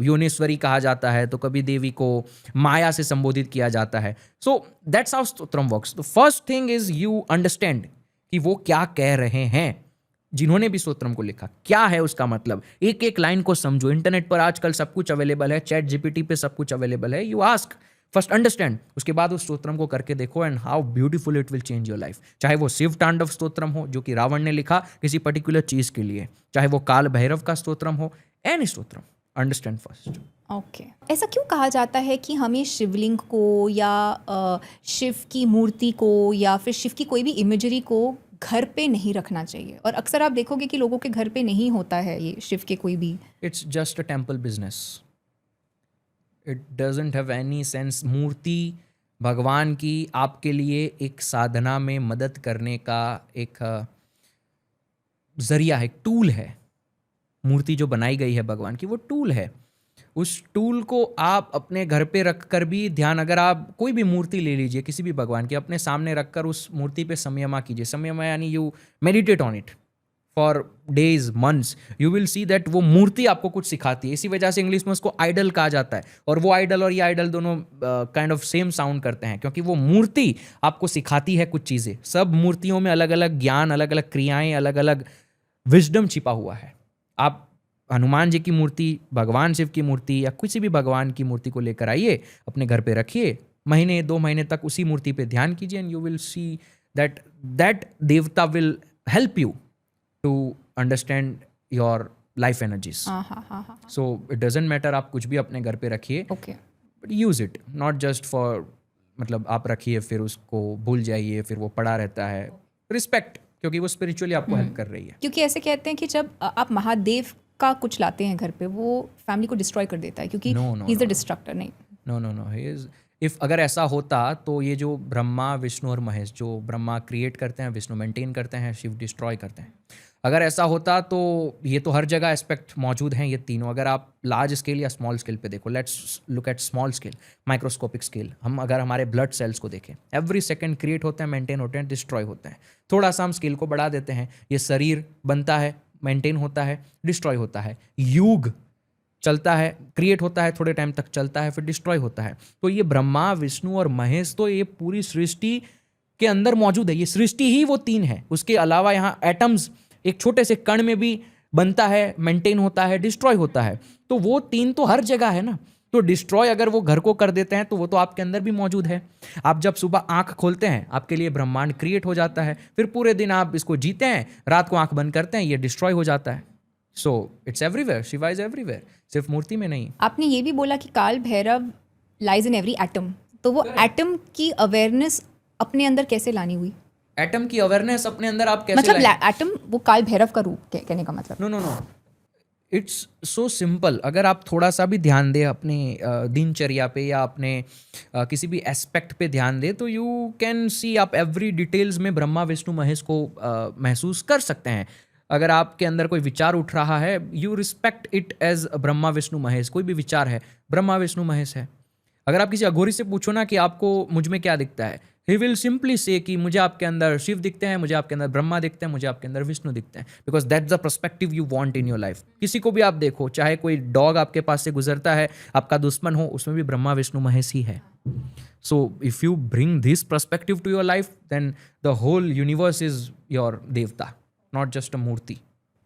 योनेश्वरी कहा जाता है, तो कभी देवी को माया से संबोधित किया जाता है। So that's how stotram works. The first thing is you understand कि वो क्या कह रहे हैं, जिन्होंने भी स्तोत्रम को लिखा क्या है उसका मतलब। एक एक लाइन को समझो। इंटरनेट पर आजकल सब कुछ अवेलेबल है, चैट जीपीटी पे सब कुछ अवेलेबल है। यू आस्क, फर्स्ट अंडरस्टैंड, उसके बाद उस स्तोत्रम को करके देखो and how beautiful it will change your life. चाहे वो शिव तांडव स्तोत्रम हो जो कि रावण ने लिखा किसी पर्टिकुलर चीज के लिए, चाहे वो काल भैरव का स्तोत्रम हो, any stotram, understand first. Okay. ऐसा क्यों कहा जाता है कि हमें शिवलिंग को या शिव की मूर्ति को या फिर शिव की कोई भी इमेजरी को घर पे नहीं रखना चाहिए? और अक्सर आप देखोगे कि लोगों के घर पे नहीं होता है ये शिव के कोई भी। It's just a temple business, it doesn't have any sense. मूर्ति भगवान की आपके लिए एक साधना में मदद करने का एक जरिया है, एक टूल है। मूर्ति जो बनाई गई है भगवान की, वो टूल है। उस टूल को आप अपने घर पे रख कर भी ध्यान, अगर आप कोई भी मूर्ति ले लीजिए किसी भी भगवान की, अपने सामने रखकर उस मूर्ति पे संयमा कीजिए। संयमा यानी you meditate on it for days, months, you will see that वो मूर्ति आपको कुछ सिखाती है। इसी वजह से इंग्लिश में उसको आइडल कहा जाता है, और वो आइडल और ये आइडल दोनों काइंड ऑफ सेम साउंड करते हैं, क्योंकि वो मूर्ति आपको सिखाती है कुछ चीज़ें। सब मूर्तियों में अलग अलग ज्ञान, अलग अलग क्रियाएं, अलग अलग विजडम छिपा हुआ है। आप हनुमान जी की मूर्ति, भगवान शिव की मूर्ति या किसी भी भगवान की मूर्ति को लेकर आइए, अपने घर पे रखिए, महीने 2 महीने तक उसी मूर्ति पे ध्यान कीजिए, and you will see that देवता will help you to understand your life energies. So it doesn't matter आप कुछ भी अपने घर पे रखिए, but use it not just for, मतलब आप रखिए फिर उसको भूल जाइए, फिर वो पड़ा रहता है। रिस्पेक्ट, क्योंकि वो स्पिरिचुअली आपको हेल्प कर रही है। क्योंकि ऐसे कहते हैं कि जब आप महादेव का कुछ लाते हैं घर पे, वो फैमिली को डिस्ट्रॉय कर देता है, क्योंकि ही इज द डिस्ट्रक्टर। नहीं, नो, ही इज, इफ अगर ऐसा होता तो ये जो ब्रह्मा, विष्णु और महेश, जो ब्रह्मा क्रिएट करते हैं, विष्णु मेंटेन करते हैं, शिव डिस्ट्रॉय करते हैं, अगर ऐसा होता तो ये तो हर जगह एस्पेक्ट मौजूद हैं ये तीनों। अगर आप लार्ज स्केल या स्मॉल स्केल पे देखो, let's look at small scale, microscopic scale. हम अगर हमारे ब्लड सेल्स को देखें, एवरी सेकंड क्रिएट होते हैं, मेंटेन होते हैं, डिस्ट्रॉय होते हैं। थोड़ा सा हम स्केल को बढ़ा देते हैं, ये शरीर बनता है, मेंटेन होता है, डिस्ट्रॉय होता है। युग चलता है, क्रिएट होता है, थोड़े टाइम तक चलता है, फिर डिस्ट्रॉय होता है। तो ये ब्रह्मा, विष्णु और महेश, तो ये पूरी सृष्टि के अंदर मौजूद है। ये सृष्टि ही वो तीन है। उसके अलावा यहाँ एटम्स, एक छोटे से कण में भी बनता है, मेंटेन होता है, डिस्ट्रॉय होता है। तो वो तीन तो हर जगह है ना। तो डिस्ट्रॉय अगर वो घर को कर देते हैं तो वो तो आपके अंदर भी मौजूद है। आप जब सुबह आंख खोलते हैं, आपके लिए ब्रह्मांड क्रिएट हो जाता है, फिर पूरे दिन आप इसको जीते हैं, रात को आंख बंद करते हैं, ये डिस्ट्रॉय हो जाता है। So it's everywhere, Shiva is everywhere, सिर्फ मूर्ति में नहीं। आपने ये भी बोला कि काल Bhairav lies in every atom, तो वो एटम की अवेयरनेस अपने अंदर कैसे लानी हुई? एटम की अवेयरनेस अपने अंदर आप कैसे मतलब एटम वो काल भैरव का रूप, कहने का मतलब? No, it's so simple. अगर आप थोड़ा सा भी ध्यान दें अपने दिनचर्या पे या अपने किसी भी एस्पेक्ट पे ध्यान दें, तो यू कैन सी, आप एवरी डिटेल्स में ब्रह्मा विष्णु महेश को महसूस कर सकते हैं। अगर आपके अंदर कोई विचार उठ रहा है, you respect it as Brahma Vishnu Mahesh. कोई भी विचार है, ब्रह्मा विष्णु महेश है। अगर आप किसी अघोरी से पूछो ना कि आपको मुझ में क्या दिखता है, ही विल सिंपली से कि मुझे आपके अंदर शिव दिखते हैं, मुझे आपके अंदर ब्रह्मा दिखते हैं, मुझे आपके अंदर विष्णु दिखते हैं, because that's the perspective you want in your life. किसी को भी आप देखो, चाहे कोई डॉग आपके पास से गुजरता है, आपका दुश्मन हो, उसमें भी ब्रह्मा विष्णु महेश ही है। So if you bring this perspective to your life, then the whole universe is your devata, not just a murti.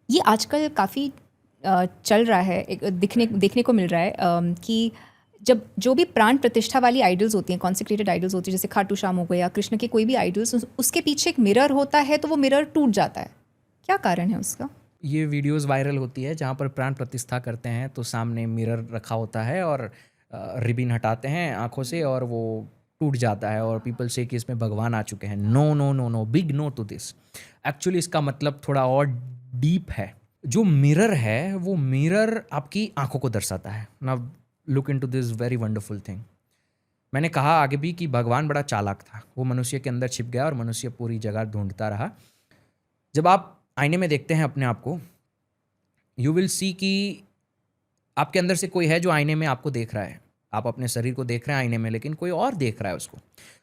ये आजकल काफ़ी चल रहा है, एक देखने को मिल रहा है कि जब जो भी प्राण प्रतिष्ठा वाली आइडल्स होती हैं, कॉन्सेक्रेटेड आइडल्स होती हैं, जैसे खाटू श्याम हो गए या कृष्ण के कोई भी आइडल्स, उसके पीछे एक मिरर होता है, तो वो मिरर टूट जाता है। क्या कारण है उसका? ये वीडियोस वायरल होती है जहाँ पर प्राण प्रतिष्ठा करते हैं तो सामने मिरर रखा होता है और रिबिन हटाते हैं आंखों से और वो टूट जाता है और पीपल से कि इसमें भगवान आ चुके हैं। No no no no, big no to this. Actually इसका मतलब थोड़ा और डीप है। जो मिरर है वो मिरर आपकी आंखों को दर्शाता है। Now look into this very wonderful thing. मैंने कहा आगे भी कि भगवान बड़ा चालाक था, वो मनुष्य के अंदर छिप गया और मनुष्य पूरी जगह ढूंढता रहा। जब आप आईने में देखते हैं अपने आप को, यू विल सी कि आपके अंदर से कोई है जो आईने में आपको देख रहा है। आप अपने शरीर को देख रहे हैं आईने में, लेकिन कोई और देख रहा है उसको।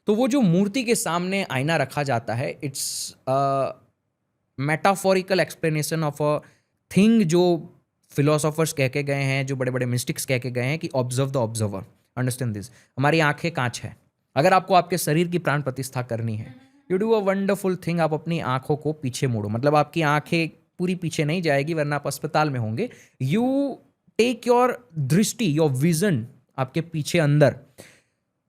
तो वो जो मूर्ति के सामने आईना रखा जाता है, it's metaphorical explanation of a thing जो फिलोसोफर्स कह के गए हैं, जो बड़े बड़े मिस्टिक्स कह के गए हैं कि observe the observer. Understand this. हमारी आंखें कांच है। अगर आपको आपके शरीर की प्राण प्रतिष्ठा करनी है, you do a wonderful thing, आप अपनी आंखों को पीछे मोड़ो। मतलब आपकी आंखें पूरी पीछे नहीं जाएगी वरना आप अस्पताल में होंगे। यू टेक योर दृष्टि, योर विजन आपके पीछे अंदर।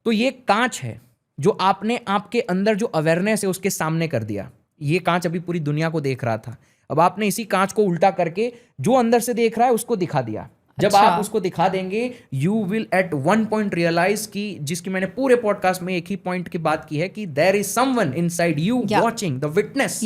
तो ये कांच है जो आपने आपके अंदर जो अवेयरनेस है उसके सामने कर दिया। ये कांच अभी पूरी दुनिया को देख रहा था, अब आपने इसी कांच को उल्टा करके जो अंदर से देख रहा है उसको दिखा दिया। जब अच्छा। आप उसको दिखा देंगे, you will at one point realise कि जिसकी मैंने पूरे पॉडकास्ट में एक ही पॉइंट की बात की है कि there is someone inside you watching, the witness.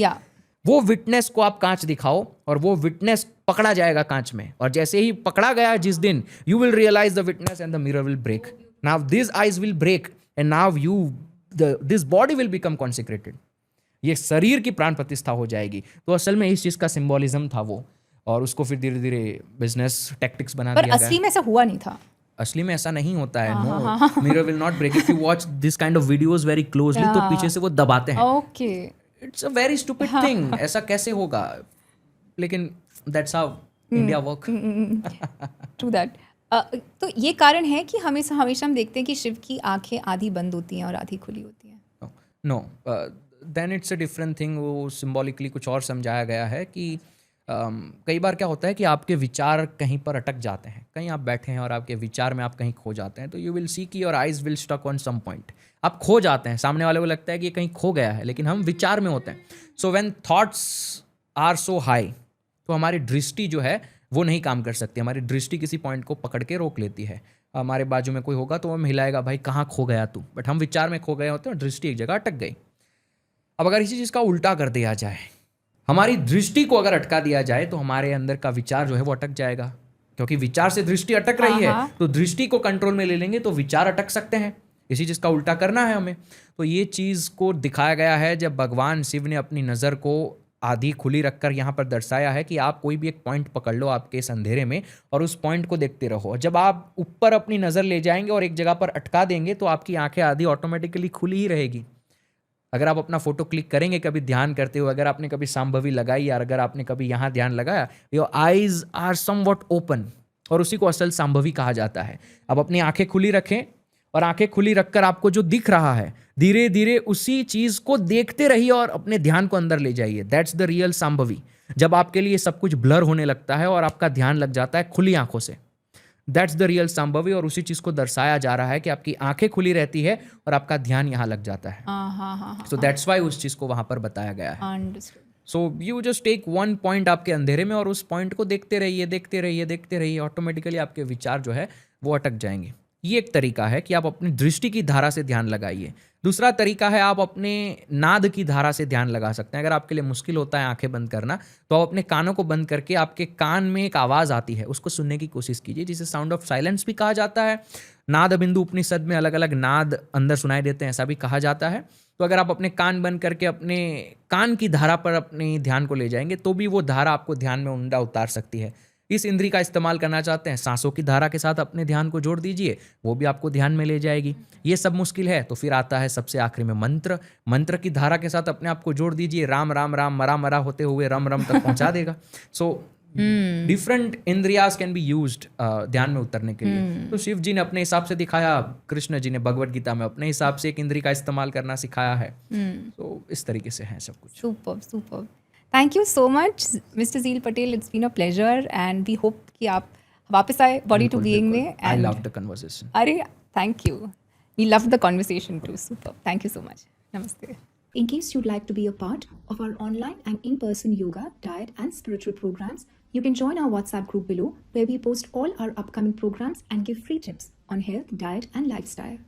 वो विटनेस को आप कांच दिखाओ और वो विटनेस पकड़ा जाएगा कांच में, और जैसे ही पकड़ा गया जिस दिन, you will realise the witness and the mirror will break. Now this eyes will break and now you this body will become consecrated. ये शरीर की प्राण प्रतिष्ठा हो जाएगी। तो असल में इस चीज का सिंबोलिज्म था वो, और उसको फिर धीरे धीरे बिजनेस टैक्टिक्स बना दिया गया। पर असली में ऐसा हुआ नहीं था। असली में ऐसा नहीं होता है। No, mirror will not break. If you watch this kind of videos very closely, तो पीछे से वो दबाते हैं। Okay, it's a very stupid thing. ऐसा कैसे होगा? लेकिन that's how India work. True that. तो ये कारण है कि हमेशा हम देखते हैं कि शिव की आंखें आधी बंद होती हैं और आधी खुली होती हैं। No, then it's a different thing. वो सिम्बॉलिकली कुछ और समझाया गया है कि कई बार क्या होता है कि आपके विचार कहीं पर अटक जाते हैं। कहीं आप बैठे हैं और आपके विचार में आप कहीं खो जाते हैं, तो यू विल सी कि your eyes will stuck on some point. आप खो जाते हैं, सामने वाले को लगता है कि ये कहीं खो गया है, लेकिन हम विचार में होते हैं। So when thoughts are so high, तो हमारी दृष्टि जो है वो नहीं काम कर सकती। हमारी दृष्टि किसी पॉइंट को पकड़ के रोक लेती है। हमारे बाजू में कोई होगा तो वो हिलाएगा, भाई कहाँ खो गया तू, बट हम विचार में खो गए होते हैं और दृष्टि एक जगह अटक गई। अब अगर इसी चीज़ का उल्टा कर दिया जाए, हमारी दृष्टि को अगर अटका दिया जाए, तो हमारे अंदर का विचार जो है वो अटक जाएगा। क्योंकि विचार से दृष्टि अटक रही है, तो दृष्टि को कंट्रोल में ले लेंगे तो विचार अटक सकते हैं। इसी चीज़ का उल्टा करना है हमें। तो ये चीज़ को दिखाया गया है जब भगवान शिव ने अपनी नज़र को आधी खुली रखकर यहाँ पर दर्शाया है कि आप कोई भी एक पॉइंट पकड़ लो आपके इस अंधेरे में और उस पॉइंट को देखते रहो। जब आप ऊपर अपनी नज़र ले जाएंगे और एक जगह पर अटका देंगे, तो आपकी आंखें आधी ऑटोमेटिकली खुली ही रहेगी। अगर आप अपना फोटो क्लिक करेंगे कभी ध्यान करते हुए, अगर आपने कभी सांभवी लगाई या अगर आपने कभी यहाँ ध्यान लगाया, your eyes are somewhat open, और उसी को असल सांभवी कहा जाता है। अब अपनी आंखें खुली रखें और आंखें खुली रखकर आपको जो दिख रहा है, धीरे धीरे उसी चीज को देखते रहिए और अपने ध्यान को अंदर ले जाइए। That's the real Sambhavi. जब आपके लिए सब कुछ ब्लर होने लगता है और आपका ध्यान लग जाता है खुली आंखों से, दैट्स द रियल सांभवी। और उसी चीज को दर्शाया जा रहा है कि आपकी आंखें खुली रहती है और आपका ध्यान यहाँ लग जाता है। सो दैट्स वाई उस चीज को वहां पर बताया गया है। So you just take one point आपके अंधेरे में और उस पॉइंट को देखते रहिए, देखते रहिए, देखते रहिए। ऑटोमेटिकली आपके विचार जो है वो अटक जाएंगे। ये एक तरीका है कि आप अपनी दृष्टि की धारा से ध्यान लगाइए। दूसरा तरीका है आप अपने नाद की धारा से ध्यान लगा सकते हैं। अगर आपके लिए मुश्किल होता है आंखें बंद करना, तो आप अपने कानों को बंद करके आपके कान में एक आवाज़ आती है उसको सुनने की कोशिश कीजिए, जिसे साउंड ऑफ साइलेंस भी कहा जाता है। नाद बिंदु उपनिषद में अलग अलग नाद अंदर सुनाई देते हैं, ऐसा भी कहा जाता है। तो अगर आप अपने कान बंद करके अपने कान की धारा पर अपने ध्यान को ले जाएंगे तो भी वो धारा आपको ध्यान में उंडा उतार सकती है। इस इंद्री का इस्तेमाल करना चाहते हैं, सांसों की धारा के साथ अपने ध्यान को जोड़ दीजिए, वो भी आपको ध्यान में ले जाएगी। ये सब मुश्किल है तो फिर आता है सबसे आखिरी में मंत्र। मंत्र की धारा के साथ अपने आप को जोड़ दीजिए, राम राम राम, मरा मरा होते हुए रम रम तक पहुंचा देगा। सो डिफरेंट इंद्रियाज कैन बी यूज्ड ध्यान में उतरने के लिए। तो शिव जी ने अपने हिसाब से दिखाया, कृष्ण जी ने भगवत गीता में अपने हिसाब से एक इंद्री का इस्तेमाल करना सिखाया है। तो इस तरीके से है सब कुछ। Super. Thank you so much mister Zeel Patel, it's been a pleasure and we hope कि आप वापस आए बॉडी टू बीइंग में। I love the conversation. अरे thank you, we love the conversation too. Super, thank you so much. नमस्ते। In case you'd like to be a part of our online and in-person yoga, diet and spiritual programs, you can join our WhatsApp group below where we post all our upcoming programs and give free tips on health, diet and lifestyle.